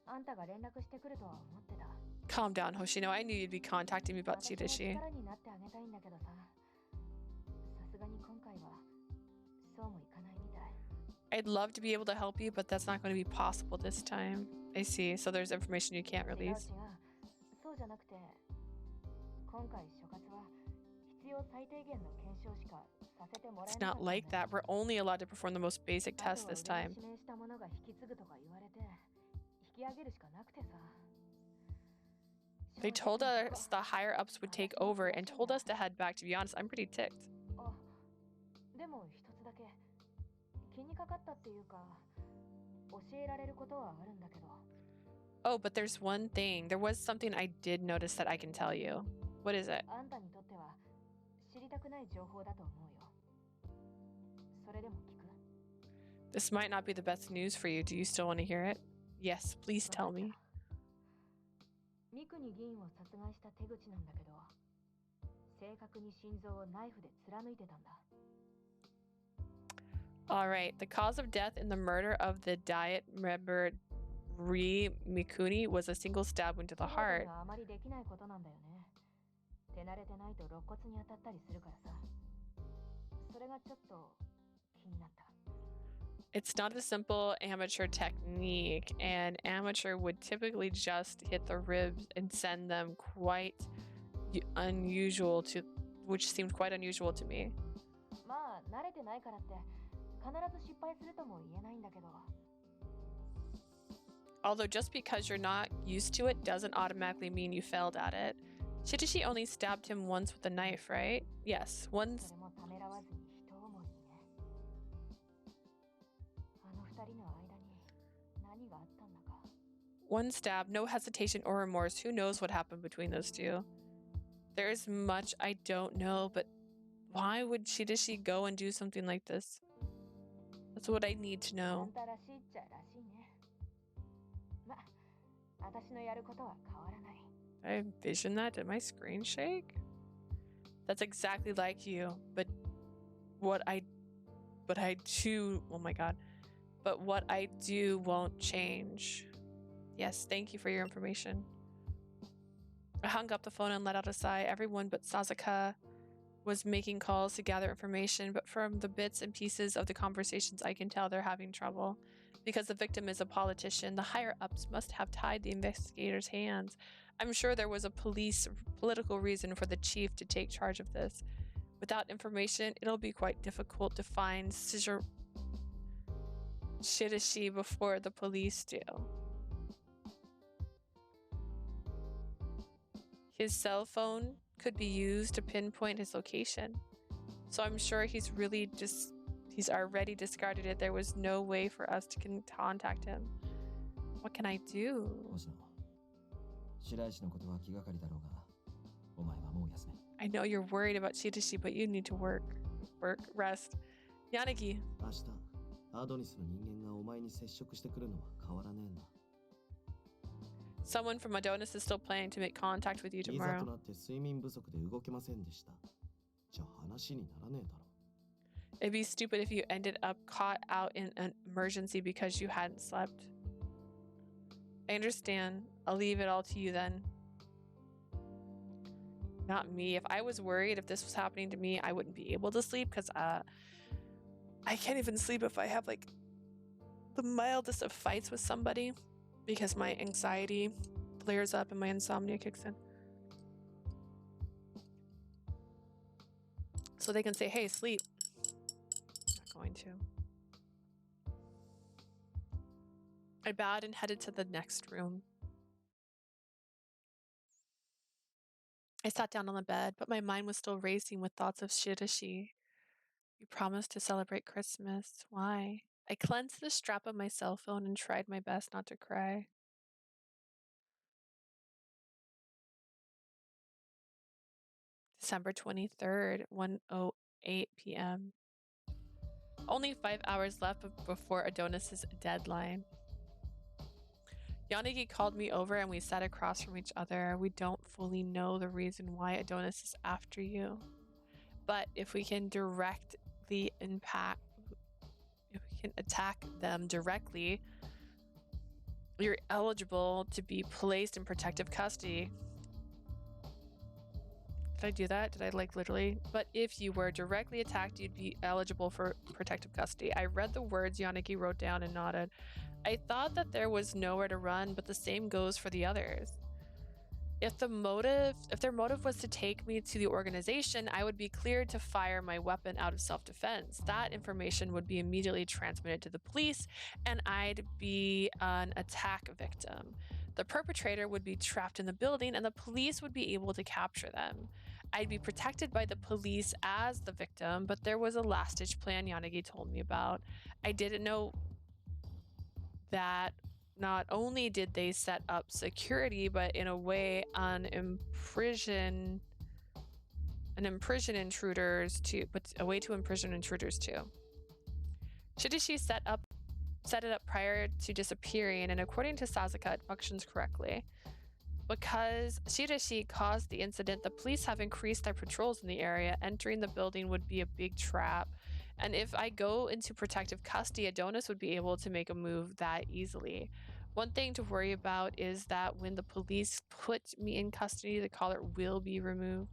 あんたが連絡してくるとは思ってた Calm down, Hoshino. I knew you'd be contacting me about 私も Shiraishi. 力になってあげたいんだけどささすがに今回はそうもいかないみたい I'd love to be able to help you, but that's not going to be possible this time. I see. So there's information you can't 違う違う release. そうじゃなくて今回所轄は必要最低限の検証しかさせてもらえ It's なか not ったんだ like よ that. We're only allowed to perform the most basic あとは tests this 上 time. に指名したものが引き継ぐとか言われて引き上げるしかなくてさ They told us the higher ups would take over and told us to head back. To be honest, I'm pretty ticked. あでも一つだけ気にかかったっていうか教えられることはあるんだけど Oh, but there's one thing. There was something I did notice that I can tell you. What is it? あんたにとっては知りたくない情報だと思うよそれでも聞く This might not be the best news for you. Do you still want to hear it? Yes, please tell me. 三国議員を殺害した手口なんだけど、正確に心臓をナイフで貫いてたんだ。All right. The cause of death in the murder of the Diet member Ri Mikuni was a single stab wound to the heart. あまりできないことなんだよね。手慣れてないと肋骨に当たったりするからさ。それがちょっと気になった。It's not a simple amateur technique. An amateur would typically just hit the ribs and send them quite unusual to, which seemed quite unusual to me. まあ慣れてないからって必ず失敗するとも言えないんだけど。Although just because you're not used to it doesn't automatically mean you failed at it. Shiraishi only stabbed him once with a knife, right? Yes, once. それもためらわずに一思いにね。あの二人の間に何があったんだか。One stab, no hesitation or remorse. Who knows what happened between those two? There is much I don't know, but why would Shiraishi go and do something like this? That's what I need to あ know. んたらしいっちゃらしいね。ま、私のやることは変わらない。I envisioned that. Did my screen shake? That's exactly like you. But what I do, oh my god. But what I do won't change. Yes, thank you for your information. I hung up the phone and let out a sigh. Everyone but Sasuke was making calls to gather information, but from the bits and pieces of the conversations, I can tell they're having trouble. Because the victim is a politician, the higher-ups must have tied the investigators' hands. I'm sure there was a political reason for the chief to take charge of this. Without information, it'll be quite difficult to find Shiraishi before the police do. His cell phone could be used to pinpoint his location. So I'm sure he's already discarded it. There was no way for us to contact him. What can I do? 白石のことは気がかりだろうが、お前はもう休め。I know you're worried about Shiraishi, but you need to rest. Yanagi. 明日、アドニスの人間がお前に接触してくるのは変わらねえんだ。Someone from Adonis is still planning to make contact with you いざ tomorrow. となって睡眠不足で動けませんでした。じゃあ話にならねえだろ。It'd be stupid if you ended up caught out in an emergency because you hadn't slept. I understand. I'll leave it all to you then. Not me. If I was worried if this was happening to me, I wouldn't be able to sleep because I can't even sleep if I have like the mildest of fights with somebody because my anxiety flares up and my insomnia kicks in. So they can say, hey, sleep. I'm not going to. I bowed and headed to the next room. I sat down on the bed, but my mind was still racing with thoughts of Shiraishi. You promised to celebrate Christmas. Why? I clenched the strap of my cell phone and tried my best not to cry. December 23rd, 1:08 p.m. Only 5 hours left before Adonis's deadline. Yanagi called me over and we sat across from each other. We don't fully know the reason why Adonis is after you. But if we can attack them directly, you're eligible to be placed in protective custody. Did I do that? Did I like literally? But if you were directly attacked, you'd be eligible for protective custody. I read the words Yanagi wrote down and nodded. I thought that there was nowhere to run, but the same goes for the others. If their motive was to take me to the organization, I would be cleared to fire my weapon out of self-defense. That information would be immediately transmitted to the police, and I'd be an attack victim. The perpetrator would be trapped in the building, and the police would be able to capture them. I'd be protected by the police as the victim, but there was a last-ditch plan Yanagi told me about. I didn't know that not only did they set up security, but in a way imprison intruders too. Shiraishi set it up prior to disappearing, and according to Sasuke, it functions correctly. Because Shiraishi caused the incident, the police have increased their patrols in the area. Entering the building would be a big trap. And if I go into protective custody, Adonis would be able to make a move that easily. One thing to worry about is that when the police put me in custody, the collar will be removed.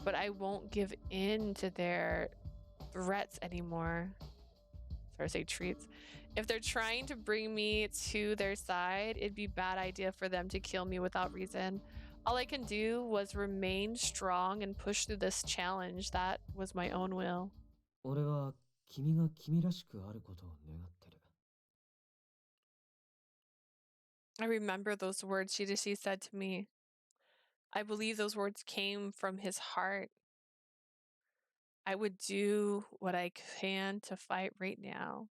But I won't give in to their threats anymore. Sorry, I say treats. If they're trying to bring me to their side, it'd be a bad idea for them to kill me without reason. All I can do was remain strong and push through this challenge. That was my own will. 俺は君が君らしくあることを願ってる。 I remember those words Shiraishi said to me. I believe those words came from his heart. I would do what I can to fight right now.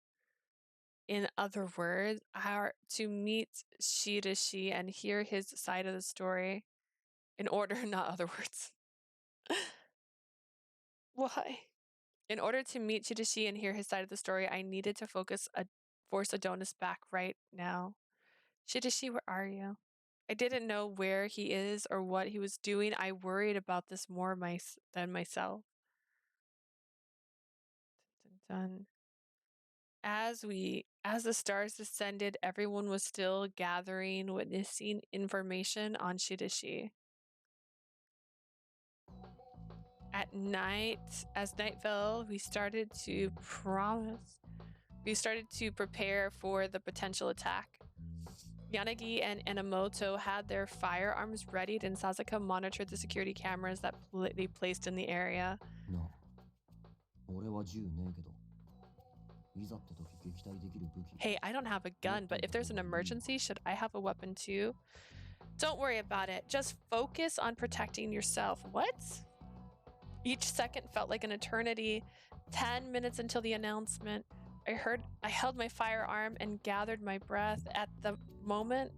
In other words, to meet Shiraishi and hear his side of the story. In order, not other words. Why? In order to meet Shiraishi and hear his side of the story, I needed to force Adonis back right now. Shiraishi, where are you? I didn't know where he is or what he was doing. I worried about this more than myself. Dun, dun, dun. As the stars descended, everyone was still gathering, witnessing information on Shiraishi. At night, as night fell, we started to prepare for the potential attack. Yanagi and Enomoto had their firearms readied, and Sasuke monitored the security cameras that they placed in the area. No. 俺は銃ねえけど。 Hey, I don't have a gun, but if there's an emergency, should I have a weapon too? Don't worry about it. Just focus on protecting yourself. What? Each second felt like an eternity. 10 minutes until the announcement. I held my firearm and gathered my breath at the moment.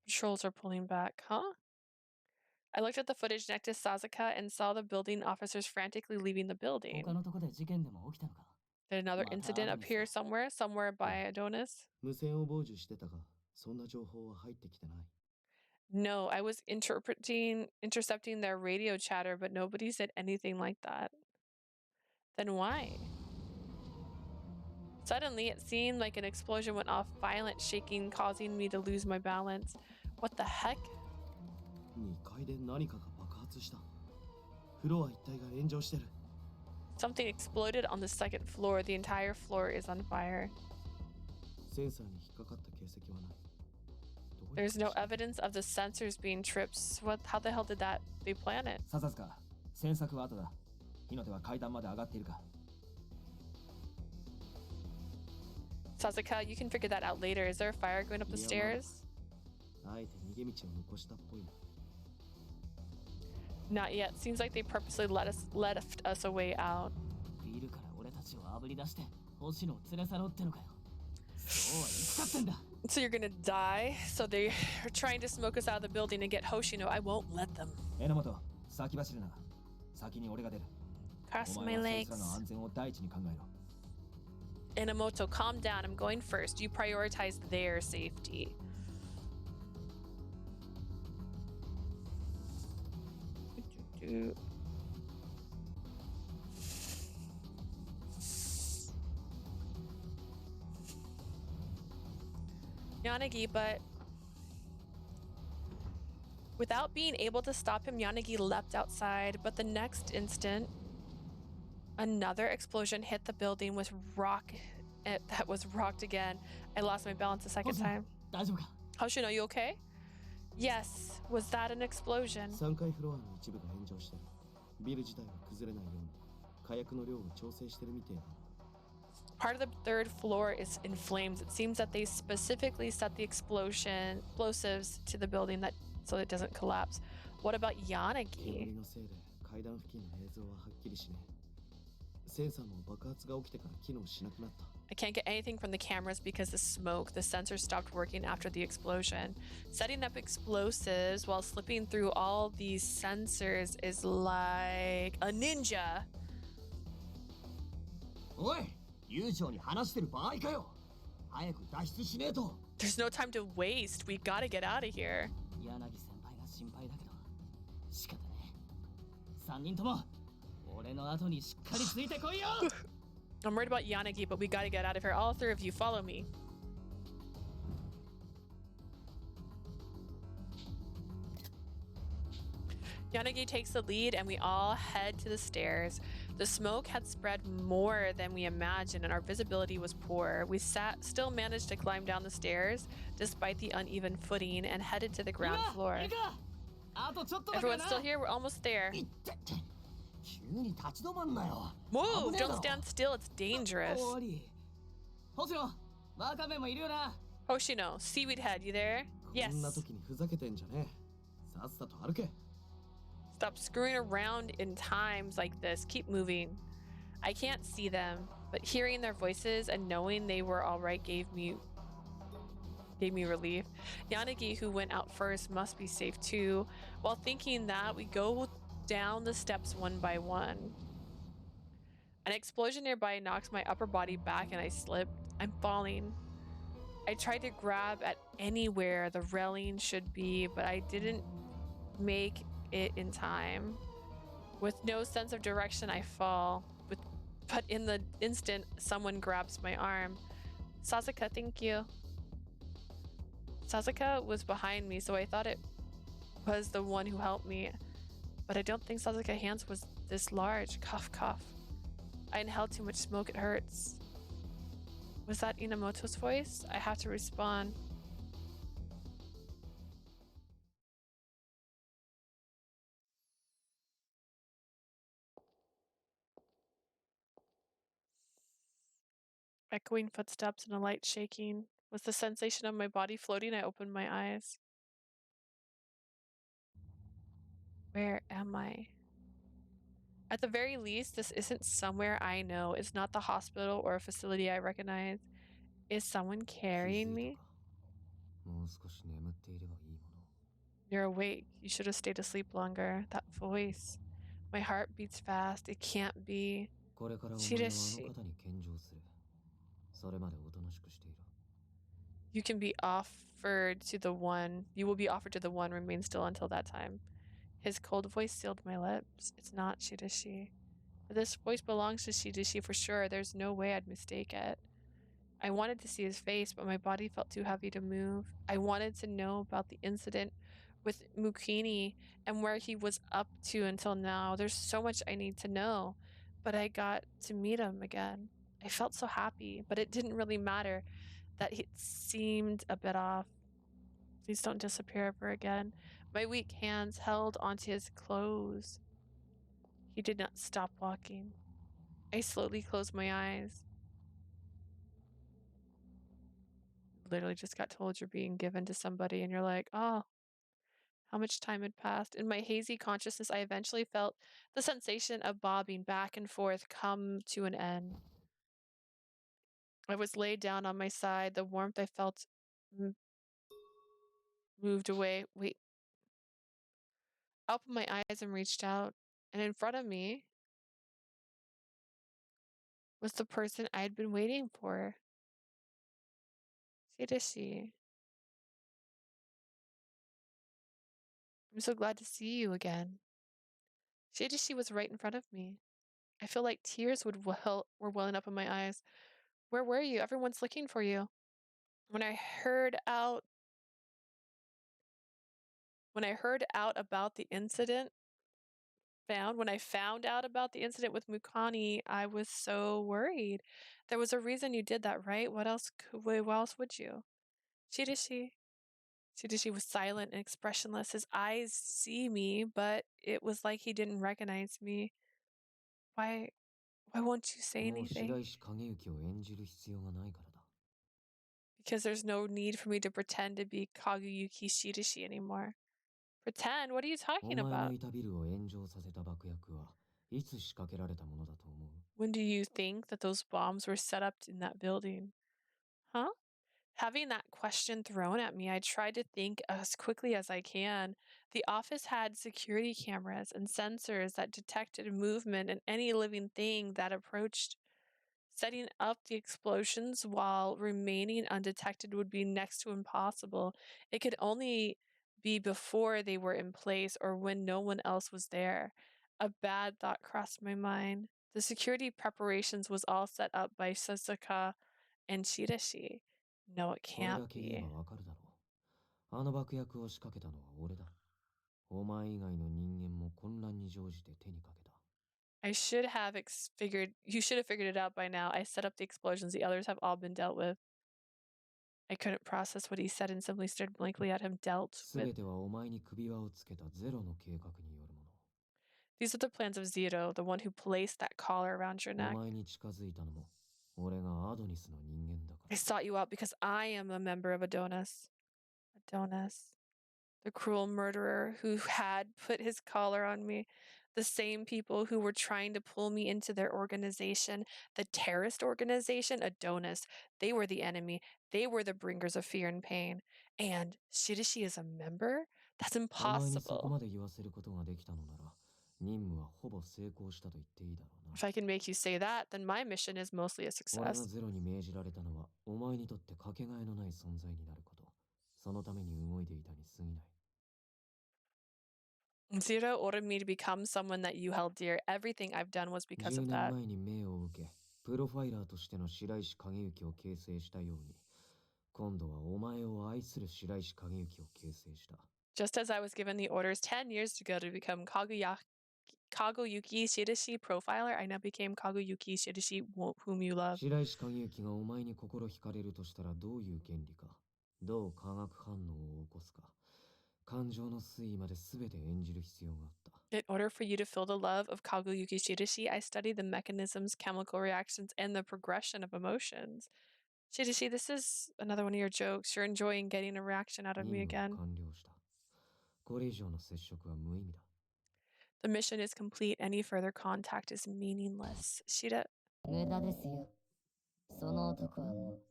Patrols are pulling back, huh? I looked at the footage next to Sasuke and saw the building officers frantically leaving the building. Did another incident appear somewhere by Adonis? No, I was intercepting their radio chatter, but nobody said anything like that. Then why? Suddenly, it seemed like an explosion went off, violent shaking, causing me to lose my balance. What the heck? Something exploded on the second floor. The entire floor is on fire. There's no evidence of the sensors being tripped. How the hell did they plan it? Sasuke, you can figure that out later. Is there a fire going up the stairs? Not yet. Seems like they purposely left us a way out. So you're gonna die? So they are trying to smoke us out of the building and get Hoshino. I won't let them. Cross my legs. Enomoto, calm down. I'm going first. You prioritize their safety. Yanagi, but without being able to stop him, Yanagi leapt outside, but the next instant, another explosion hit the building that was rocked again. I lost my balance a second time. Hoshino, you okay? Yes. Was that an explosion? Part of the third floor is in flames. It seems that they specifically set the explosives to the building so it doesn't collapse. What about Yanagi? I can't get anything from the cameras because the sensors stopped working after the explosion. Setting up explosives while slipping through all these sensors is like a ninja. Oi! 早く脱出しねえと。 There's no time to waste. We gotta get out of here. 柳先輩が心配だけど仕方ねえ。3人とも俺の後にしっかりついてこいよ。 I'm worried about Yanagi, but we gotta get out of here. All 3 of you, follow me. Yanagi takes the lead and we all head to the stairs. The smoke had spread more than we imagined and our visibility was poor. We still managed to climb down the stairs despite the uneven footing and headed to the ground floor. Everyone's still here? We're almost there. 急に立ち止まんなよ。 Move! Don't stand still, it's dangerous. 星野、ワカメもいるよな。 Hoshino, Seaweed Head, you there? こんな Yes. 時にふざけてんじゃねえ。さっさと歩け。 Stop screwing around in times like this. Keep moving. I can't see them, but hearing their voices and knowing they were all right gave me relief. Yanagi, who went out first, must be safe too. While thinking that, we go down the steps one by one. An explosion nearby knocks my upper body back and I slip. I'm falling. I tried to grab at anywhere the railing should be, but I didn't make it in time. With no sense of direction, I fall. But in the instant, someone grabs my arm. Sasuke, thank you. Sasuke was behind me, so I thought it was the one who helped me. But I don't think Sasuke's hands was this large. Cough, cough. I inhaled too much smoke, it hurts. Was that Inamoto's voice? I have to respond. Echoing footsteps and a light shaking. With the sensation of my body floating, I opened my eyes. Where am I? At the very least, this isn't somewhere I know. It's not the hospital or a facility I recognize. Is someone carrying me? もう少し眠っていればいいもの。 You're awake. You should have stayed asleep longer. That voice. My heart beats fast. It can't be. これからお前はあの方に献上する。それまでおとなしくしていろ。 You can be offered to the one. You will be offered to the one. Remain still until that time. His cold voice sealed my lips. It's not Shiraishi. But this voice belongs to Shiraishi for sure. There's no way I'd mistake it. I wanted to see his face, but my body felt too heavy to move. I wanted to know about the incident with Mukini and where he was up to until now. There's so much I need to know, but I got to meet him again. I felt so happy, but it didn't really matter that it seemed a bit off. Please don't disappear ever again. My weak hands held onto his clothes. He did not stop walking. I slowly closed my eyes. Literally just got told you're being given to somebody and you're like, oh, how much time had passed. In my hazy consciousness, I eventually felt the sensation of bobbing back and forth come to an end. I was laid down on my side. The warmth I felt moved away. Wait. I opened my eyes and reached out, and in front of me was the person I had been waiting for. Shiraishi. I'm so glad to see you again. Shiraishi was right in front of me. I feel like tears were welling up in my eyes. Where were you? Everyone's looking for you. When I found out about the incident with Mukani, I was so worried. There was a reason you did that, right? What else would you? Shiraishi was silent and expressionless. His eyes see me, but it was like he didn't recognize me. Why won't you say もう anything? 白石景之を演じる必要がないからだ。 Because there's no need for me to pretend to be Kageyuki Shiraishi anymore. Pretend? What are you お talking 前の about? いたビルを炎上させた爆薬はいつ仕掛けられたものだと思う？ When do you think that those bombs were set up in that building? Huh? Having that question thrown at me, I tried to think as quickly as I can. The office had security cameras and sensors that detected movement and any living thing that approached. Setting up the explosions while remaining undetected would be next to impossible. It could only be before they were in place or when no one else was there. A bad thought crossed my mind. The security preparations was all set up by Suzuka and Shiraishi. No, it これ can't だけ言え be. ばわかるだろう。あの爆薬を仕掛けたのは俺だ。お前以外の人間も混乱に乗じて手にかけた。I should have figured. You should have figured it out by now. I set up the explosions. The others have all been dealt with. I couldn't process what he said and simply stared blankly at him. Dealt す with. べてはお前に首輪をつけたゼロの計画によるもの。 These are the plans of Zero, the one who placed that collar around your お neck. 前に近づいたのも俺がアドニスの人間だか I ら。 sought you out because I am a member of Adonis. Adonis. The cruel murderer who had put his collar on me. The same people who were trying to pull me into their organization, the terrorist organization, Adonis. They were the enemy. They were the bringers of fear and pain. And Shiraishi is a member? That's お前にそこ impossible. まで言わせることができたのなら任務はほぼ成功したと言っていいだろうな。 If I can make you say that, then my mission is mostly a 俺が success. ゼロに命じられたのはお前にとってかけがえのない存在になること。そのために動いていたに過ぎない。 Zero ordered me to become someone that you held dear. Everything I've done was because 10 of 年 that. 前に命を受けプロファイラーとしての白石景之を形成したように今度はお前を愛する白石景之を形成した。 Just as I was given the orders 10 years ago to become Kageyuki Shiraishi profiler, I now became Kageyuki Shiraishi, whom you love. 白石景之がお前に心惹かれるとしたらどういう原理か、どう化学反応を起こすか、感情の推移まで全て演じる必要があった。 In order for you to feel the love of Kageyuki Shiraishi, I studied the mechanisms, chemical reactions, and the progression of emotions. Shiraishi, this is another one of your jokes. You're enjoying getting a reaction out of me 任務は again. 完了した。これ以上の接触は無意味だ。 The mission is complete. Any further contact is meaningless. Shira, 無駄ですよ。その男はもう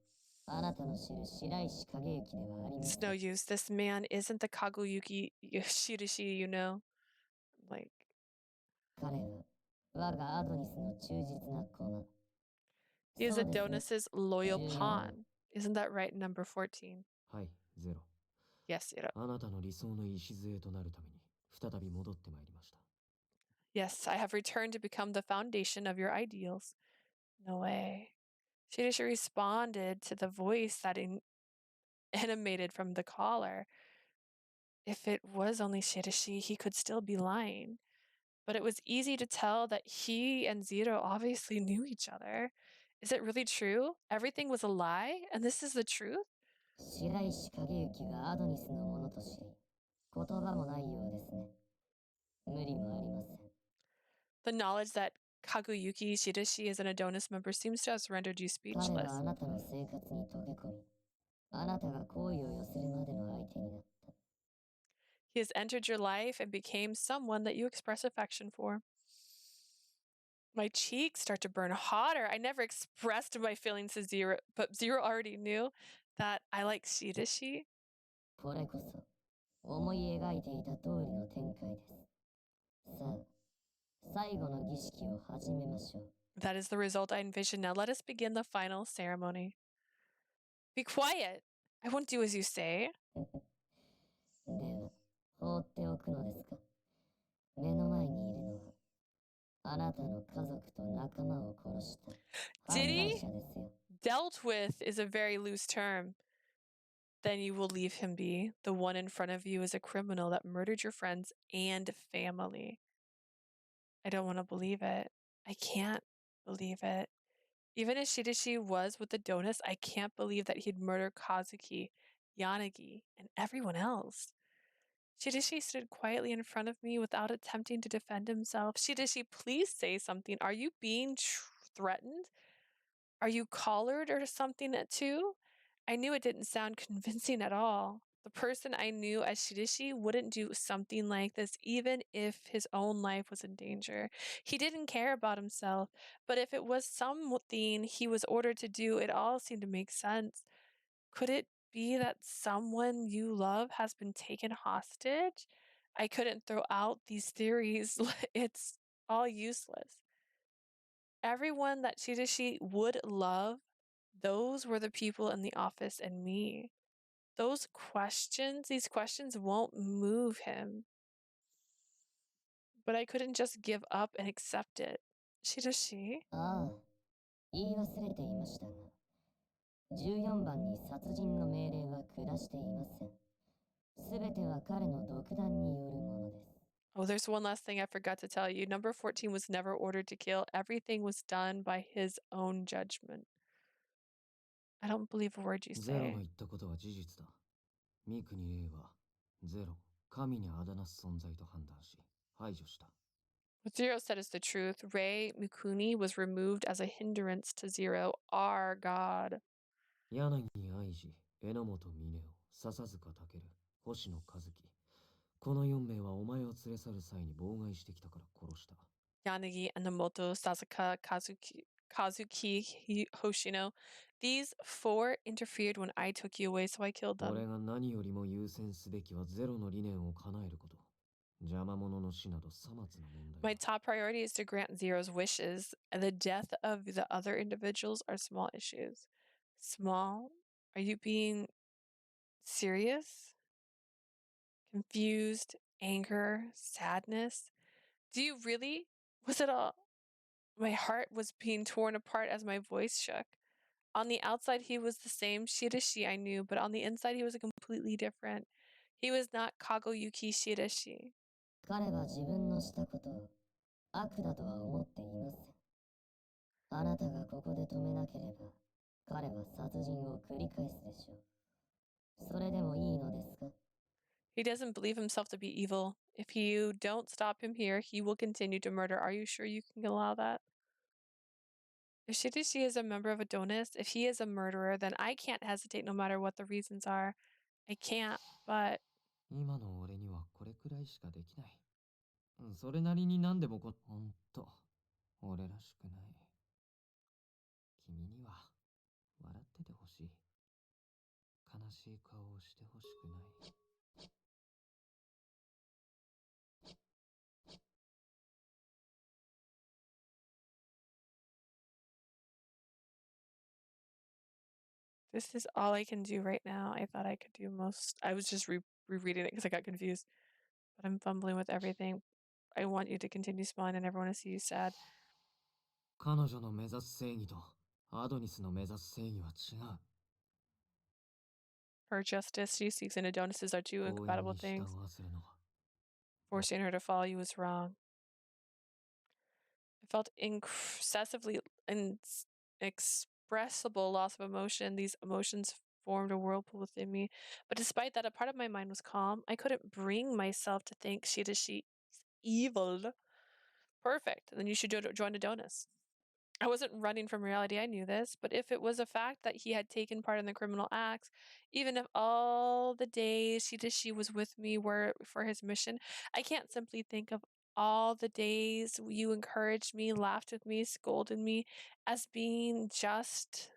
あなたの知る白石景之ではありま it's せ no ん。 use. This man isn't the Kageyuki Shiraishi, you know. Like, 彼は我がアドニスの忠実な駒。 he is そうですね。 Adonis's loyal 14 pawn. Isn't that right, number 14? はい、ゼロ。 Yes, Zero. あなたの理想の礎となるために再び戻ってまいりました。 Yes, I have returned to become the foundation of your ideals. No way. Shiraishi responded to the voice that animated from the collar. If it was only Shiraishi, he could still be lying. But it was easy to tell that he and Zero obviously knew each other. Is it really true? Everything was a lie, and this is the truth? 白石景之がアドニスのものと知り、言葉もないようですね。無理もありません。 The knowledge that Kageyuki Shiraishi is an Adonis member seems to have rendered you 彼 speechless. はあなたの生活に溶け込み、あなたが好意を寄せるまでの相手になった。 He has entered your life and became someone that you express affection for. My cheeks start to burn hotter. I never expressed my feelings to Zero, but Zero already knew that I like Shiraishi. これこそ思い描いていた通りの展開です。さあ、最後の儀式を始めましょう。 That is the result I envision. Now let us begin the final ceremony. Be quiet. I won't do as you say. では、放っておくのですか。目の前にいるのは、あなたの家族と仲間を殺した犯 Did 罪 he? 者ですよ。 Dealt with is a very loose term. Then you will leave him be. The one in front of you is a criminal that murdered your friends and family. I don't want to believe it. I can't believe it. Even as Shiraishi was with the Adonis, I can't believe that he'd murder Kazuki, Yanagi, and everyone else. Shiraishi stood quietly in front of me without attempting to defend himself. Shiraishi, please say something. Are you being threatened? Are you collared or something too? I knew it didn't sound convincing at all. The person I knew as Shiraishi wouldn't do something like this even if his own life was in danger. He didn't care about himself, but if it was something he was ordered to do, it all seemed to make sense. Could it be that someone you love has been taken hostage? I couldn't throw out these theories. It's all useless. Everyone that Shirashi would love, those were the people in the office and me. These questions won't move him. But I couldn't just give up and accept it. Shirashi? ああ、言い忘れていましたが、14番に殺人の命令は下していません。すべては彼の独断によるものです。Oh, there's one last thing I forgot to tell you. Number 14 was never ordered to kill. Everything was done by his own judgment. I don't believe a word you ゼロの say. 言ったことは事実だ。三国霊はゼロ、神にあだなす存在と判断し、排除した。What Zero said is the truth. Rei Mikuni was removed as a hindrance to Zero, our god. 柳愛治、榎本峰夫、笹塚健、星野一樹。この4名はお前を連れ去る際に妨害してきたから殺した。Yanagi, Enomoto, Sasaka, Kazuki, Hoshino. These 4 interfered when I took you away, so I killed 俺 them. が何よりも優先すべきはゼロの理念を叶えること。邪魔者の死などさまつな問題。 My top priority is to grant Zero's wishes, and the death of the other individuals are small issues. Small? Are you being serious? Confused? Anger? Sadness? Do you really? Was it all? My heart was being torn apart as my voice shook. On the outside, he was the same Shirashi I knew, but on the inside, he was completely different. He was not Kageyuki Shirashi. 彼は自分のしたことを悪だとは思っていません。あなたがここで止めなければ、彼は殺人を繰り返すでしょう。それでもいいのですか？ He doesn't believe himself to be evil. If you don't stop him here, he will continue to murder. Are you sure you can allow that? If Shirishi is a member of Adonis, if he is a murderer, then I can't hesitate no matter what the reasons are. I can't, but 今の俺にはこれくらいしかできない。それなりに何でもほんと、俺らしくない。君には笑っててほしい。悲しい顔をしてほしくない。this is all I can do right now. I thought I could do most. I was just rereading it because I got confused. But I'm fumbling with everything. I want you to continue smiling and everyone to see you sad. 彼女の目指す正義とアドニスの目指す正義は違う。 Her justice she seeks in Adonis's are two 強引 incompatible に従 things. わせるのは Forcing her to follow you is wrong. I felt excessively inexpressible loss of emotion. These emotions formed a whirlpool within me. But despite that, a part of my mind was calm. I couldn't bring myself to think Shirashi is evil. Perfect. Then you should join Adonis. I wasn't running from reality, I knew this, but if it was a fact that he had taken part in the criminal acts, even if all the days Shirashi was with me were for his mission, I can't simply think of all the days you encouraged me, laughed with me, scolded me as being just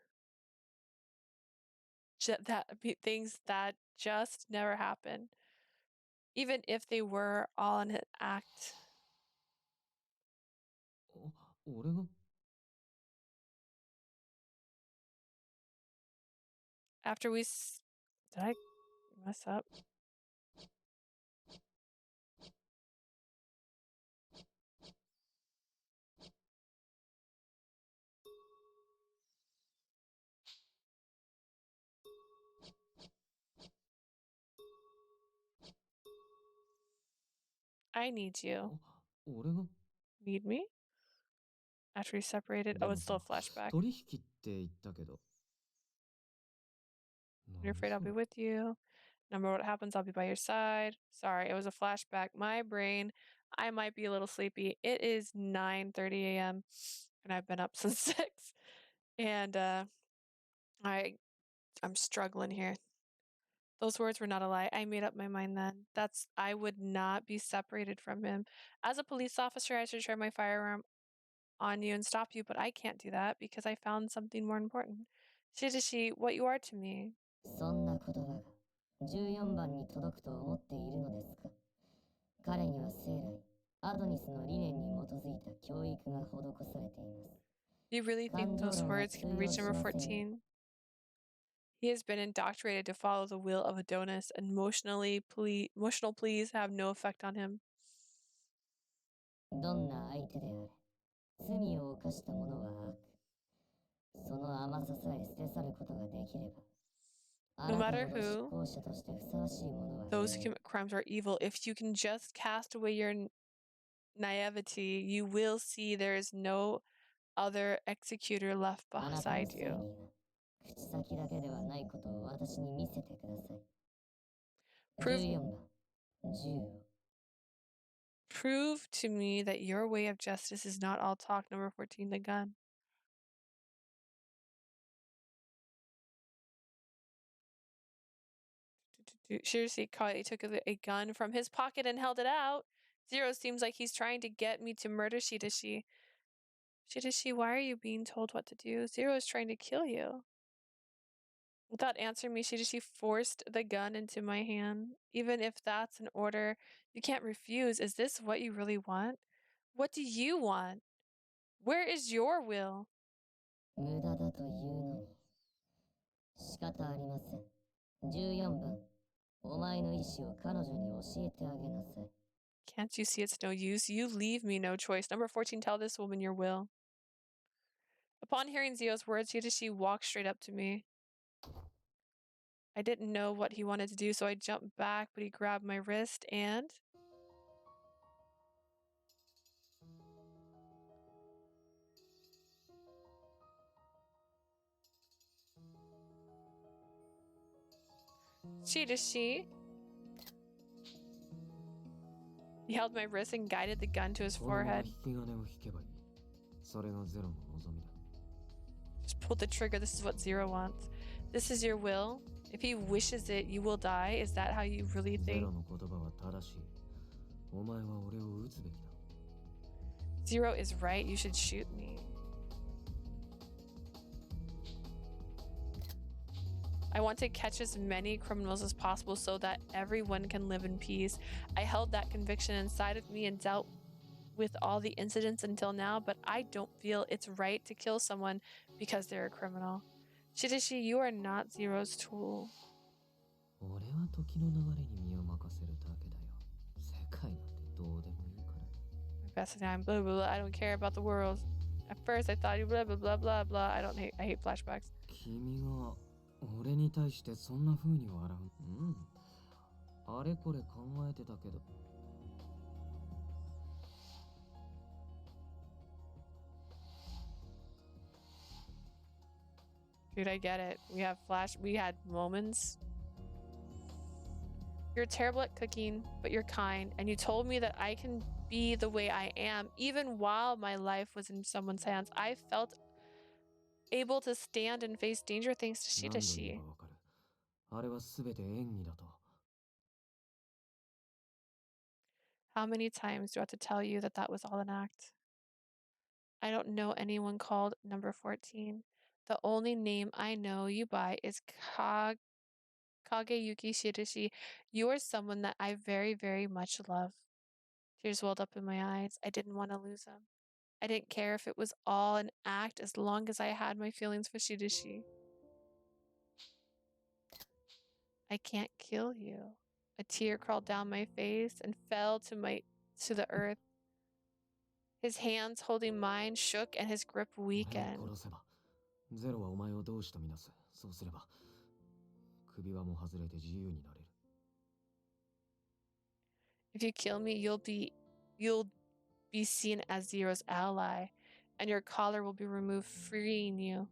things that just never happened. Even if they were all an act. 俺が After we did I mess up? I need you. 俺が Need me? After we separated? Oh, it's still a flashback. 取引って言ったけど When you're afraid I'll be with you. No matter what happens, I'll be by your side. Sorry, it was a flashback. My brain, I might be a little sleepy. It is 9:30 a.m. and I've been up since 6. And I'm struggling here. Those words were not a lie. I made up my mind then. I would not be separated from him. As a police officer, I should turn my firearm on you and stop you, but I can't do that because I found something more important. Shirishi, what you are to me. そんな言葉が14番に届くと思っているのですか？彼には生来、アドニスの理念に基づいた教育が施されています。You really think those words can reach number 14? He has been indoctrinated to follow the will of Adonis, and emotional pleas have no effect on him. どんな相手であれ、罪を犯した者は悪。その甘ささえ捨て去ることができれば、あ No なた matter ほど執 who, 行者としてふさわしい者は those い who ない。 commit crimes are evil. If you can just cast away your naivety, you will see there is no other executor left あなたの beside 正 you. 義が口先だけではないことを私に見せてください。 Prove 14番、銃を。 Prove to me that your way of justice is not all talk. Number 14, the gun. Shiraishi quietly took a gun from his pocket and held it out. Zero seems like he's trying to get me to murder Shiraishi. Shiraishi, why are you being told what to do? Zero is trying to kill you. Without answering me, Shiraishi forced the gun into my hand. Even if that's an order you can't refuse, is this what you really want? What do you want? Where is your will? 無駄だというのに仕方ありません。14番、お前の意志を彼女に教えてあげなさい。 Can't you see it's no use? You leave me no choice. Number 14, tell this woman your will. Upon hearing Zio's words, Shiraishi walked straight up to me. I didn't know what he wanted to do, so I jumped back, but he grabbed my wrist and... Shiraishi. He held my wrist and guided the gun to his forehead. Just pull the trigger. This is what Zero wants. This is your will. If he wishes it, you will die. Is that how you really think? Zero is right. You should shoot me. I want to catch as many criminals as possible so that everyone can live in peace. I held that conviction inside of me and dealt with all the incidents until now, but I don't feel it's right to kill someone because they're a criminal. Shiraishi, you are not Zero's tool. Best time, blah, blah, blah. I don't care about the world. At first, I thought you blah, blah, blah, blah, blah. I hate flashbacks. Dude, I get it. We had moments. You're terrible at cooking, but you're kind, and you told me that I can be the way I am, even while my life was in someone's hands. I felt able to stand and face danger thanks to Shiraishi. How many times do I have to tell you that that was all an act? I don't know anyone called number 14. The only name I know you by is Kageyuki Shiraishi. You are someone that I very, very much love. Tears welled up in my eyes. I didn't want to lose him. I didn't care if it was all an act as long as I had my feelings for Shiraishi. I can't kill you. A tear crawled down my face and fell to the earth. His hands holding mine shook and his grip weakened. If you kill me, you'll be seen as Zero's ally, and your collar will be removed, freeing you.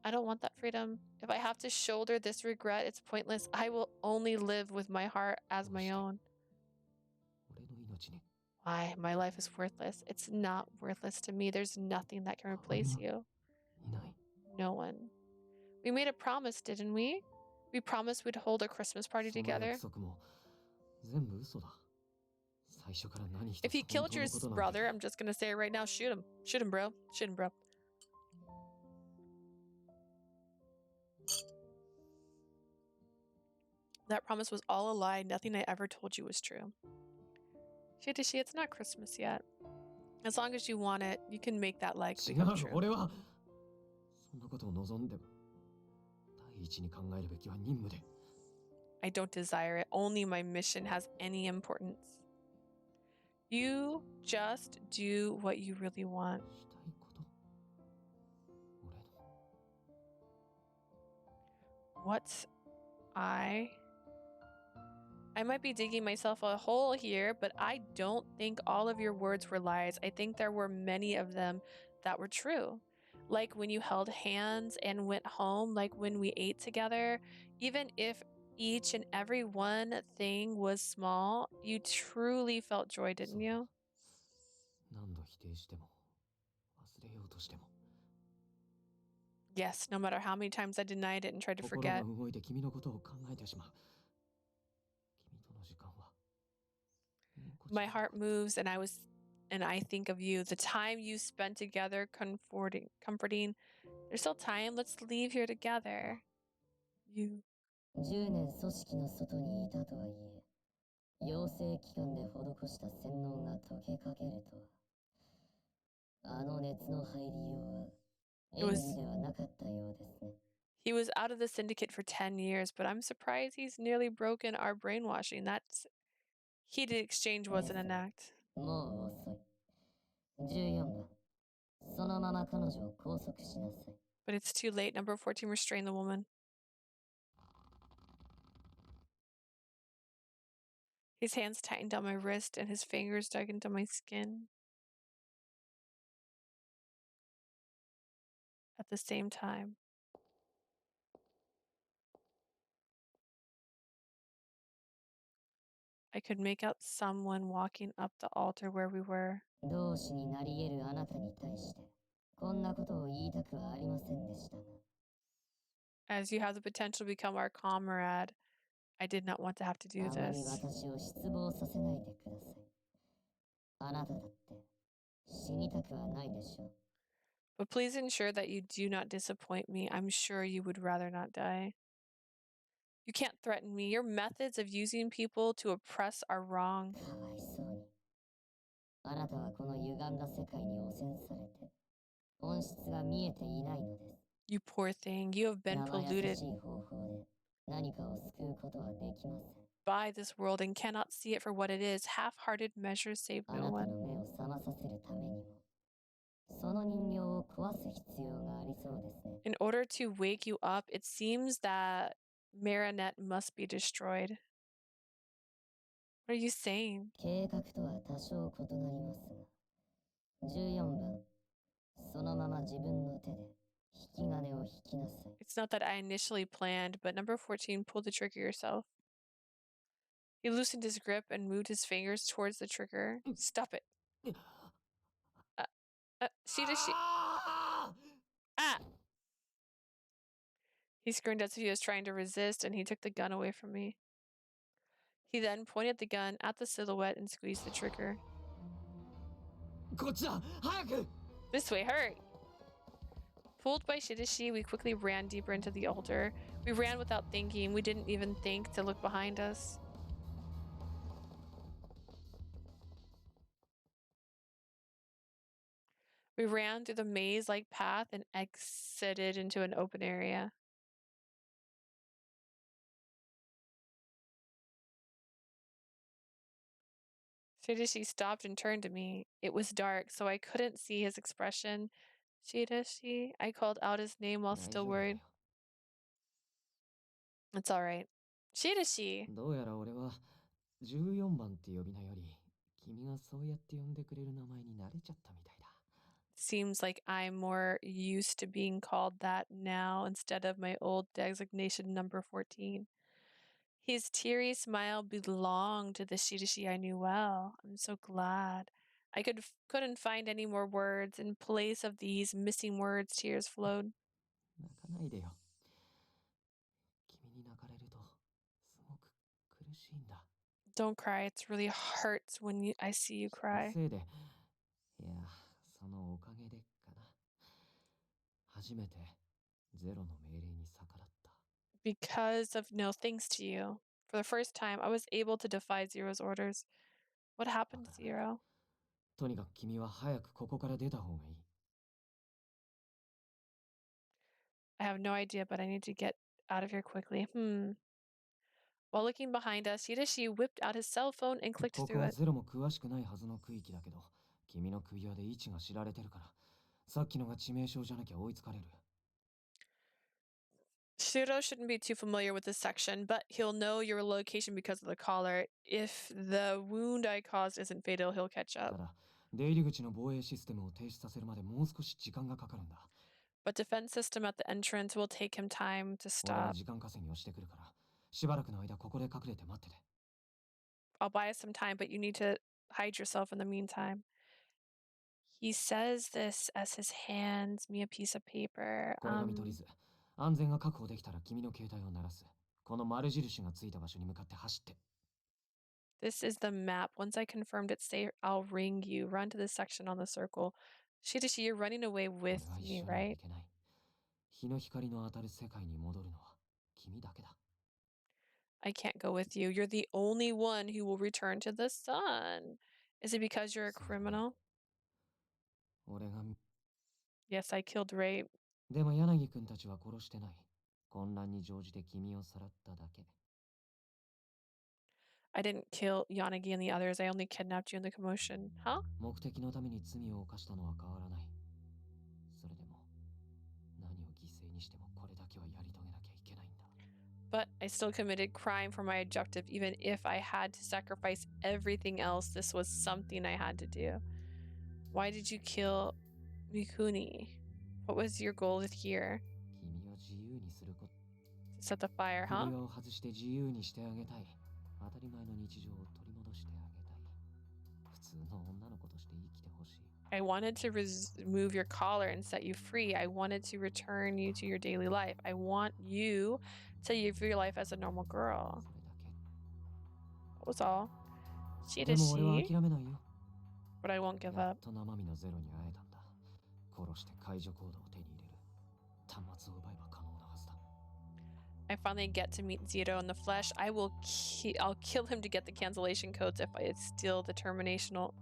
I don't want that freedom. If I have to shoulder this regret, it's pointless. I will only live with my heart as my own. Why? My life is worthless. It's not worthless to me. There's nothing that can replace you. No one. We made a promise, didn't we? We promised we'd hold a Christmas party together. If he killed your brother, I'm just gonna say it right now, shoot him. Shoot him, bro. Shoot him, bro. That promise was all a lie. Nothing I ever told you was true. Shiraishi, it's not Christmas yet. As long as you want it, you can make that like 違 become う true. 俺はそんなことを望んでも第一に考えるべきは任務で I don't desire it. Only my mission has any importance. You just do what you really want. したいこと俺の What's I might be digging myself a hole here, but I don't think all of your words were lies. I think there were many of them that were true. Like when you held hands and went home, like when we ate together, even if each and every one thing was small, you truly felt joy, didn't you? 何度否定しても忘れようとしても Yes, no matter how many times I denied it and tried to 心が forget. 動いて君のことを考えてしまう君との時間はもうこちら My heart moves and I think of you. The time you spent together comforting. There's still time. Let's leave here together. You. 10年組織の外にいたとはいえ、養成機関で施した洗脳が溶けかけるとは、あの熱の入りようは演技ではなかったようですね。He was out of the syndicate for 10 years, but I'm surprised he's nearly broken our brainwashing. That heated exchange wasn't an act. もう遅い。14番、そのまま彼女を拘束しなさい。 But it's too late. Number 14 restrained the woman. His hands tightened on my wrist and his fingers dug into my skin. At the same time. I could make out someone walking up the altar where we were. 同志になり得るあなたに対して、こんなことを言いたくはありませんでしたが。 As you have the potential to become our comrade, I did not want to have to do あまり this. 私を失望させないでください。あなただって死にたくはないでしょう。 But please ensure that you do not disappoint me. I'm sure you would rather not die. You can't threaten me. Your methods of using people to oppress are wrong. かわいそうに。あなたはこの歪んだ世界に汚染されて、本質が見えていないのです。 You poor thing. You have been 生優 polluted しい方法で何かを救うことはできません。 by this world and cannot see it for what it is. Half-hearted measures save あな no た one. の目を覚まさせるためにも、その人形を壊す必要がありそうですね。 In order to wake you up, it seems that Marinette must be destroyed. What are you saying? 計画とは多少異なりますが、14番、そのまま自分の手で引き金を引きなさい。 It's not that I initially planned, but number 14, pull the trigger yourself. He loosened his grip and moved his fingers towards the trigger. Stop it. She. Ah! He screamed as if he was trying to resist, and he took the gun away from me. He then pointed the gun at the silhouette and squeezed the trigger. こっちだ早く This way, hurry! Pulled by Shiraishi, we quickly ran deeper into the altar. We ran without thinking. We didn't even think to look behind us. We ran through the maze-like path and exited into an open area. Shiraishi stopped and turned to me. It was dark, so I couldn't see his expression. Shiraishi, I called out his name while 大 still 丈夫だ worried. よ It's all right. Shiraishi! どうやら俺は14番って呼び名より君がそうやって呼んでくれる名前に慣れちゃったみたいだ Seems like I'm more used to being called that now instead of my old designation number 14. His teary smile belonged to the Shiraishi I knew well. I'm so glad. I couldn't find any more words. In place of these missing words, tears flowed. 泣かないでよ君に泣かれるとすごく苦しいんだ Don't cry. It really hurts when I see you その cry. せいでいやそのおかげでかな初めてゼロの命令に逆らった Because of no thanks to you. For the first time, I was able to defy Zero's orders. What happened, Zero? とにかく君は早くここから出た方がいい。 I have no idea, but I need to get out of here quickly. While looking behind us, Shiraishi whipped out his cell phone and clicked ここ through は it. ゼロも詳しくないはずの区域だけど、君の首輪で位置が知られてるから、さっきのが致命傷じゃなきゃ追いつかれる。 Shiro shouldn't be too familiar with this section, but he'll know your location because of the collar. If the wound I caused isn't fatal, he'll catch た up. だ、出入り口の防衛システムを停止させるまでもう少し時間がかかるんだ。 But defense system at the entrance will take him time to 俺が stop. 時間稼ぎをしてくるから、しばらくの間ここで隠れて待ってて。 I'll buy us some time, but you need to hide yourself in the meantime. He says this as his hands me a piece of paper. これが見取り図。安全が確保できたら君の携帯を鳴らす。この丸印がついた場所に向かって走って。 This is the map. Once I confirmed it, say I'll ring you. Run to this section on the circle. Shirishi, you're running away 俺 with は一 me, 緒にはい right? けない。日の光の当たる世界に戻るのは君だけだ。 I can't go with you. You're the only one who will return to the sun. Is it because you're a そうだね。 criminal? 俺が Yes, I killed Ray. でも柳君たちは殺してない。混乱に乗じて君をさらっただけ。 I didn't kill Yanagi and the others. I only kidnapped you in the commotion. Huh? 目的のために罪を犯したのは変わらない。それでも何を犠牲にしてもこれだけはやり遂げなきゃいけないんだ。 But I still committed crime for my objective. Even if I had to sacrifice everything else, this was something I had to do. Why did you kill Mikuni? What was your goal here? 君を自由にすること。 To set the fire, 首 huh? 輪を外して自由にしてあげたい。当たり前の日常を取り戻してあげたい。普通の女の子として生きてほしい。 I wanted to remove your collar and set you free. I wanted to return you to your daily life. I want you to live your life as a normal girl. それだけ。 That was all. でも俺は Shirishi, 諦めないよ。 but I won't give やっ up. と生身のゼロに会えたんだ。殺して解除コードを手に入れる。端末を奪えば可能なはずだ。 I finally get to meet Zero in the flesh. I'll kill him to get the cancellation codes if I steal the terminal.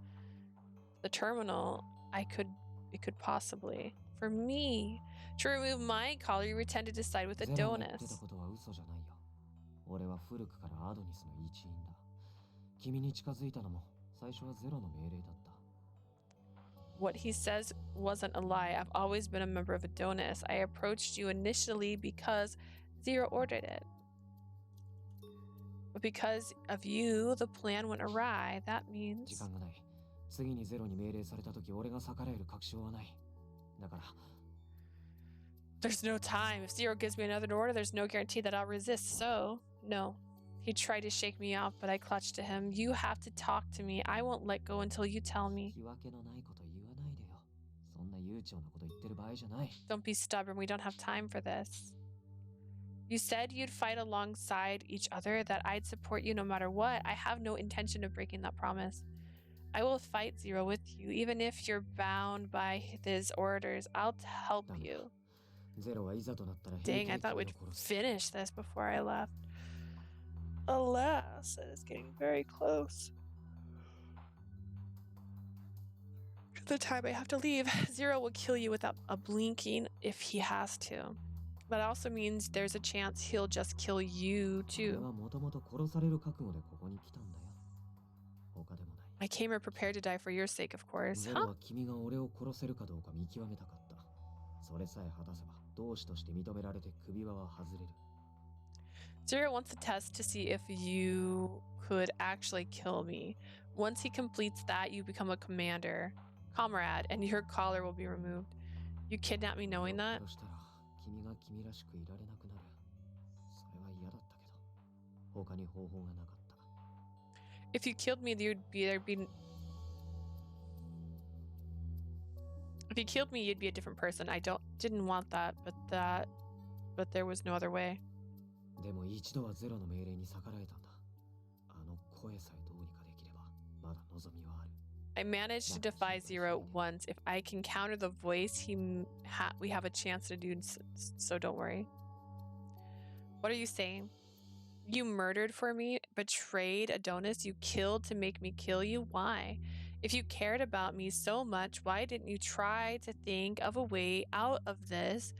It could possibly. For me, to remove my collar, you pretend to decide with ゼロが言って Adonis. たことは嘘じゃないよ。俺は古くからアドニスの一員だ。君に近づいたのも最初はゼロの命令だった。 What he says wasn't a lie. I've always been a member of Adonis. I approached you initially because Zero ordered it. But because of you, the plan went awry. That 時 means 間がない。次にゼロに命令された時俺が逆らえる確証はない。だから there's no time. If Zero gives me another order, there's no guarantee that I'll resist. So, no. He tried to shake me off, but I clutched to him. You have to talk to me. I won't let go until you tell me. 言い訳のないこと言わないでよ。そんな悠長なこと言ってる場合じゃない。 Don't be stubborn. We don't have time for this. You said you'd fight alongside each other, that I'd support you no matter what. I have no intention of breaking that promise. I will fight Zero with you, even if you're bound by his orders. I'll help ダメだ。 you. ゼロはいざとなったら平 Dang, 気 I で thought 君 we'd を殺す。 finish this before I left. Alas, it is getting very close to the time I have to leave. Zero will kill you without a blinking if he has to. That also means there's a chance he'll just kill you 俺 too. はもともと殺される覚悟でここに来たんだよ。他でもない。 I came here prepared to die for your sake, of course. ゼロ Huh? は君が俺を殺せるかどうか見極めたかった。それさえ果たせば同志として認められて首輪は外れる。 Zero wants to test to see if you could actually kill me. Once he completes that, you become a comrade, and your collar will be removed. You kidnap me knowing that? 殺したら君が君らしくいられなくなる。それは嫌だったけど、他に方法がなかった。 If you killed me, if you killed me, you'd be a different person. Didn't want that, but there was no other way. でも一度はゼロの命令に逆らえたんだ。あの声さえどうにかできれば、まだ望みはある。 I managed to defy Zero once. If I can counter the voice, we have a chance to do so. Don't worry. What are you saying? You murdered for me, betrayed Adonis, you killed to make me kill you? Why? If you cared about me so much, why didn't you try to think of a way out of this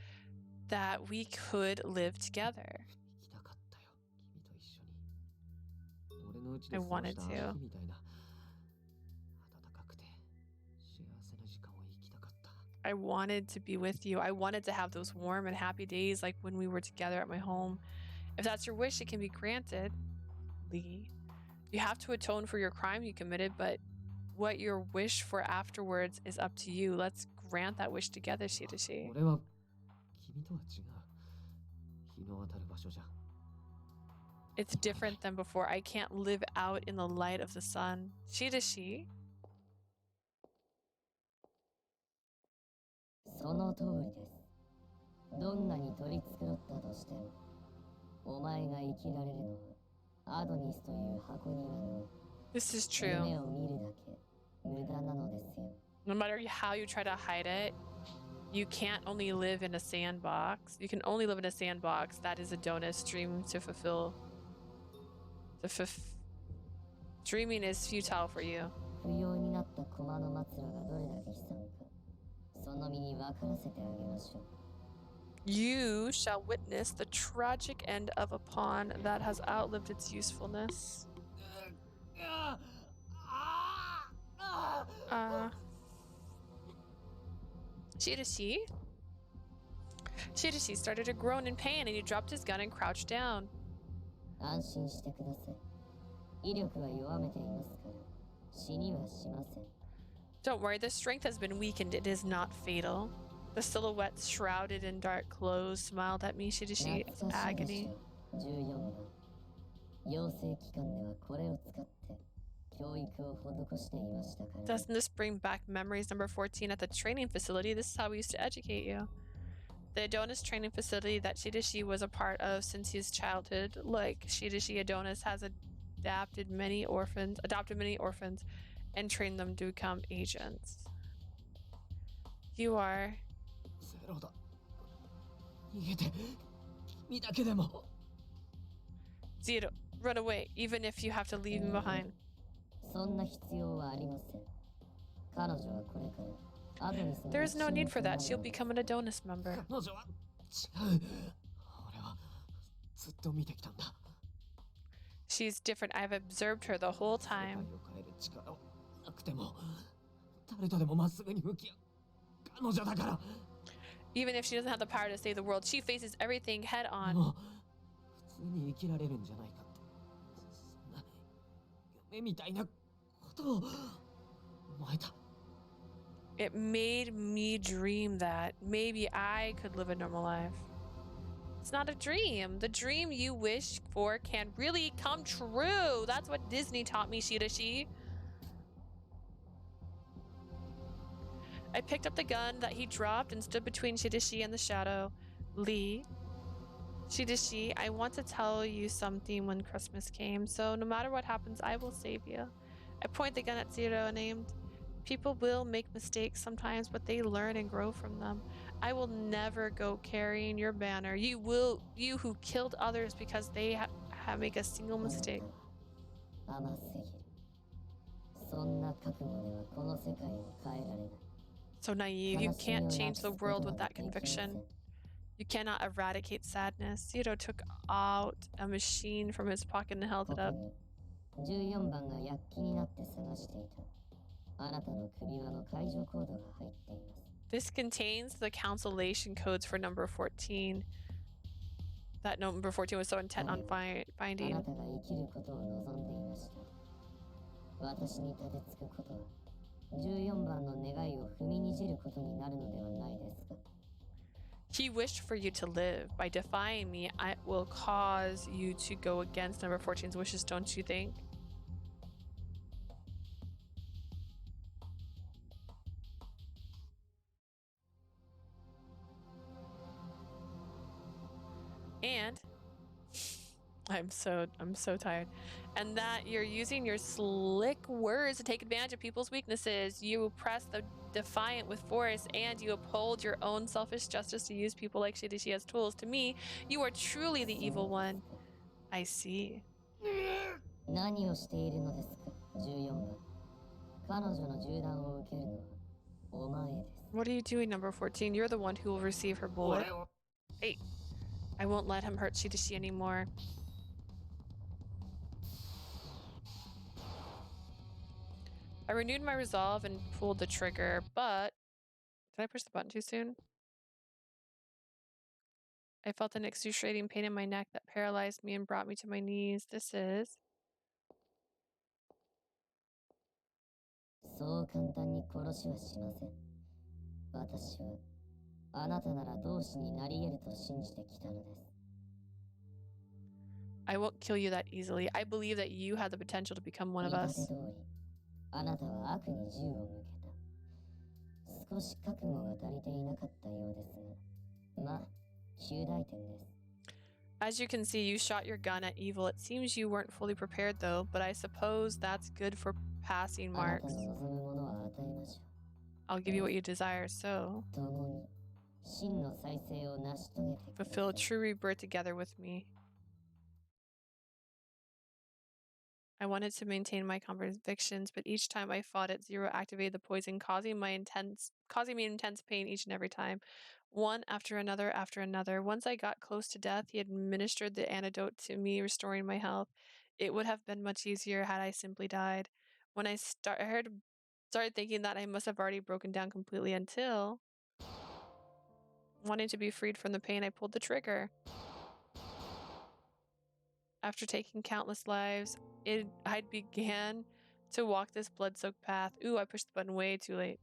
that we could live together? 行きたかったよ、君と一緒に。俺の家 I で過ご wanted したあの to. 日みたいな温かくて幸せな時間を生きたかった。 I wanted to be with you. I wanted to have those warm and happy days like when we were together at my home. If that's your wish, it can be granted, Lee. You have to atone for your crime you committed, but what your wish for afterwards is up to you. Let's grant that wish together, Shiraishi. 俺は君とは違う。日の当たる場所じゃ。 It's different than before. I can't live out in the light of the sun. Shiraishi? その通りです。どんなに取り繕ったとしても、お前が生きられるのはアドニスという箱庭の This is true. 夢を見るだけ無駄なのですよ。 No matter how you try to hide it, you can't only live in a sandbox. You can only live in a sandbox that is Adonis' dream to fulfill. Dreaming is futile for you. 不要になった駒の末路がどれだけ悲惨か、その身に分からせてあげましょう。 You shall witness the tragic end of a pawn that has outlived its usefulness. Shiraishi? Shiraishi started to groan in pain and he dropped his gun and crouched down. 安心してください。威力は弱めていますから、死にはしません。 Don't worry, the strength has been weakened. It is not fatal. The silhouette shrouded in dark clothes smiled at me, Shiraishi. It's 懐かしいで agony. しょう。14番。養成機関ではこれを使って教育を施していましたからね。 Doesn't this bring back memories number 14 at the training facility? This is how we used to educate you. The Adonis training facility that Shiraishi was a part of since his childhood. Like Shiraishi, Adonis has adopted many orphans and trained them to become agents. You are ゼロだ。逃げて、君だけでも。 Zero. Run away, even if you have to leave me behind. そんな必要はありません。彼女はこれからアドニスの There is no 一員 need for とな that. る She'll のです。 become an Adonis member. 彼女は違う。俺はずっと見てきたんだ。 She's different. I've observed her the whole 世界 time. を変える力をなくても、誰とでもまっすぐに向き合う。彼女だから。 Even if she doesn't have the power to save the world, she faces everything head で on. も普通に生きられるんじゃないかって。そんな夢みたいなことを思えた。 It made me dream that maybe I could live a normal life. It's not a dream. The dream you wish for can really come true. That's what Disney taught me, Shiraishi. I picked up the gun that he dropped and stood between Shiraishi and the shadow. Lee. Shiraishi, I want to tell you something when Christmas came, so no matter what happens, I will save you. I point the gun at Zero and aimed. People will make mistakes sometimes, but they learn and grow from them. I will never go carrying your banner. You who killed others because they make a single あなた mistake. は甘すぎる。そんな覚悟ではこの世界を変えられない。 So naive. You 悲しみを can't な change く the すこと world は with で that きませ conviction. ん。 You cannot eradicate sadness. Zero took out a machine from his pocket and held こ it こ up. に14番が躍起になって探していた。あなたの首輪の解除コードが入っています。 This contains the cancellation codes for number 14. That number 14 was so intent on あ finding. なたが生きることを望んでいました。私に立てつくことは14番の願いを踏みにじることになるのではないですか。 He wished for you to live. By defying me, I will cause you to go against number 14's wishes, don't you think? And I'm so tired. And that you're using your slick words to take advantage of people's weaknesses. You press the defiant with force and you uphold your own selfish justice to use people like Shiraishi as tools. To me, you are truly the evil one. I see. 何をしているのですか、14番。彼女の銃弾を受けるのはお前です。 What are you doing, number 14? You're the one who will receive her bullet. Hey, I won't let him hurt Shiraishi anymore. I renewed my resolve and pulled the trigger, but did I push the button too soon? I felt an excruciating pain in my neck that paralyzed me and brought me to my knees. This is... そう簡単に殺しはしません。私はあなたなら同志になり得ると信じてきたのです。 I won't kill you that easily. I believe that you have the potential to become one of 見 us. 立て通り、あなたは悪に銃を向けた。少し覚悟が足りていなかったようですが、まあ、中大点です。 As you can see, you shot your gun at evil. It seems you weren't fully prepared though, but I suppose that's good for passing あなた marks. の望むものは与えましょう。 I'll give you what you desire, so 共に真の再生を成し遂げてください。 fulfill a true rebirth together with me. I wanted to maintain my convictions, but each time I fought it, Zero activated the poison, causing me intense pain each and every time. One after another after another. Once I got close to death, he administered the antidote to me, restoring my health. It would have been much easier had I simply died. When I started thinking that I must have already broken down completely until... Wanting to be freed from the pain, I pulled the trigger. After taking countless lives, I began to walk this blood-soaked path. Ooh, I pushed the button way too late.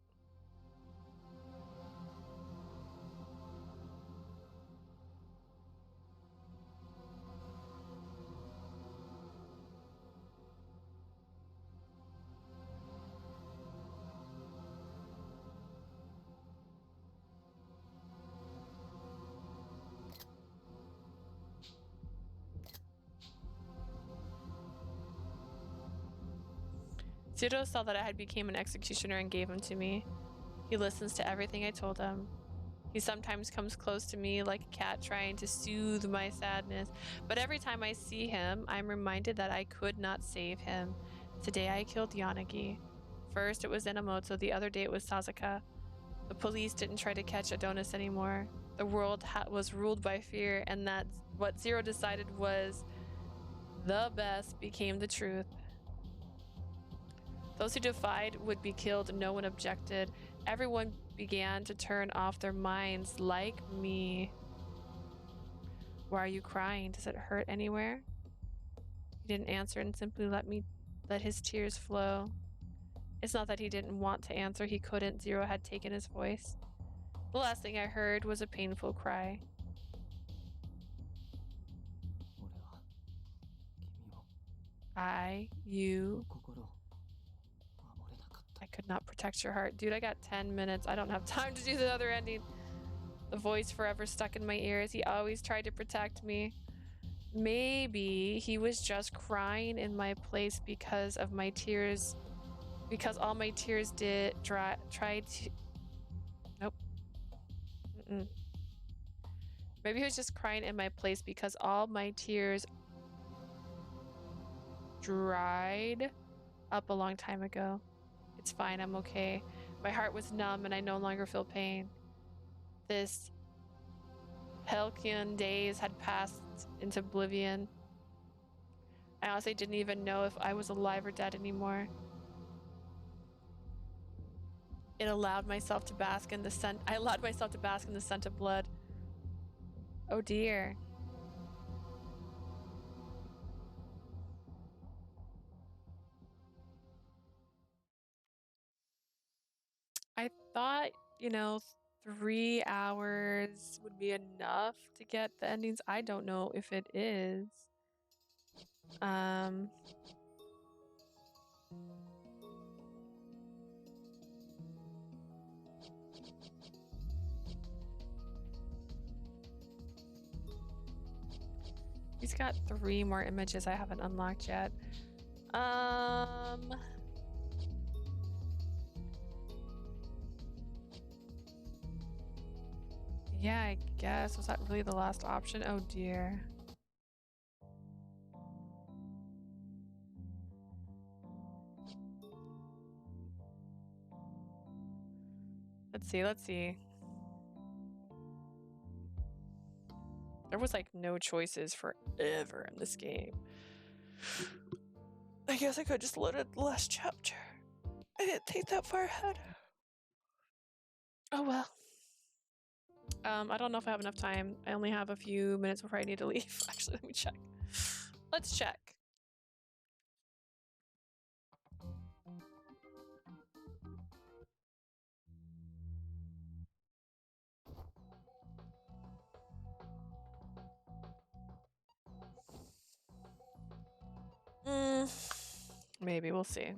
Zero saw that I had become an executioner and gave him to me. He listens to everything I told him. He sometimes comes close to me like a cat trying to soothe my sadness, but every time I see him, I'm reminded that I could not save him. Today I killed Yanagi. First it was Enomoto, the other day it was Sasuke. The police didn't try to catch Adonis anymore. The world was ruled by fear, and that what Zero decided was the best became the truth. Those who defied would be killed. No one objected. Everyone began to turn off their minds like me. Why are you crying? Does it hurt anywhere? He didn't answer and simply let his tears flow. It's not that he didn't want to answer. He couldn't. Zero had taken his voice. The last thing I heard was a painful cry. I could not protect your heart. Dude, I got 10 minutes. I don't have time to do the other ending. The voice forever stuck in my ears. He always tried to protect me. Maybe he was just crying in my place because of my tears. Because all my tears tried to... Nope. Maybe he was just crying in my place because all my tears dried up a long time ago. It's fine, I'm okay. My heart was numb and I no longer feel pain. This halcyon days had passed into oblivion. I honestly didn't even know if I was alive or dead anymore. I allowed myself to bask in the scent of blood. Oh dear. I thought, 3 hours would be enough to get the endings. I don't know if it is. He's got 3 more images I haven't unlocked yet. Yeah, I guess. Was that really the last option? Oh dear. Let's see, let's see. There was like no choices forever in this game. I guess I could just load at the last chapter. I didn't think that far ahead. Oh well. I don't know if I have enough time. I only have a few minutes before I need to leave. Actually, let me check. Let's check. Maybe we'll see.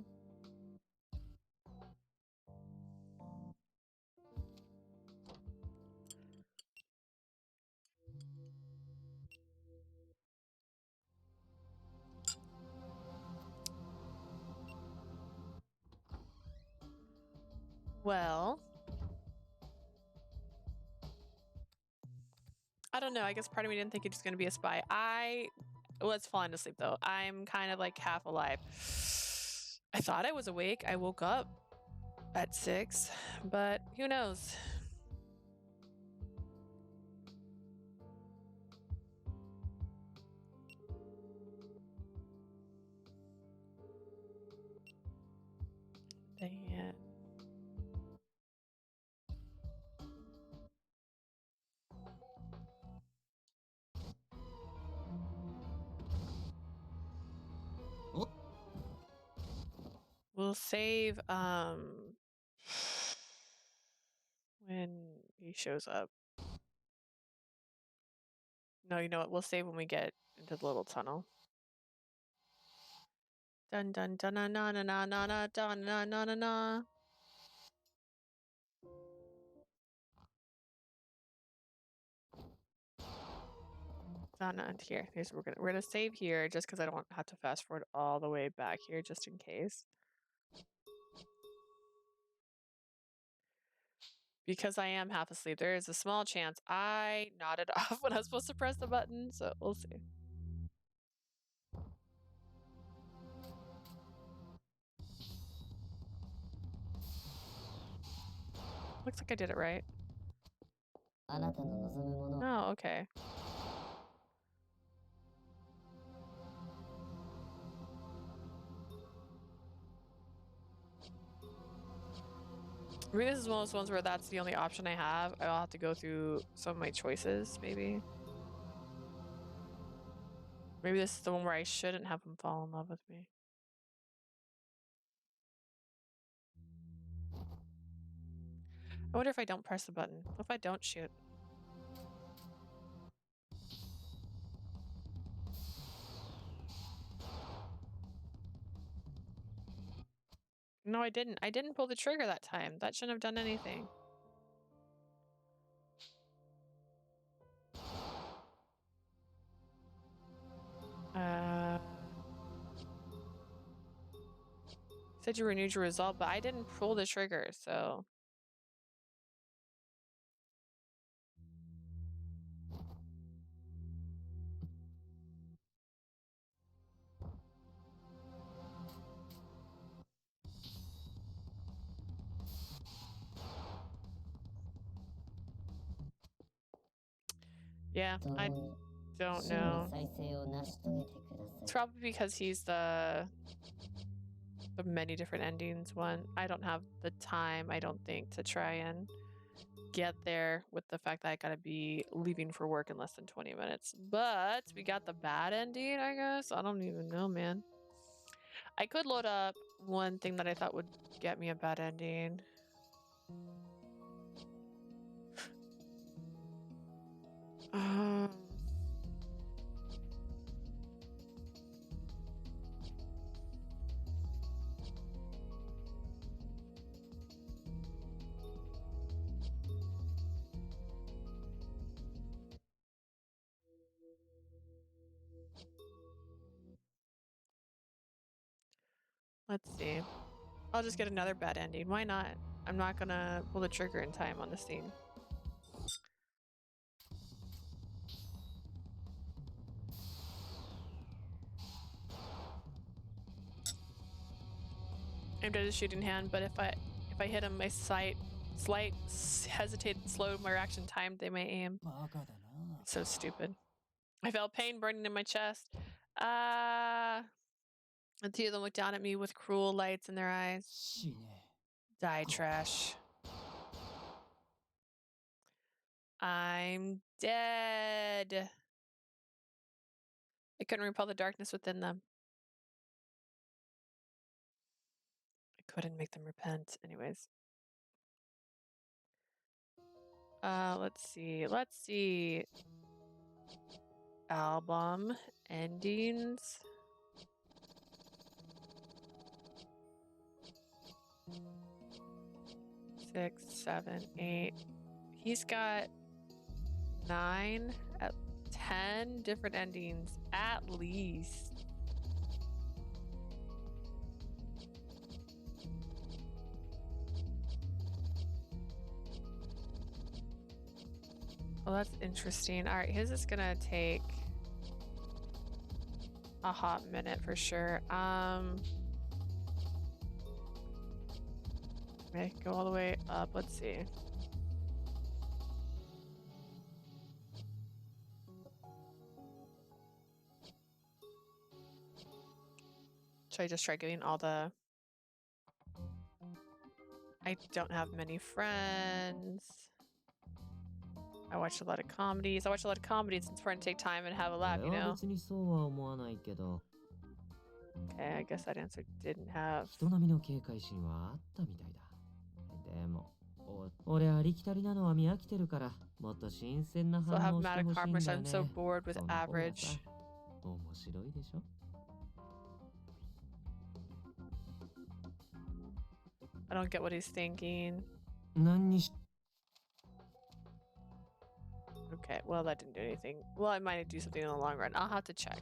Well, I don't know. I guess part of me didn't think he was going to be a spy. Let's fall into sleep though. I'm kind of like half alive. I thought I was awake. I woke up at 6, but who knows? Dang it. We'll save when he shows up. No, you know what? We'll save when we get into the little tunnel. Dun dun dun na na na na na na dun na na na na. Not here. We're gonna save here just because I don't have to fast forward all the way back here just in case. Because I am half asleep, there is a small chance I nodded off when I was supposed to press the button, so we'll see. Looks like I did it right. Oh, okay. I mean, this is one of those ones where that's the only option I have. I'll have to go through some of my choices, maybe. Maybe this is the one where I shouldn't have him fall in love with me. I wonder if I don't press the button. What if I don't shoot? No, I didn't. I didn't pull the trigger that time. That shouldn't have done anything. Said you renewed your result, but I didn't pull the trigger, so. Yeah, I don't know. It's probably because he's the many different endings one. I don't have the time, I don't think, to try and get there with the fact that I gotta be leaving for work in less than 20 minutes. But we got the bad ending, I guess. I don't even know, man. I could load up one thing that I thought would get me a bad ending. Let's see. I'll just get another bad ending. Why not? I'm not gonna pull the trigger in time on this scene. Aimed at his shooting hand, but if I hit him, my sight slight hesitated, slowed my reaction time, they may aim. バカだな。 It's so stupid. I felt pain burning in my chest. The two of them looked down at me with cruel lights in their eyes. 死ね。 Die, trash. I'm dead. I couldn't repel the darkness within them. I couldn't make them repent. Anyways. Let's see. Album endings. Six, 7, 8. He's got 9 at 10 different endings at least. Well, that's interesting. All right, his is gonna take a hot minute for sure. Okay, go all the way up. Let's see. Should I just try getting all the... I don't have many friends. I watch a lot of comedies. It's important to take time and have a laugh, you 俺は know? 別にそうは思わないけど、 Okay, I guess that answer didn't have... 人並みの警戒心はあったみたいだ。でも、俺ありきたりなのは見飽きてるから、もっと新鮮な Still 反 have 応してほ Matic しいん Commerce. だよ I'm ね。 so bored with その方がさ、 average. 面白いでしょ。 I don't get what he's thinking. 何にし Okay, well, that didn't do anything. Well, I might do something in the long run. I'll have to check.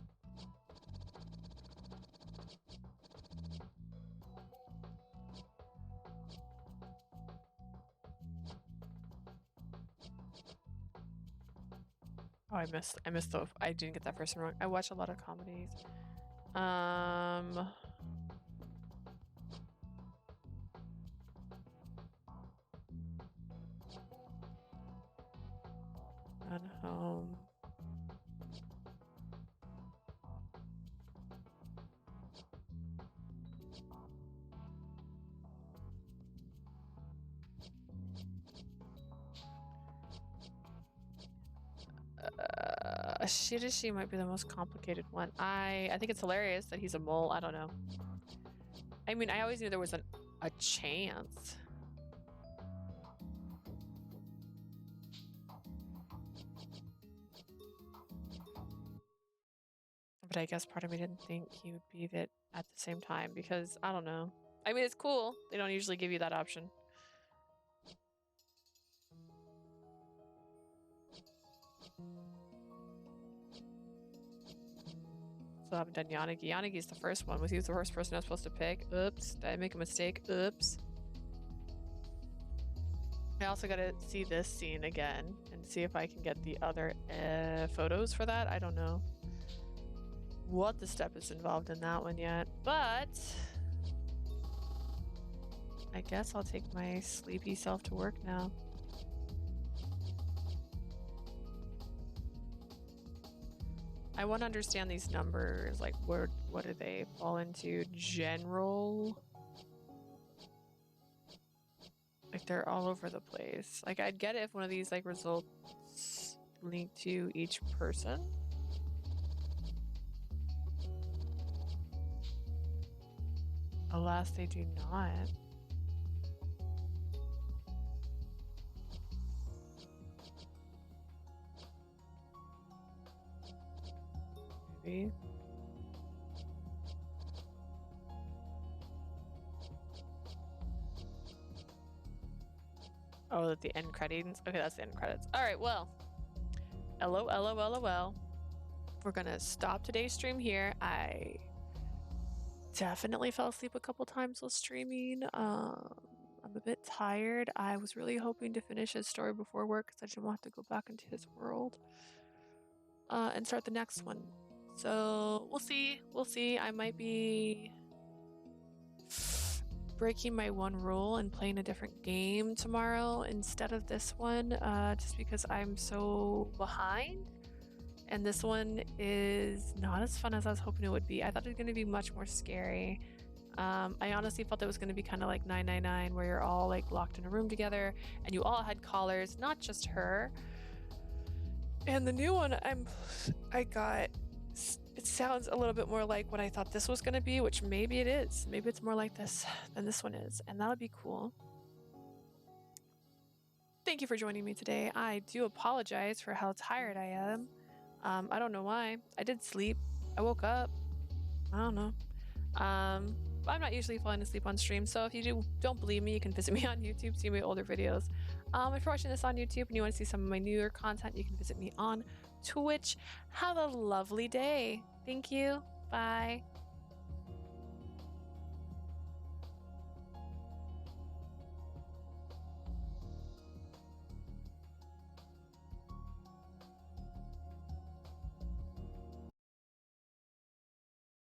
Oh, I missed the... I didn't get that first one wrong. I watch a lot of comedies. Run home. Shiraishi might be the most complicated one. I think it's hilarious that he's a mole. I don't know. I mean, I always knew there was a chance. But I guess part of me didn't think he would be it at the same time because I don't know. I mean, it's cool. They don't usually give you that option. So I haven't done Yanagi. Yanagi's the first one. Was he the first person I was supposed to pick? Oops. Did I make a mistake? Oops. I also gotta see this scene again and see if I can get the other photos for that. I don't know what the step is involved in that one yet, but I guess I'll take my sleepy self to work now. I want to understand these numbers, like what do they fall into? General? Like they're all over the place. Like I'd get it if one of these like results link to each person. Alas, they do not. Maybe. Oh, the end credits. Okay, that's the end credits. All right, well. LOL. We're gonna stop today's stream here. I definitely fell asleep a couple times while streaming. I'm a bit tired. I was really hoping to finish his story before work because I didn't want to go back into his world and start the next one. So we'll see. I might be breaking my one rule and playing a different game tomorrow instead of this one, just because I'm so behind. And this one is not as fun as I was hoping it would be. I thought it was going to be much more scary. I honestly felt it was going to be kind of like 999, where you're all like locked in a room together and you all had collars, not just her. And the new one I got, it sounds a little bit more like what I thought this was going to be, which maybe it is. Maybe it's more like this than this one is, and that'll be cool. Thank you for joining me today. I do apologize for how tired I am. I don't know why. I did sleep. I woke up. I don't know. I'm not usually falling asleep on stream, so if you don't believe me, you can visit me on YouTube, see my older videos. If you're watching this on YouTube and you want to see some of my newer content, you can visit me on Twitch. Have a lovely day. Thank you. Bye.